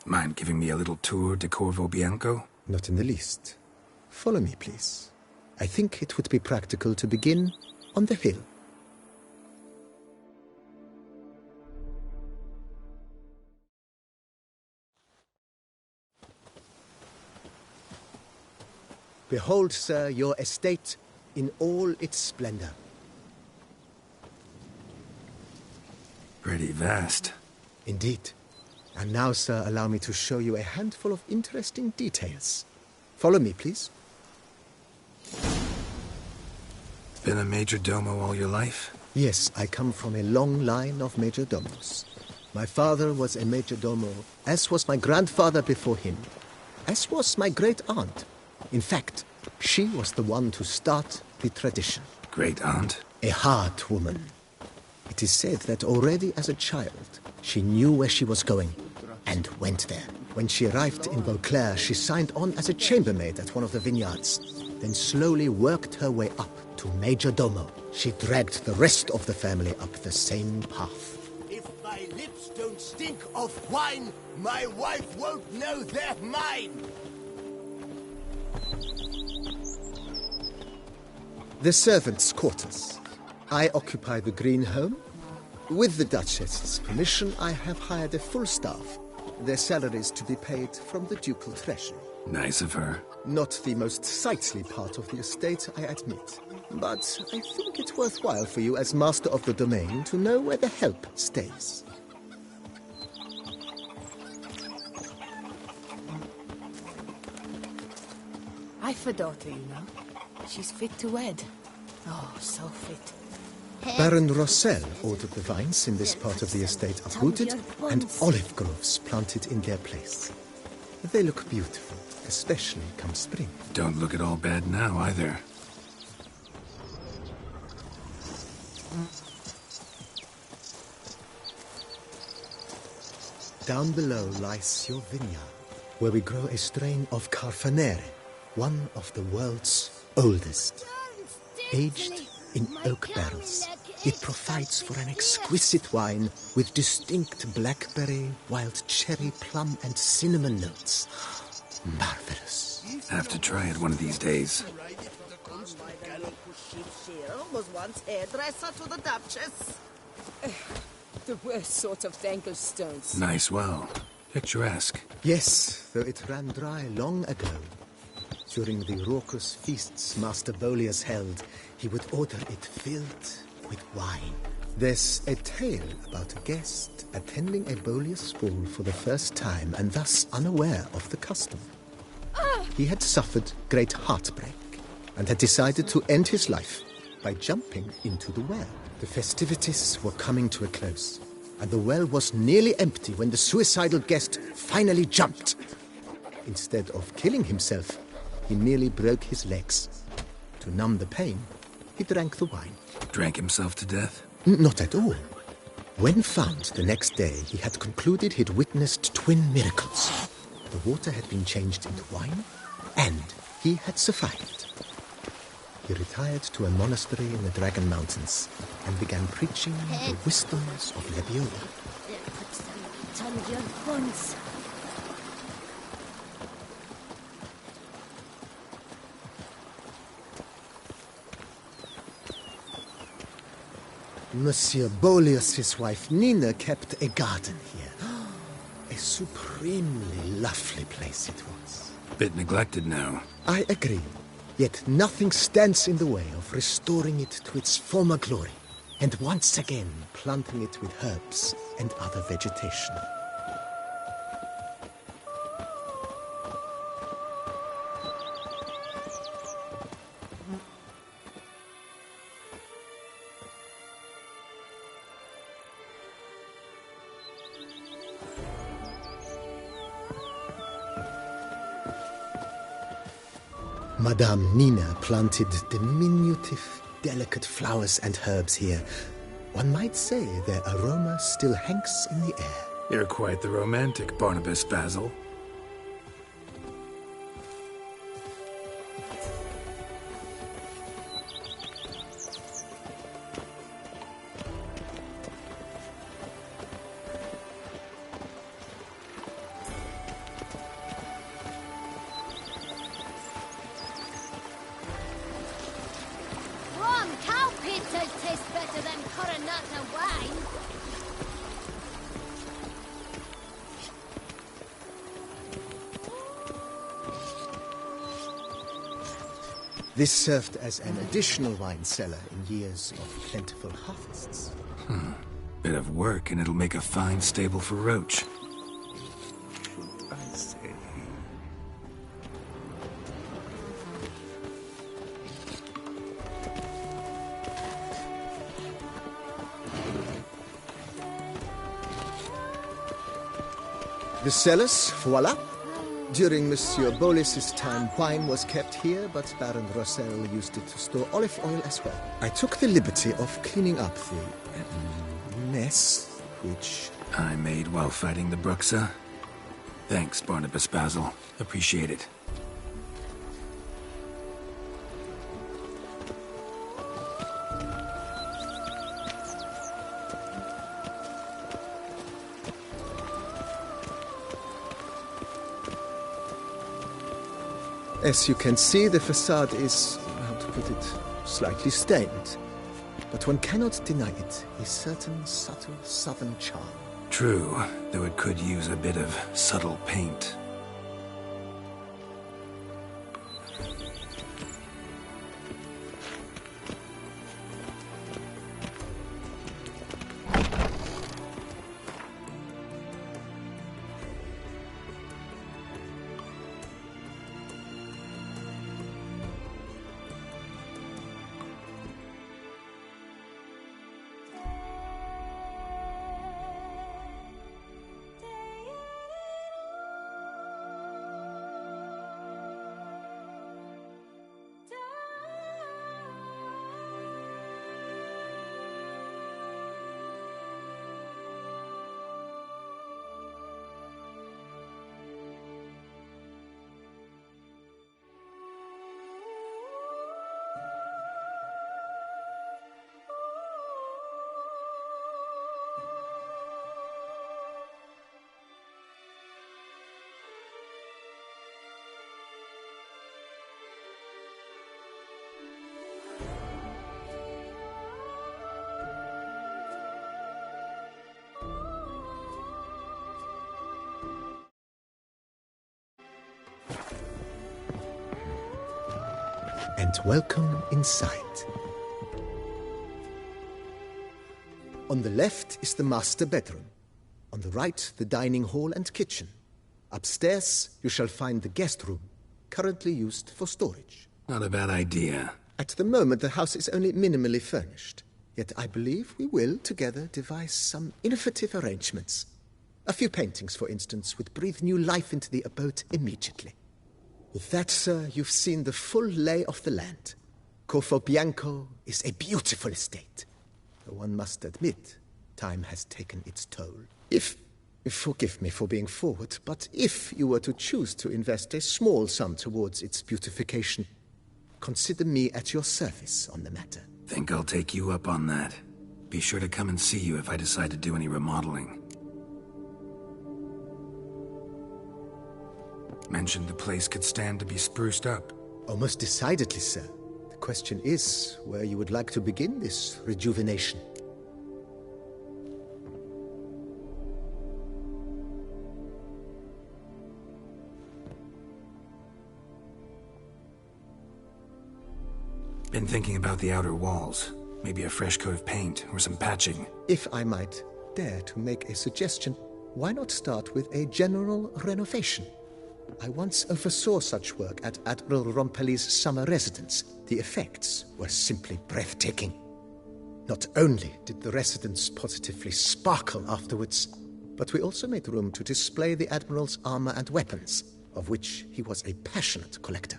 [SPEAKER 4] Mind giving me a little tour de Corvo Bianco?
[SPEAKER 21] Not in the least. Follow me, please. I think it would be practical to begin on the hill. Behold, sir, your estate in all its splendor.
[SPEAKER 4] Pretty vast.
[SPEAKER 21] Indeed. And now, sir, allow me to show you a handful of interesting details. Follow me, please.
[SPEAKER 4] Been a major domo all your life?
[SPEAKER 21] Yes, I come from a long line of major domos. My father was a major domo, as was my grandfather before him, as was my great-aunt. In fact, she was the one to start the tradition.
[SPEAKER 4] Great-aunt?
[SPEAKER 21] A hard woman. It is said that already as a child, she knew where she was going and went there. When she arrived in Beauclair, she signed on as a chambermaid at one of the vineyards, then slowly worked her way up to Major Domo. She dragged the rest of the family up the same path.
[SPEAKER 15] If my lips don't stink of wine, my wife won't know they're mine!
[SPEAKER 21] The servants' quarters. I occupy the green home. With the Duchess's permission, I have hired a full staff. Their salaries to be paid from the ducal treasury.
[SPEAKER 4] Nice of her.
[SPEAKER 21] Not the most sightly part of the estate, I admit. But I think it's worthwhile for you as master of the domain to know where the help stays.
[SPEAKER 3] I've a daughter, you know. She's fit to wed. Oh, so fit.
[SPEAKER 21] Baron Rossel ordered the vines in this part of the estate uprooted and olive groves planted in their place. They look beautiful, especially come spring.
[SPEAKER 4] Don't look at all bad now, either.
[SPEAKER 21] Down below lies your vineyard, where we grow a strain of Carfanere, one of the world's oldest. Aged in oak barrels, it provides for an exquisite wine with distinct blackberry, wild cherry, plum, and cinnamon notes. marvelous.
[SPEAKER 4] Have to try it one of these days.
[SPEAKER 19] Was once hairdresser to the Duchess.
[SPEAKER 3] The worst sort of danglestones.
[SPEAKER 4] Nice well. Picturesque.
[SPEAKER 21] Yes, though it ran dry long ago. During the raucous feasts Master Bolius held, he would order it filled with wine. There's a tale about a guest attending a Bolius ball for the first time and thus unaware of the custom. He had suffered great heartbreak and had decided to end his life by jumping into the well. The festivities were coming to a close, and the well was nearly empty when the suicidal guest finally jumped. Instead of killing himself, he merely broke his legs. To numb the pain, he drank the wine.
[SPEAKER 4] Drank himself to death?
[SPEAKER 21] Not at all. When found the next day, he had concluded he'd witnessed twin miracles. The water had been changed into wine, and he had survived. He retired to a monastery in the Dragon Mountains and began preaching the wisdoms of Lebiola.
[SPEAKER 5] Put some on your horns.
[SPEAKER 21] Monsieur Bolius's wife Nina kept a garden here. A supremely lovely place it was.
[SPEAKER 4] Bit neglected now.
[SPEAKER 21] I agree. Yet nothing stands in the way of restoring it to its former glory, and once again planting it with herbs and other vegetation. Madame Nina planted diminutive, delicate flowers and herbs here. One might say their aroma still hangs in the air.
[SPEAKER 4] You're quite the romantic, Barnabas Basil.
[SPEAKER 5] Warm cow pizzas taste better than Coronata wine.
[SPEAKER 21] This served as an additional wine cellar in years of plentiful harvests.
[SPEAKER 4] Bit of work and it'll make a fine stable for Roach.
[SPEAKER 21] I see. The cellars, voila. During Monsieur Bolis's time, wine was kept here, but Baron Rossel used it to store olive oil as well. I took the liberty of cleaning up the mess, which
[SPEAKER 4] I made while fighting the Bruxa. Thanks, Barnabas Basil. Appreciate it.
[SPEAKER 21] As you can see, the facade is, how to put it, slightly stained. But one cannot deny it, a certain subtle southern charm.
[SPEAKER 4] True, though it could use a bit of subtle paint.
[SPEAKER 21] and welcome inside. On the left is the master bedroom. On the right, the dining hall and kitchen. Upstairs, you shall find the guest room, currently used for storage.
[SPEAKER 4] Not a bad idea.
[SPEAKER 21] At the moment, the house is only minimally furnished. Yet I believe we will, together, devise some innovative arrangements. A few paintings, for instance, would breathe new life into the abode immediately. With that, sir, you've seen the full lay of the land. Corvo Bianco is a beautiful estate. Though one must admit, time has taken its toll. Forgive me for being forward, but if you were to choose to invest a small sum towards its beautification, consider me at your service on the matter.
[SPEAKER 4] Think I'll take you up on that. Be sure to come and see you if I decide to do any remodeling. Mentioned the place could stand to be spruced up.
[SPEAKER 21] Almost decidedly, sir. The question is where you would like to begin this rejuvenation.
[SPEAKER 4] Been thinking about the outer walls. Maybe a fresh coat of paint or some patching.
[SPEAKER 21] If I might dare to make a suggestion, why not start with a general renovation? I once oversaw such work at Admiral Rompelli's summer residence. The effects were simply breathtaking. Not only did the residence positively sparkle afterwards, but we also made room to display the Admiral's armor and weapons, of which he was a passionate collector.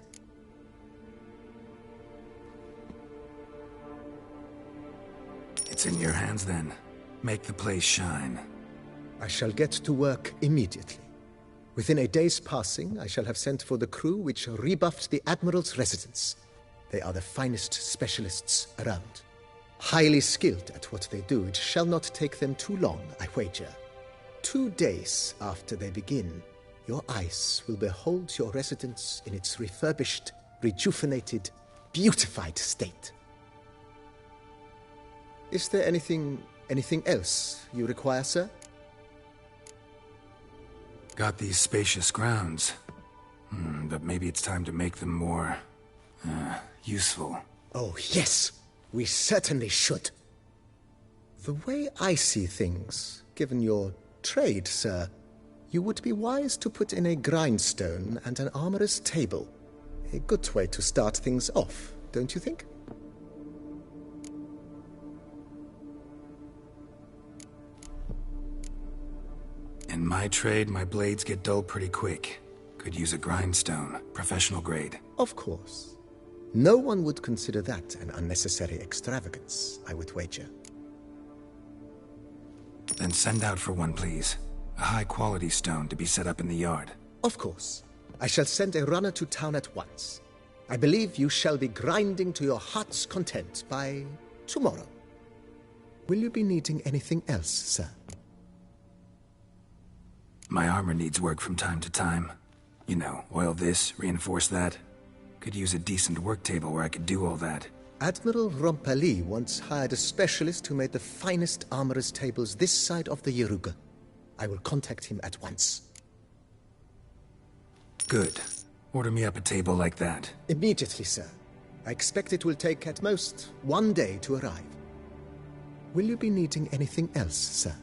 [SPEAKER 4] It's in your hands then. Make the place shine.
[SPEAKER 21] I shall get to work immediately. Within a day's passing, I shall have sent for the crew which rebuffed the Admiral's residence. They are the finest specialists around. Highly skilled at what they do, it shall not take them too long, I wager. 2 days after they begin, your eyes will behold your residence in its refurbished, rejuvenated, beautified state. Is there anything else you require, sir?
[SPEAKER 4] Got these spacious grounds. But maybe it's time to make them more... useful.
[SPEAKER 21] Oh, yes! We certainly should. The way I see things, given your trade, sir, you would be wise to put in a grindstone and an armorer's table. A good way to start things off, don't you think?
[SPEAKER 4] In my trade, my blades get dull pretty quick. Could use a grindstone, professional grade.
[SPEAKER 21] Of course. No one would consider that an unnecessary extravagance, I would wager.
[SPEAKER 4] Then send out for one, please. A high-quality stone to be set up in the yard.
[SPEAKER 21] Of course. I shall send a runner to town at once. I believe you shall be grinding to your heart's content by tomorrow. Will you be needing anything else, sir?
[SPEAKER 4] My armor needs work from time to time. You know, oil this, reinforce that. Could use a decent work table where I could do all that.
[SPEAKER 21] Admiral Rompelli once hired a specialist who made the finest armorer's tables this side of the Yaruga. I will contact him at once.
[SPEAKER 4] Good. Order me up a table like that.
[SPEAKER 21] Immediately, sir. I expect it will take at most 1 day to arrive. Will you be needing anything else, sir?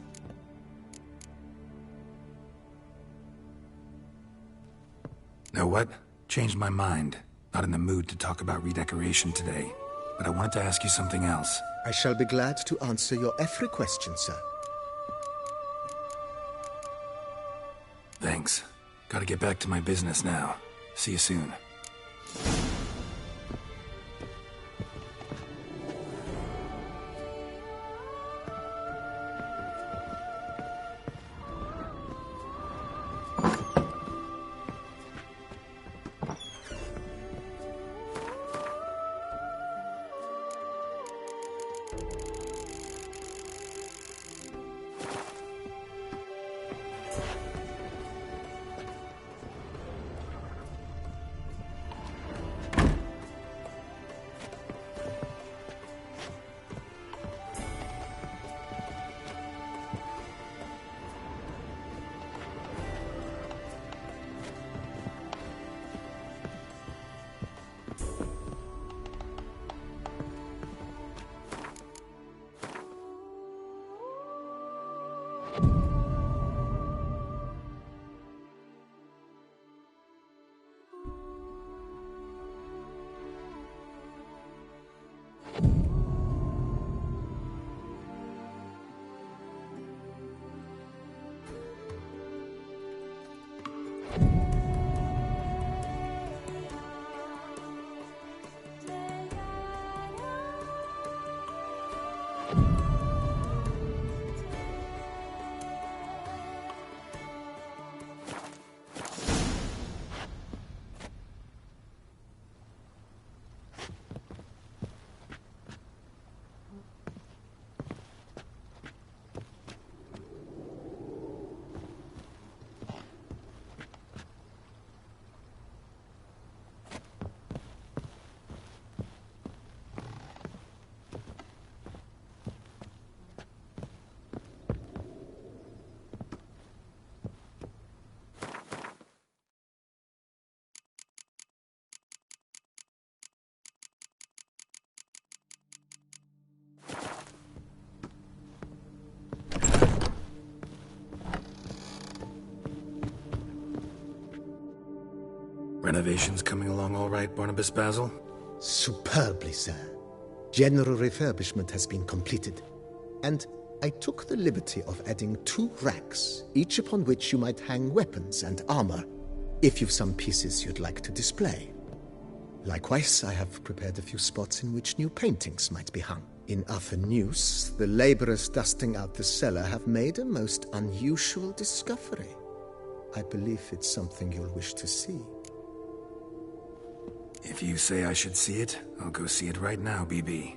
[SPEAKER 4] Know what? Changed my mind. Not in the mood to talk about redecoration today. But I wanted to ask you something else.
[SPEAKER 21] I shall be glad to answer your every question, sir.
[SPEAKER 4] Thanks. Gotta get back to my business now. See you soon. Renovations coming along all right, Barnabas Basil?
[SPEAKER 21] Superbly, sir. General refurbishment has been completed. And I took the liberty of adding 2 racks, each upon which you might hang weapons and armor, if you've some pieces you'd like to display. Likewise, I have prepared a few spots in which new paintings might be hung. In Athenus, the laborers dusting out the cellar have made a most unusual discovery. I believe it's something you'll wish to see.
[SPEAKER 4] If you say I should see it, I'll go see it right now, BB.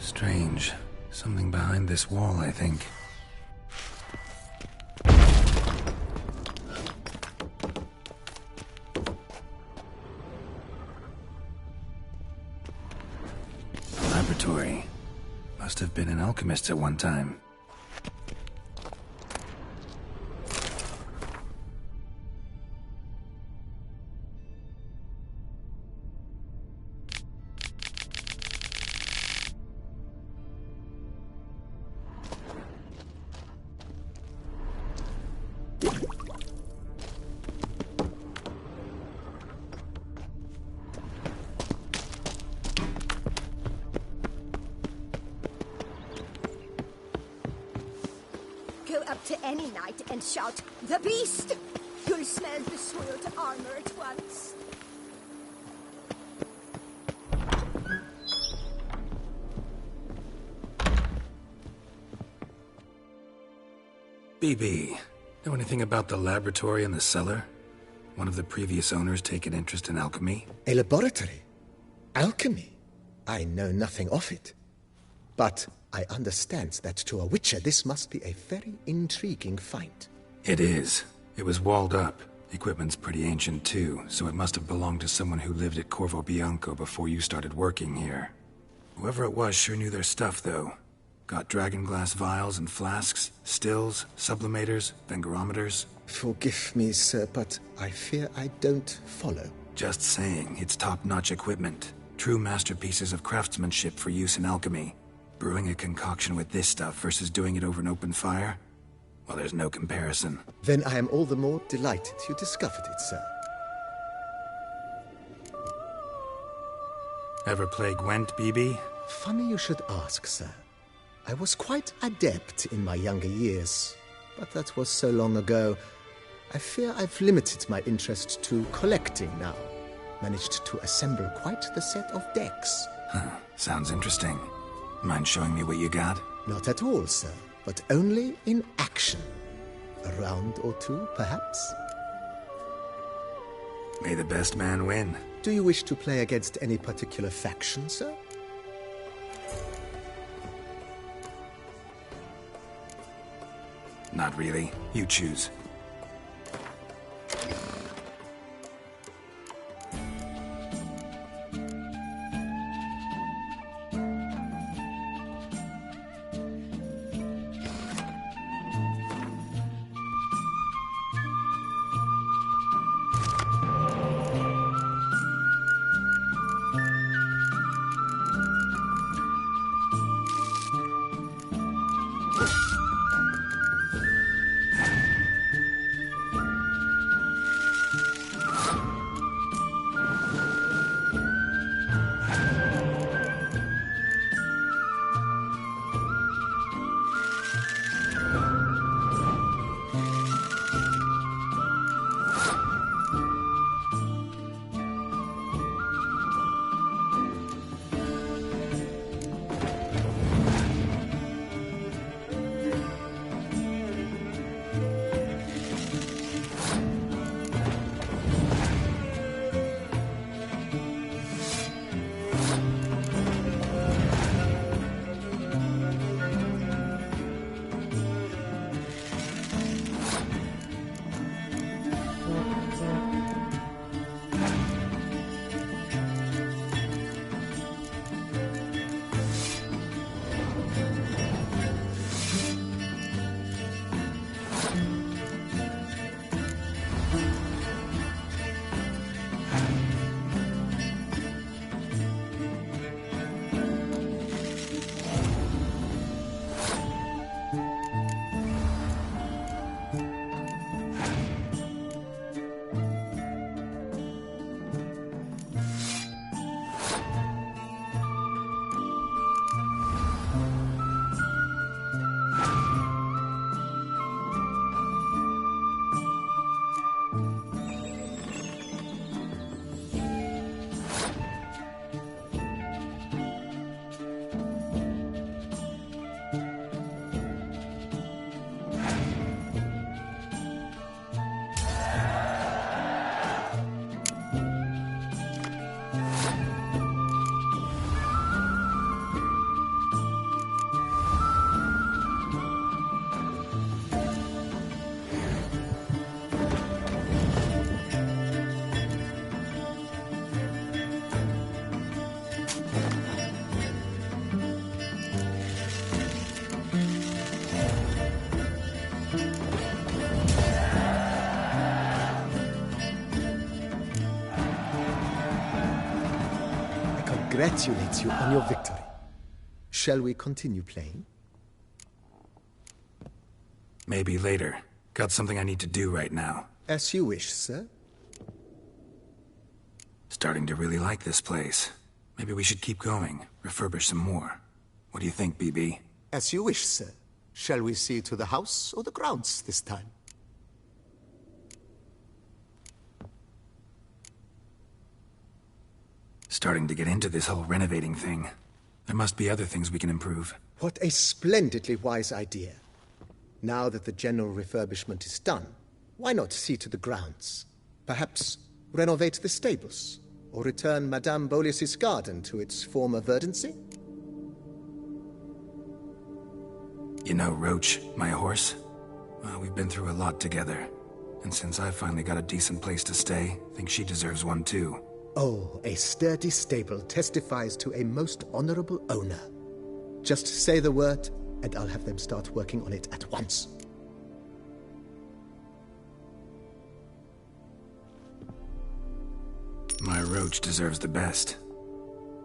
[SPEAKER 4] Strange. Something behind this wall, I think. A laboratory. Must have been an alchemist at one time.
[SPEAKER 19] Go up to any knight and shout, "The beast!" You'll smell the soiled armor at once.
[SPEAKER 4] BB, know anything about the laboratory in the cellar? One of the previous owners take an interest in alchemy?
[SPEAKER 21] A laboratory? Alchemy? I know nothing of it. But I understand that to a witcher this must be a very intriguing find.
[SPEAKER 4] It is. It was walled up. Equipment's pretty ancient too, so it must have belonged to someone who lived at Corvo Bianco before you started working here. Whoever it was sure knew their stuff, though. Got dragonglass vials and flasks, stills, sublimators, vengerometers.
[SPEAKER 21] Forgive me, sir, but I fear I don't follow.
[SPEAKER 4] Just saying, it's top-notch equipment. True masterpieces of craftsmanship for use in alchemy. Brewing a concoction with this stuff versus doing it over an open fire? Well, there's no comparison.
[SPEAKER 21] Then I am all the more delighted you discovered it, sir.
[SPEAKER 4] Ever play Gwent, BB?
[SPEAKER 21] Funny you should ask, sir. I was quite adept in my younger years, but that was so long ago. I fear I've limited my interest to collecting now. Managed to assemble quite the set of decks.
[SPEAKER 4] Huh, sounds interesting. Mind showing me what you got?
[SPEAKER 21] Not at all, sir, but only in action. A round or two, perhaps?
[SPEAKER 4] May the best man win.
[SPEAKER 21] Do you wish to play against any particular faction, sir?
[SPEAKER 4] Not really. You choose.
[SPEAKER 21] Congratulate you on your victory. Shall we continue playing?
[SPEAKER 4] Maybe later. Got something I need to do right now.
[SPEAKER 21] As you wish, sir.
[SPEAKER 4] Starting to really like this place. Maybe we should keep going, refurbish some more. What do you think, BB?
[SPEAKER 21] As you wish, sir. Shall we see to the house or the grounds this time?
[SPEAKER 4] Starting to get into this whole renovating thing. There must be other things we can improve.
[SPEAKER 21] What a splendidly wise idea. Now that the general refurbishment is done, why not see to the grounds? Perhaps renovate the stables, or return Madame Boleus's garden to its former verdancy?
[SPEAKER 4] You know Roach, my horse? Well, we've been through a lot together. And since I've finally got a decent place to stay, I think she deserves one too.
[SPEAKER 21] Oh, a sturdy stable testifies to a most honorable owner. Just say the word, and I'll have them start working on it at once.
[SPEAKER 4] My Roach deserves the best.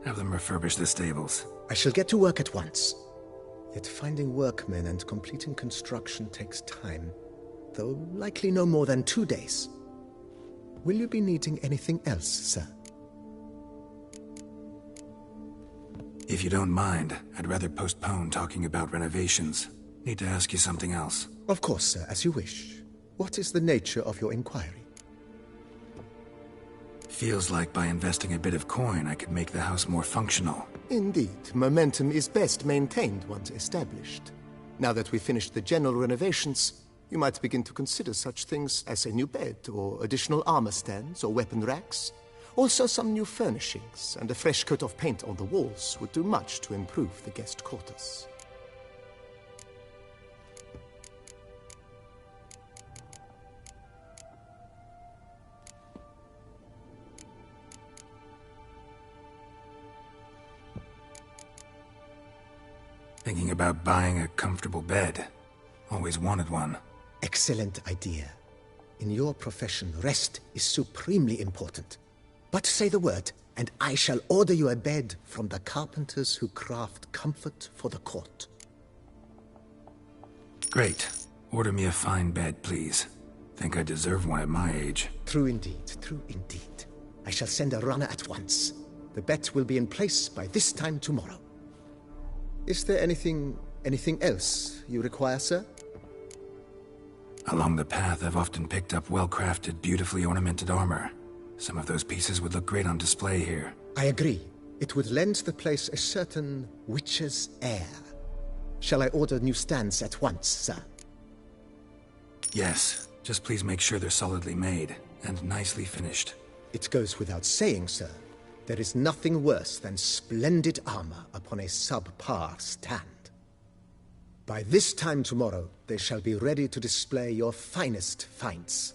[SPEAKER 4] Have them refurbish the stables.
[SPEAKER 21] I shall get to work at once. Yet finding workmen and completing construction takes time, though likely no more than 2 days. Will you be needing anything else, sir?
[SPEAKER 4] If you don't mind, I'd rather postpone talking about renovations. Need to ask you something else.
[SPEAKER 21] Of course, sir, as you wish. What is the nature of your inquiry?
[SPEAKER 4] Feels like by investing a bit of coin, I could make the house more functional.
[SPEAKER 21] Indeed, momentum is best maintained once established. Now that we've finished the general renovations, You might begin to consider such things as a new bed, or additional armor stands, or weapon racks. Also, some new furnishings and a fresh coat of paint on the walls would do much to improve the guest quarters.
[SPEAKER 4] Thinking about buying a comfortable bed. Always wanted one.
[SPEAKER 21] Excellent idea. In your profession, rest is supremely important. But say the word, and I shall order you a bed from the carpenters who craft comfort for the court.
[SPEAKER 4] Great. Order me a fine bed, please. Think I deserve one at my age.
[SPEAKER 21] True indeed, true indeed. I shall send a runner at once. The bet will be in place by this time tomorrow. Is there anything else you require, sir?
[SPEAKER 4] Along the path, I've often picked up well-crafted, beautifully ornamented armor. Some of those pieces would look great on display here.
[SPEAKER 21] I agree. It would lend the place a certain witch's air. Shall I order new stands at once, sir?
[SPEAKER 4] Yes. Just please make sure they're solidly made and nicely finished.
[SPEAKER 21] It goes without saying, sir. There is nothing worse than splendid armor upon a subpar stand. By this time tomorrow, they shall be ready to display your finest finds.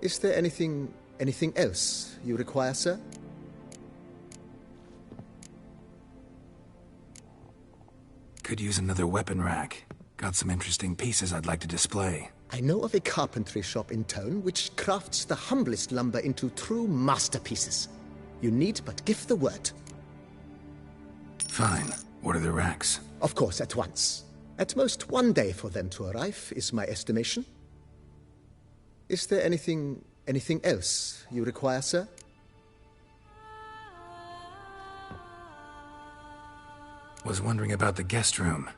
[SPEAKER 21] Is there anything else you require, sir?
[SPEAKER 4] Could use another weapon rack. Got some interesting pieces I'd like to display.
[SPEAKER 21] I know of a carpentry shop in town which crafts the humblest lumber into true masterpieces. You need but give the word.
[SPEAKER 4] Fine. Order the racks.
[SPEAKER 21] Of course, at once. At most 1 day for them to arrive, is my estimation. Is there anything else you require, sir?
[SPEAKER 4] Was wondering about the guest room.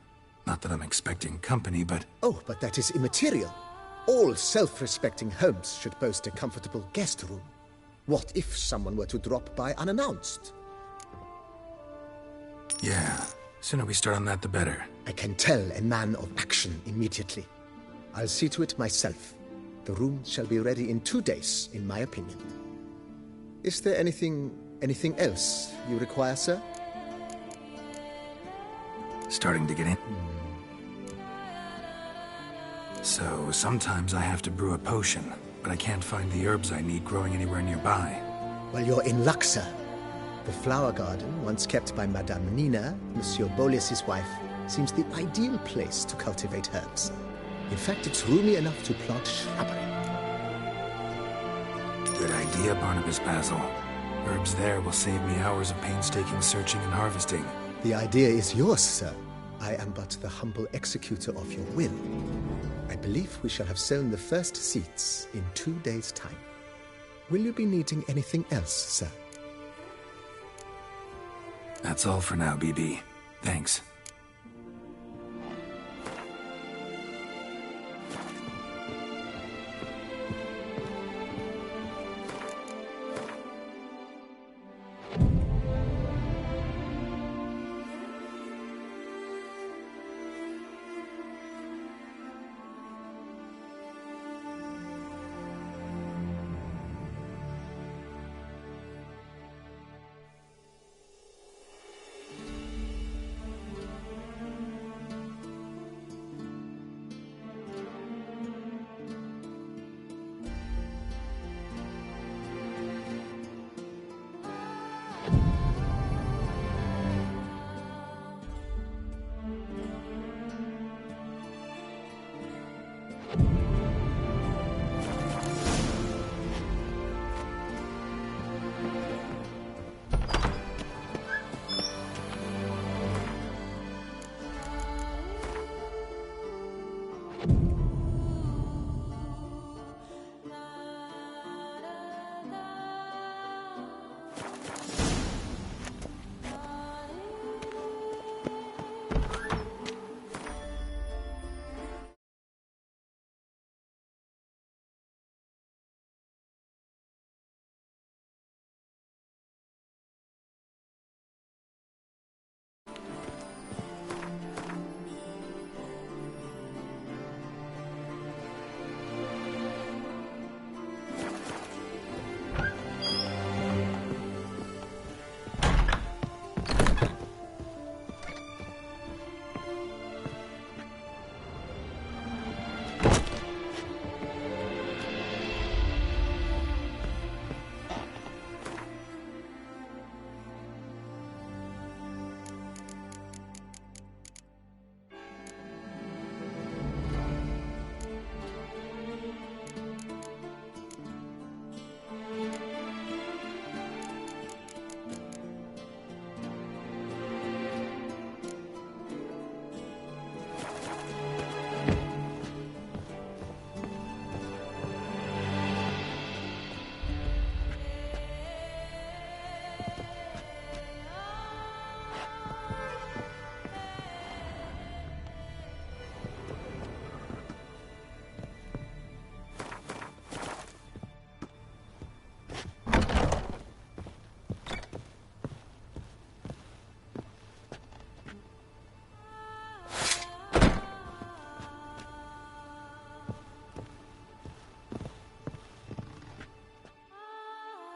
[SPEAKER 4] Not that I'm expecting company, but...
[SPEAKER 21] Oh, but that is immaterial. All self-respecting homes should boast a comfortable guest room. What if someone were to drop by unannounced?
[SPEAKER 4] Yeah. Sooner we start on that, the better.
[SPEAKER 21] I can tell a man of action immediately. I'll see to it myself. The room shall be ready in 2 days, in my opinion. Is there anything else you require, sir?
[SPEAKER 4] Starting to get in. So, sometimes I have to brew a potion, but I can't find the herbs I need growing anywhere nearby.
[SPEAKER 21] Well, you're in luck, sir. The flower garden, once kept by Madame Nina, Monsieur Bolis's wife, seems the ideal place to cultivate herbs. In fact, it's roomy enough to plant shrubbery.
[SPEAKER 4] Good idea, Barnabas Basil. Herbs there will save me hours of painstaking searching and harvesting.
[SPEAKER 21] The idea is yours, sir. I am but the humble executor of your will. I believe we shall have sown the first seeds in 2 days' time. Will you be needing anything else, sir?
[SPEAKER 4] That's all for now, BB. Thanks.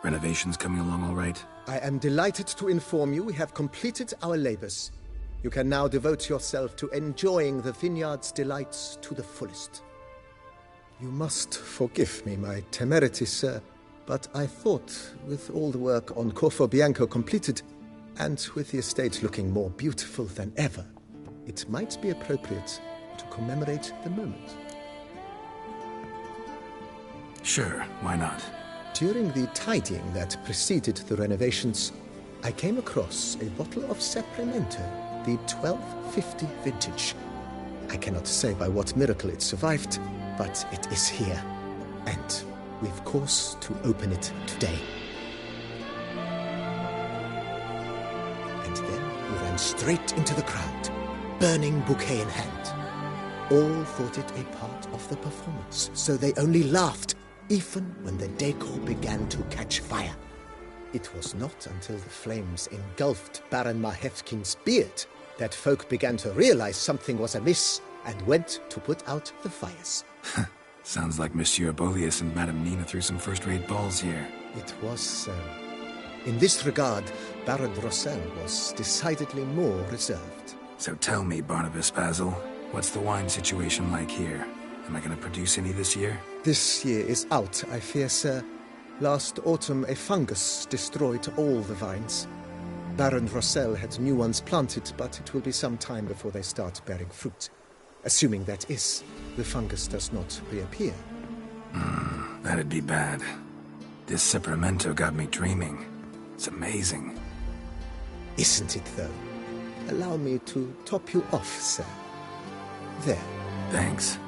[SPEAKER 4] Renovations coming along all right?
[SPEAKER 21] I am delighted to inform you we have completed our labors. You can now devote yourself to enjoying the vineyard's delights to the fullest. You must forgive me my temerity, sir, but I thought, with all the work on Corvo Bianco completed, and with the estate looking more beautiful than ever, it might be appropriate to commemorate the moment.
[SPEAKER 4] Sure, why not?
[SPEAKER 21] During the tidying that preceded the renovations, I came across a bottle of Sapramento, the 1250 vintage. I cannot say by what miracle it survived, but it is here, and we've cause to open it today. And then we ran straight into the crowd, burning bouquet in hand. All thought it a part of the performance, so they only laughed, even when the decor began to catch fire. It was not until the flames engulfed Baron Mahevkin's beard that folk began to realize something was amiss and went to put out the fires.
[SPEAKER 4] Sounds like Monsieur Bolius and Madame Nina threw some first-rate balls here.
[SPEAKER 21] It was so. In this regard, Baron Rossel was decidedly more reserved.
[SPEAKER 4] So tell me, Barnabas Basil, what's the wine situation like here? Am I going to produce any this year?
[SPEAKER 21] This year is out, I fear, sir. Last autumn, a fungus destroyed all the vines. Baron Rossel had new ones planted, but it will be some time before they start bearing fruit. Assuming that is, the fungus does not reappear.
[SPEAKER 4] That'd be bad. This Sapramento got me dreaming. It's amazing.
[SPEAKER 21] Isn't it, though? Allow me to top you off, sir. There.
[SPEAKER 4] Thanks.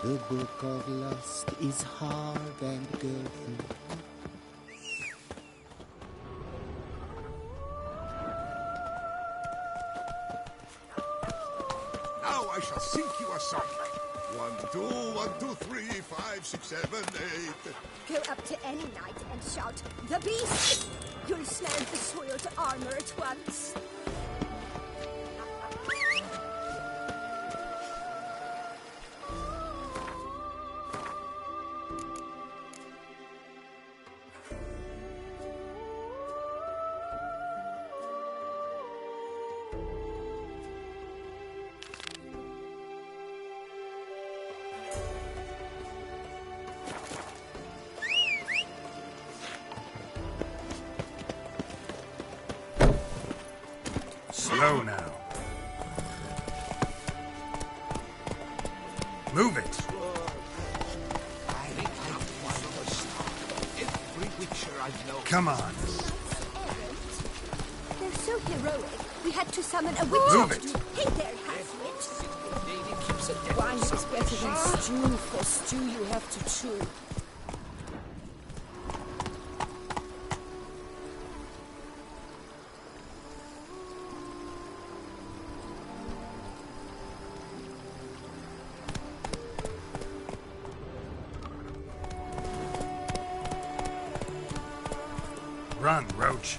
[SPEAKER 9] The book of lust is hard and girthy.
[SPEAKER 18] Now I shall sink you a song. 1, 2, 1, 2, 3, 5, 6, 7, 8.
[SPEAKER 19] Go up to any knight and shout, "The beast!" You'll smell the soiled armor at once.
[SPEAKER 4] Slow now. Move it.
[SPEAKER 18] Every witcher I know.
[SPEAKER 4] Come on.
[SPEAKER 19] They're so heroic. We had to summon a witch.
[SPEAKER 4] Move it.
[SPEAKER 19] Hey there, half-wit.
[SPEAKER 3] Wine is better than stew. For stew you have to chew.
[SPEAKER 4] Run, Roach.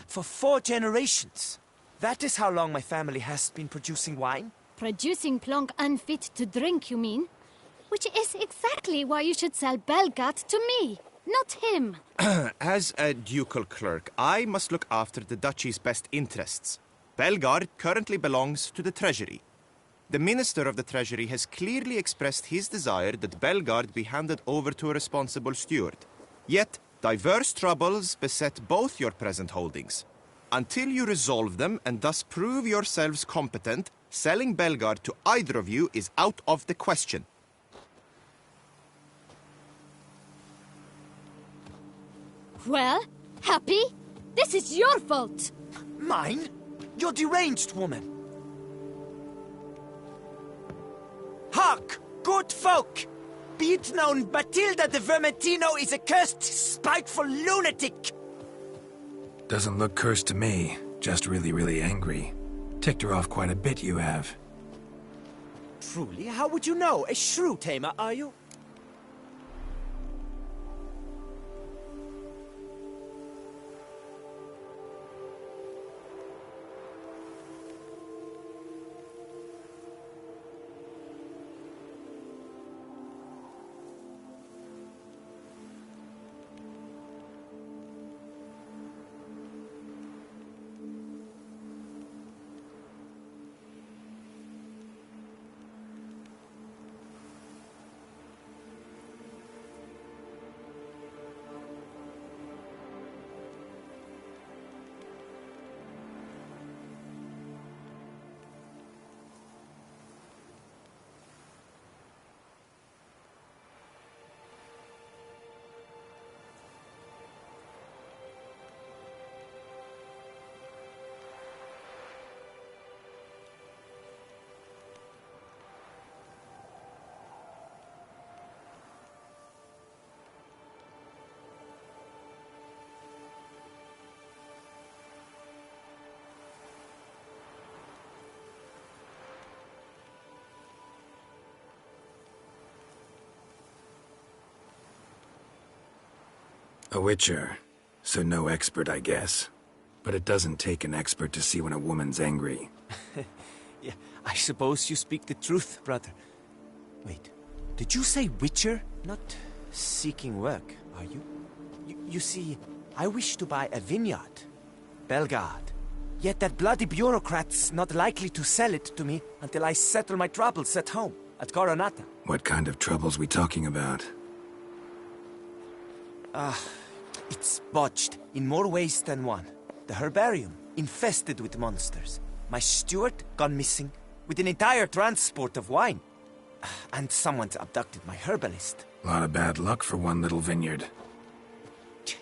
[SPEAKER 8] For 4 generations. That is how long my family has been producing wine.
[SPEAKER 5] Producing plonk unfit to drink, you mean? Which is exactly why you should sell Belgat to me, not him.
[SPEAKER 22] As a ducal clerk, I must look after the duchy's best interests. Belgard currently belongs to the treasury. The minister of the treasury has clearly expressed his desire that Belgard be handed over to a responsible steward. Yet, diverse troubles beset both your present holdings. Until you resolve them and thus prove yourselves competent, selling Belgard to either of you is out of the question.
[SPEAKER 5] Well, Happy, this is your fault.
[SPEAKER 8] Mine? You're deranged, woman. Hark, good folk! Be it known, Matilda de Vermentino is a cursed, spiteful lunatic!
[SPEAKER 4] Doesn't look cursed to me. Just really, really angry. Ticked her off quite a bit, you have.
[SPEAKER 8] Truly? How would you know? A shrew tamer, are you?
[SPEAKER 4] A witcher, so no expert, I guess. But it doesn't take an expert to see when a woman's angry.
[SPEAKER 8] Yeah, I suppose you speak the truth, brother. Wait, did you say witcher? Not seeking work, are you? You see, I wish to buy a vineyard. Belgaard. Yet that bloody bureaucrat's not likely to sell it to me until I settle my troubles at home, at Coronata.
[SPEAKER 4] What kind of troubles we talking about?
[SPEAKER 8] It's botched in more ways than one. The herbarium, infested with monsters. My steward gone missing, with an entire transport of wine. And someone's abducted my herbalist.
[SPEAKER 4] A lot of bad luck for one little vineyard.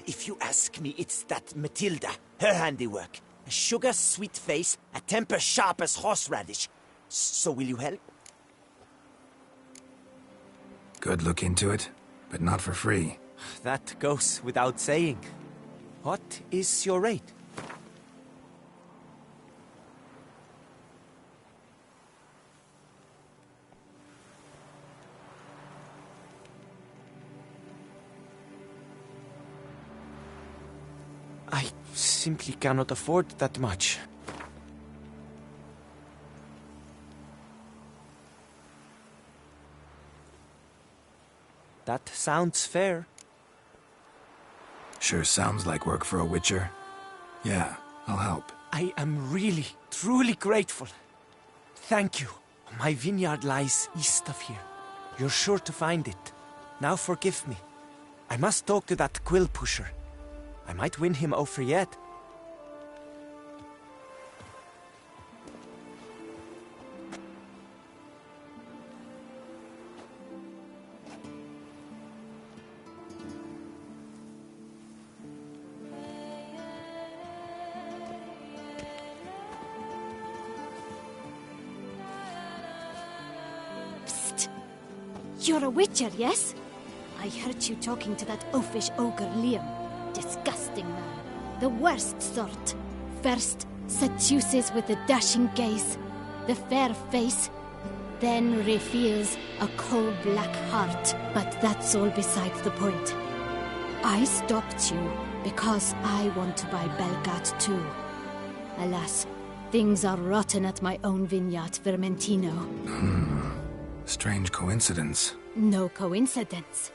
[SPEAKER 8] If you ask me, it's that Matilda, her handiwork. A sugar-sweet face, a temper sharp as horseradish. So will you help?
[SPEAKER 4] Good look into it, but not for free.
[SPEAKER 8] That goes without saying. What is your rate? I simply cannot afford that much. That sounds fair.
[SPEAKER 4] Sure sounds like work for a witcher. Yeah, I'll help.
[SPEAKER 8] I am really, truly grateful. Thank you. My vineyard lies east of here. You're sure to find it. Now forgive me. I must talk to that quill pusher. I might win him over yet.
[SPEAKER 5] Psst. You're a witcher, yes? I heard you talking to that oafish ogre Liam. Disgusting man. The worst sort. First, seduces with a dashing gaze, the fair face, then reveals a coal-black heart. But that's all besides the point. I stopped you because I want to buy Belgaard too. Alas, things are rotten at my own vineyard, Vermentino.
[SPEAKER 4] Strange coincidence.
[SPEAKER 5] No coincidence.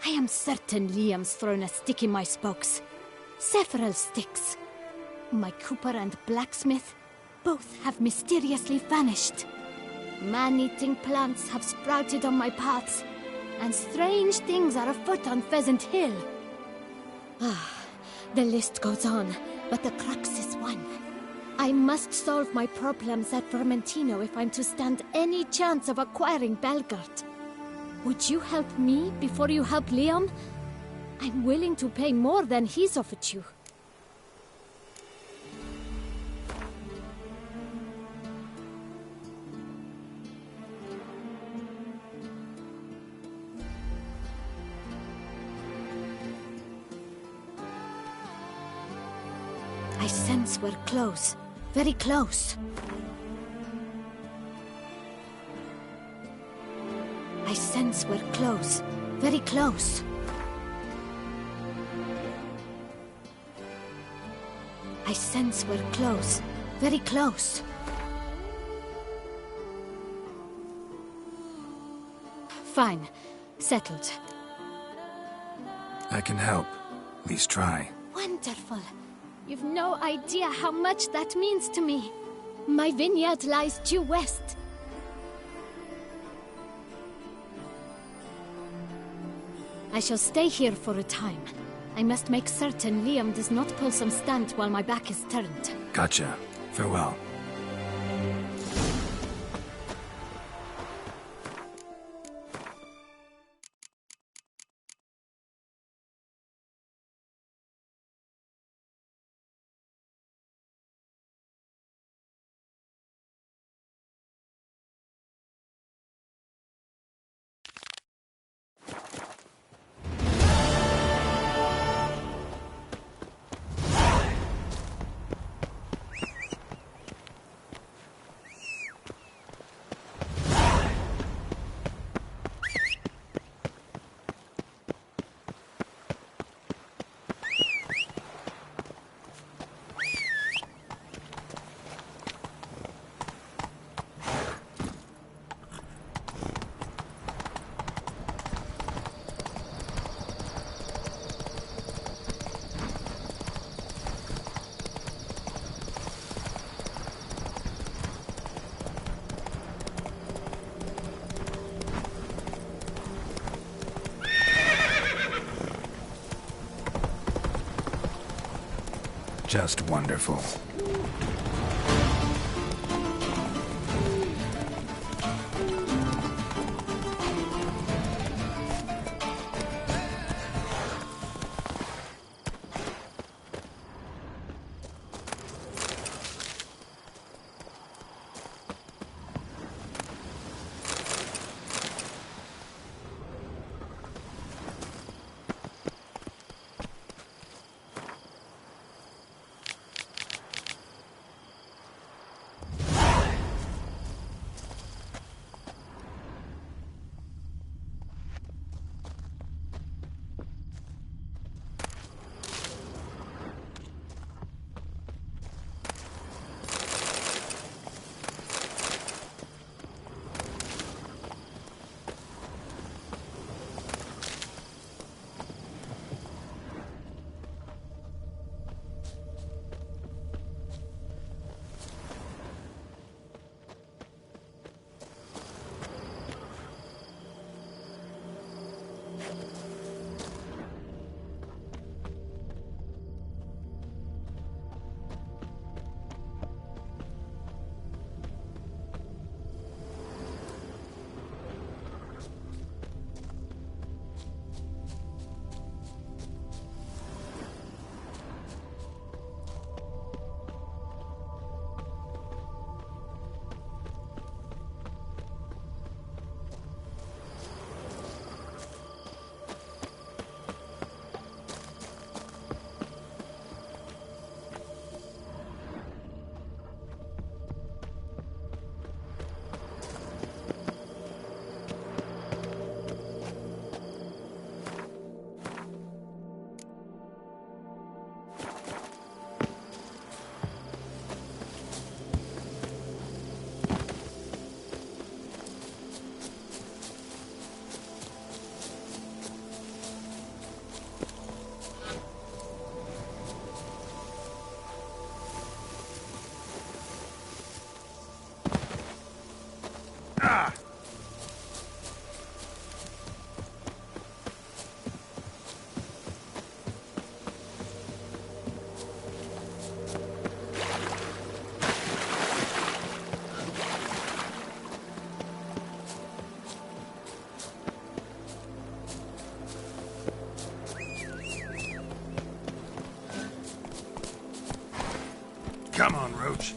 [SPEAKER 5] I am certain Liam's thrown a stick in my spokes. Several sticks. My cooper and blacksmith both have mysteriously vanished. Man-eating plants have sprouted on my paths, and strange things are afoot on Pheasant Hill. The list goes on, but the crux is one. I must solve my problems at Vermentino if I'm to stand any chance of acquiring Belgaard. Would you help me before you help Liam? I'm willing to pay more than he's offered you. I sense we're close. Very close. I sense we're close. Very close. I sense we're close. Very close. Fine. Settled.
[SPEAKER 4] I can help. At least try.
[SPEAKER 5] Wonderful. You've no idea how much that means to me. My vineyard lies due west. I shall stay here for a time. I must make certain Liam does not pull some stunt while my back is turned.
[SPEAKER 4] Gotcha. Farewell. Just wonderful. Come on, Roach.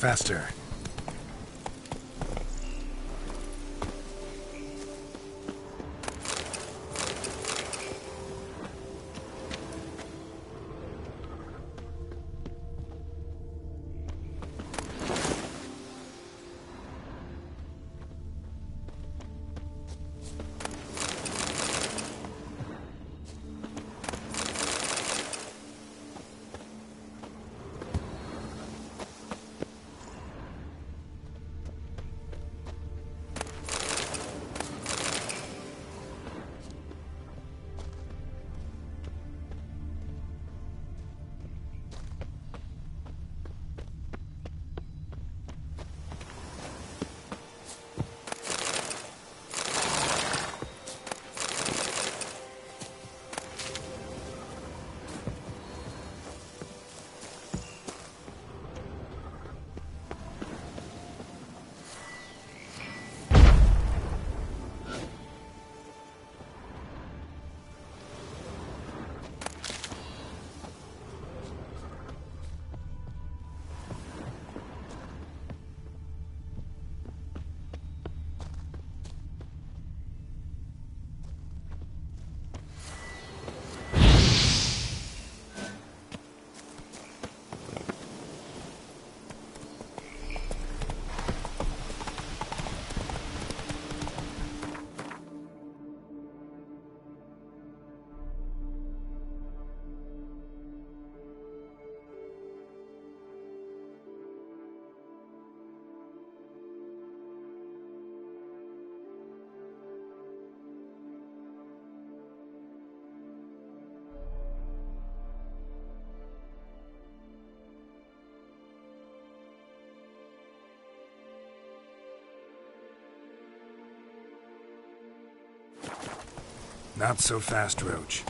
[SPEAKER 4] Faster. Not so fast, Roach.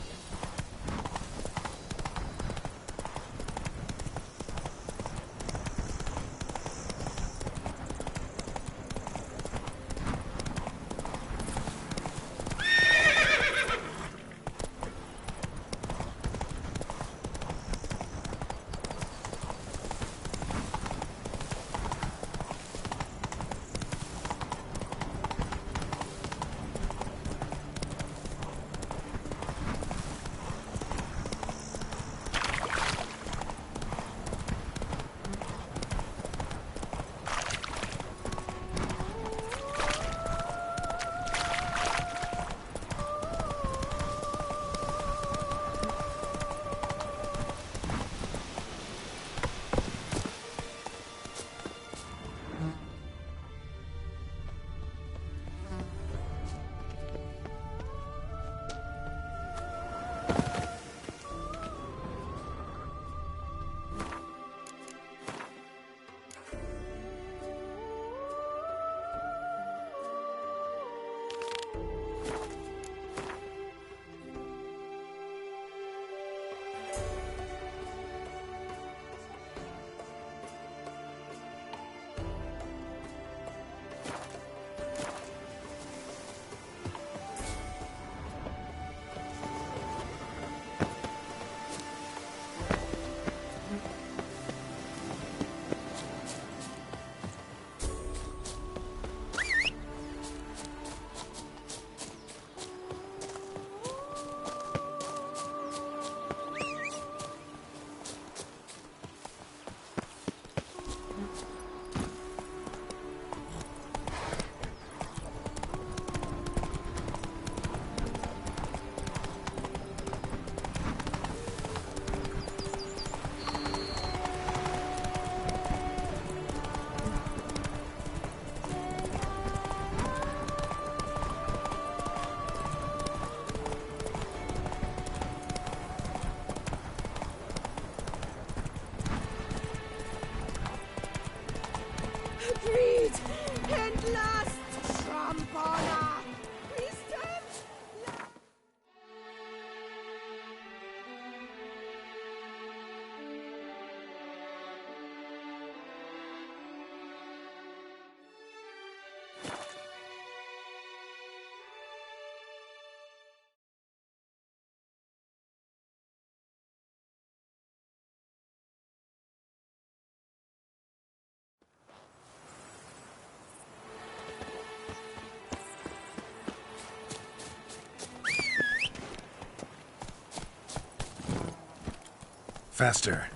[SPEAKER 4] Faster.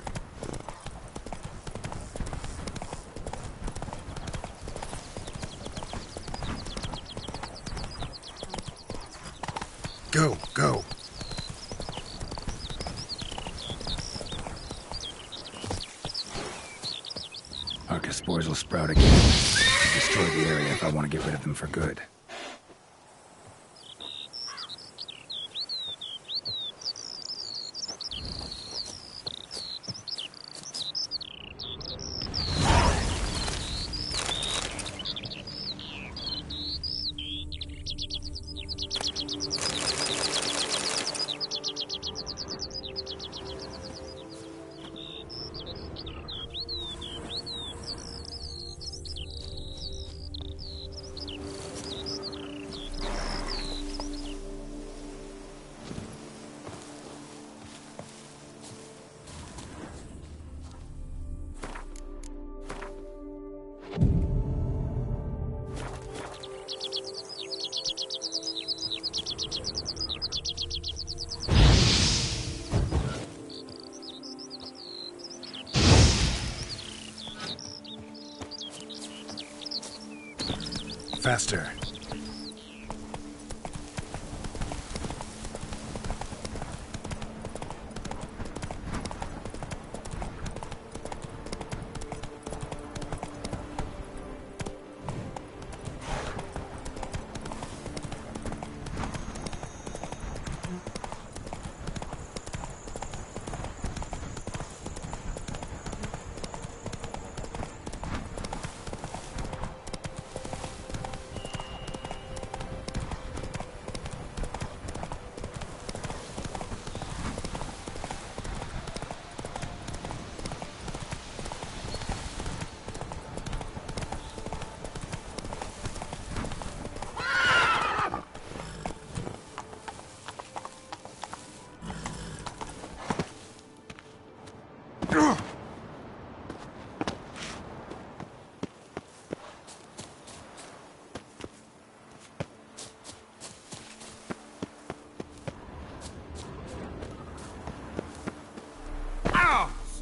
[SPEAKER 4] Go, go. Archospores will sprout again. Destroy the area if I want to get rid of them for good. Faster.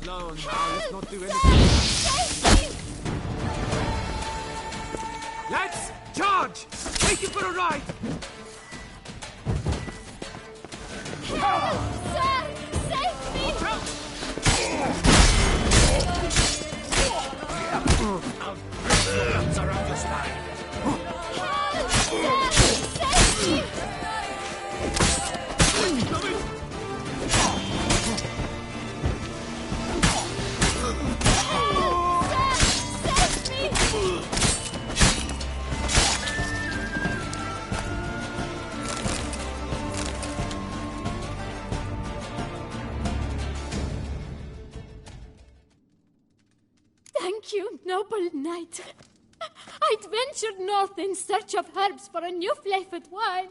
[SPEAKER 1] Slow now, let's not do anything. Let's charge! Take you for a ride!
[SPEAKER 5] Sir, save me!
[SPEAKER 18] I'll rip the guts around your spine.
[SPEAKER 5] Save me!
[SPEAKER 6] Thank you, noble knight. I'd ventured north in search of herbs for a new flavored wine.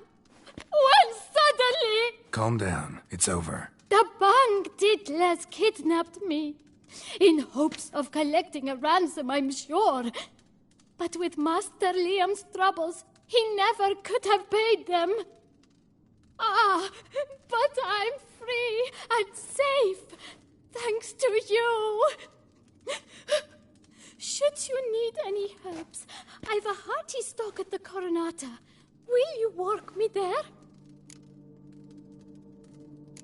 [SPEAKER 6] When suddenly,
[SPEAKER 4] Calm down. It's over.
[SPEAKER 6] the Bang Diddlers kidnapped me. In hopes of collecting a ransom, I'm sure. But with Master Liam's troubles, he never could have paid them. Ah, but I'm free and safe, thanks to you. Should you need any herbs, I've a hearty stock at the Coronata. Will you walk me there?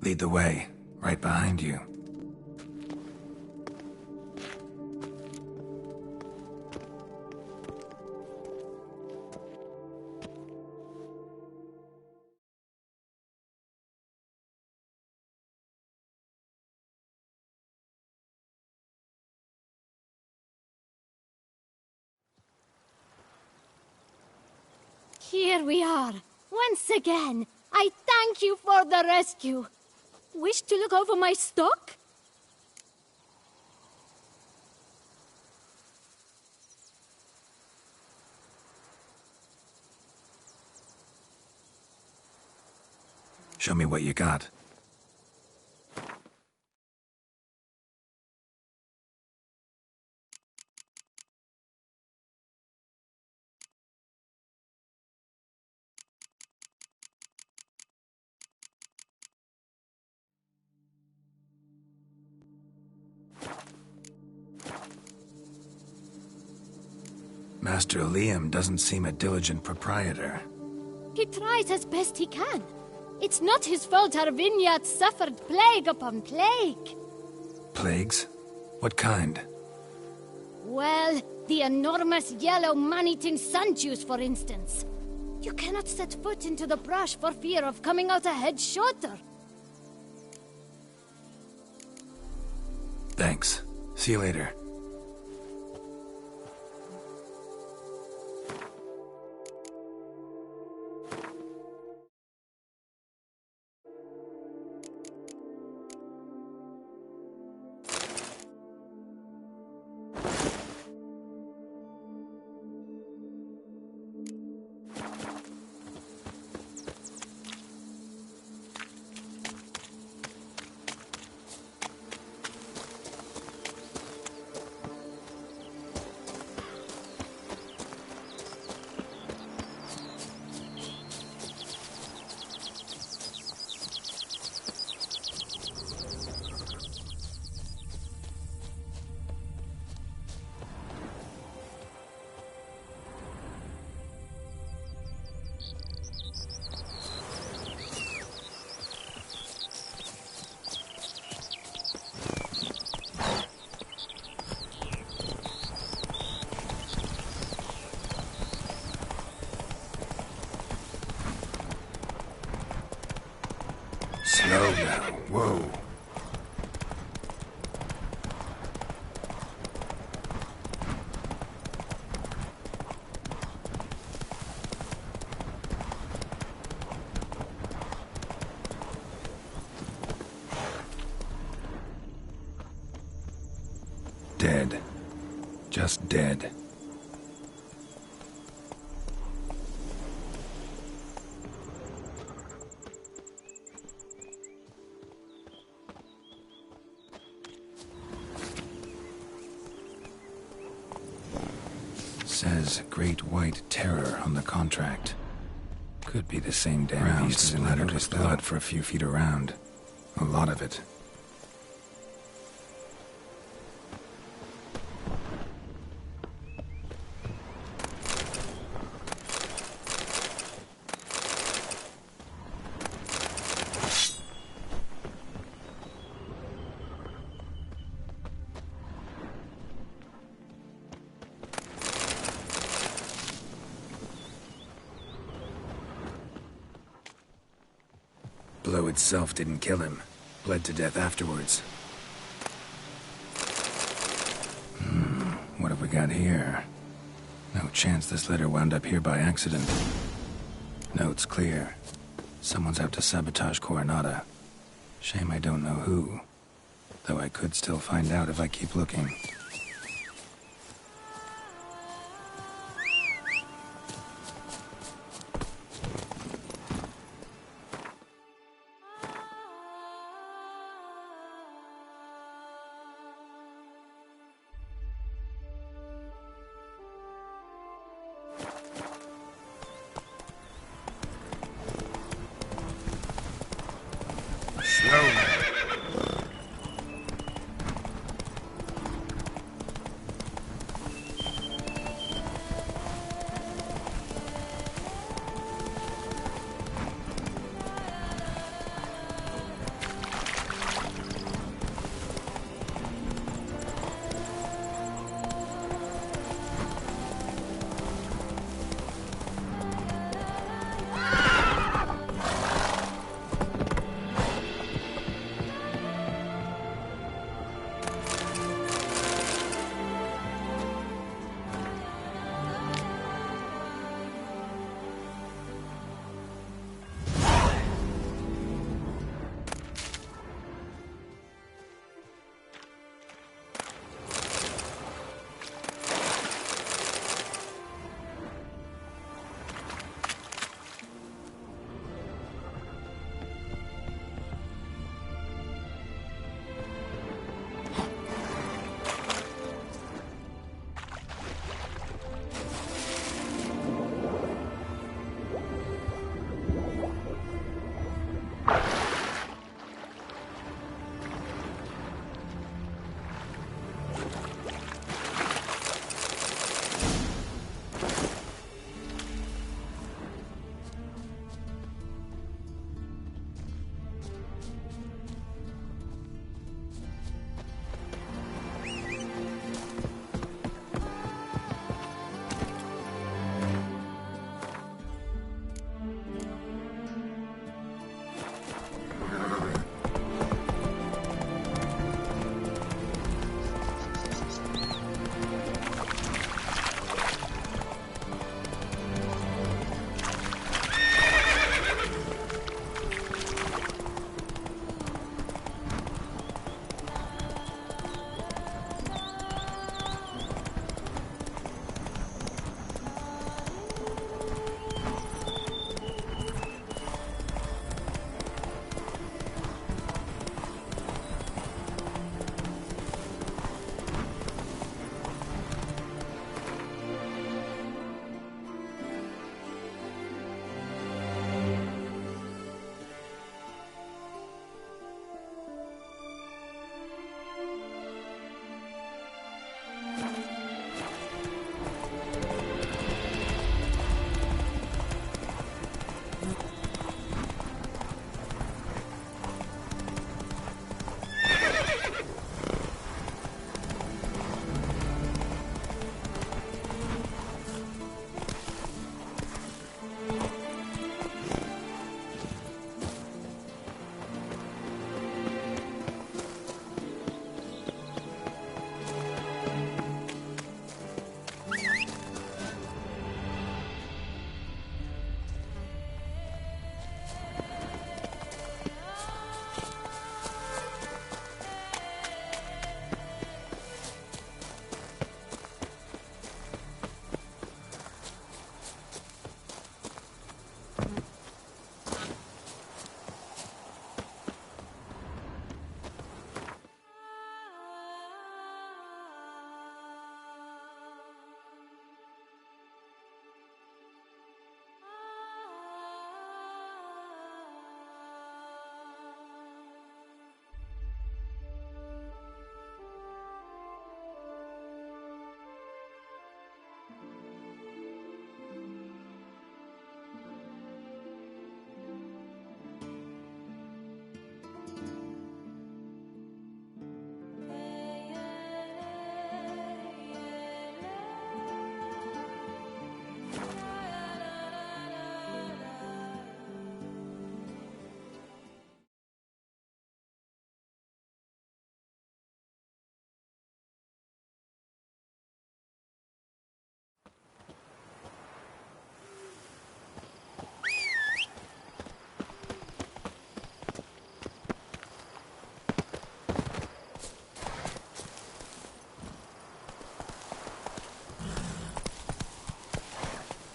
[SPEAKER 4] Lead the way. Right behind you.
[SPEAKER 6] Here we are. Once again, I thank you for the rescue. Wish to look over my stock?
[SPEAKER 4] Show me what you got. Master Liam doesn't seem a diligent proprietor.
[SPEAKER 6] He tries as best he can. It's not his fault our vineyard suffered plague upon plague.
[SPEAKER 4] Plagues? What kind?
[SPEAKER 6] Well, the enormous yellow man-eating sun juice, for instance. You cannot set foot into the brush for fear of coming out ahead shorter.
[SPEAKER 4] Thanks. See you later. Slow now. Whoa. Dead. Just dead. Says Great White Terror on the contract. Could be the same damn beast splattered with blood for a few feet around. A lot of it. Blow itself didn't kill him. Bled to death afterwards. What have we got here? No chance this letter wound up here by accident. Note's clear. Someone's out to sabotage Coronata. Shame I don't know who. Though I could still find out if I keep looking.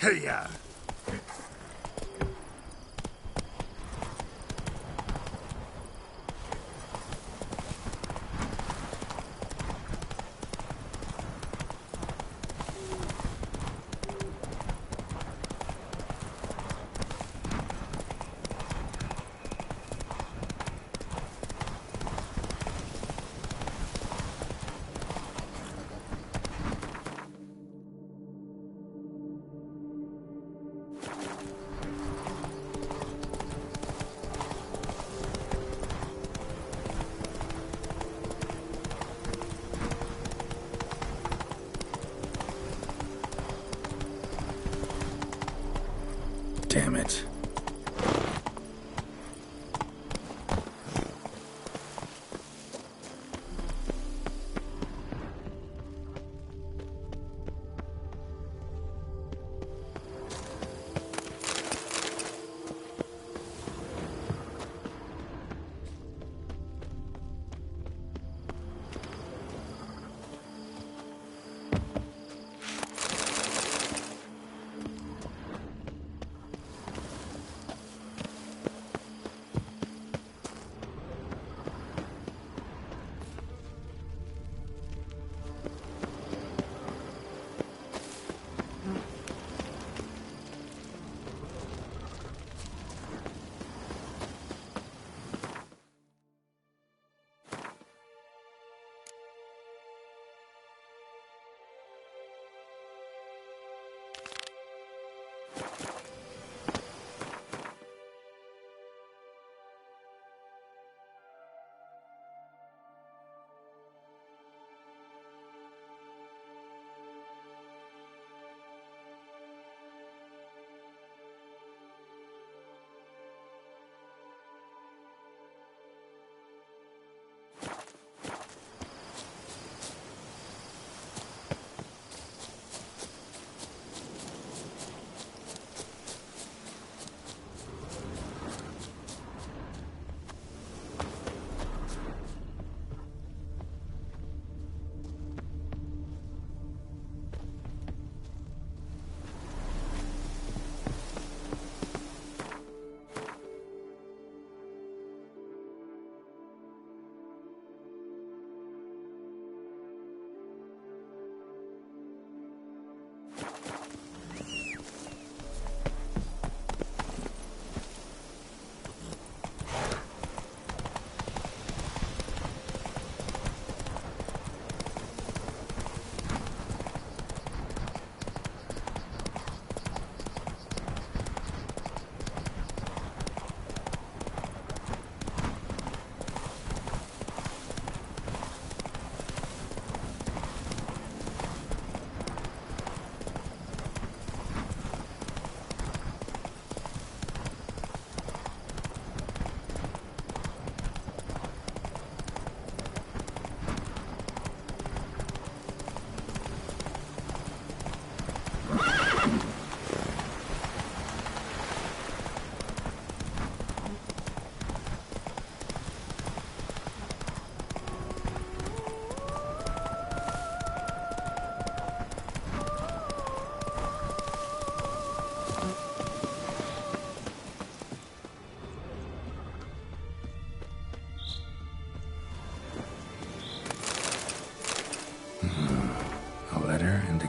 [SPEAKER 20] Hey-ya! Damn it.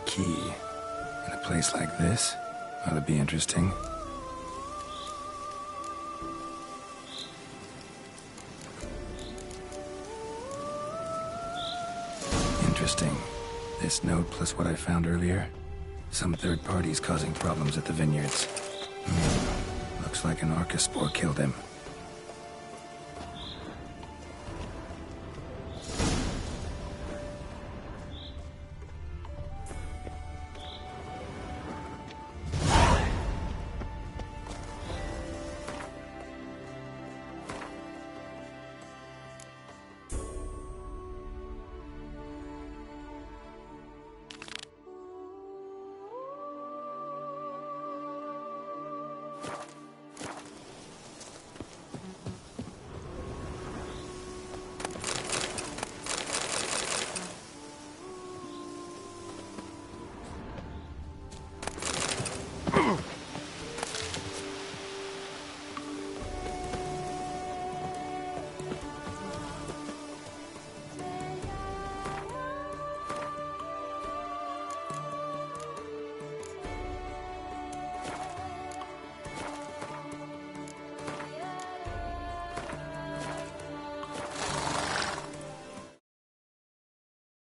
[SPEAKER 4] Key. In a place like this, ought to be interesting. Interesting. This note plus what I found earlier. Some third parties causing problems at the vineyards. Looks like an Archospore killed him.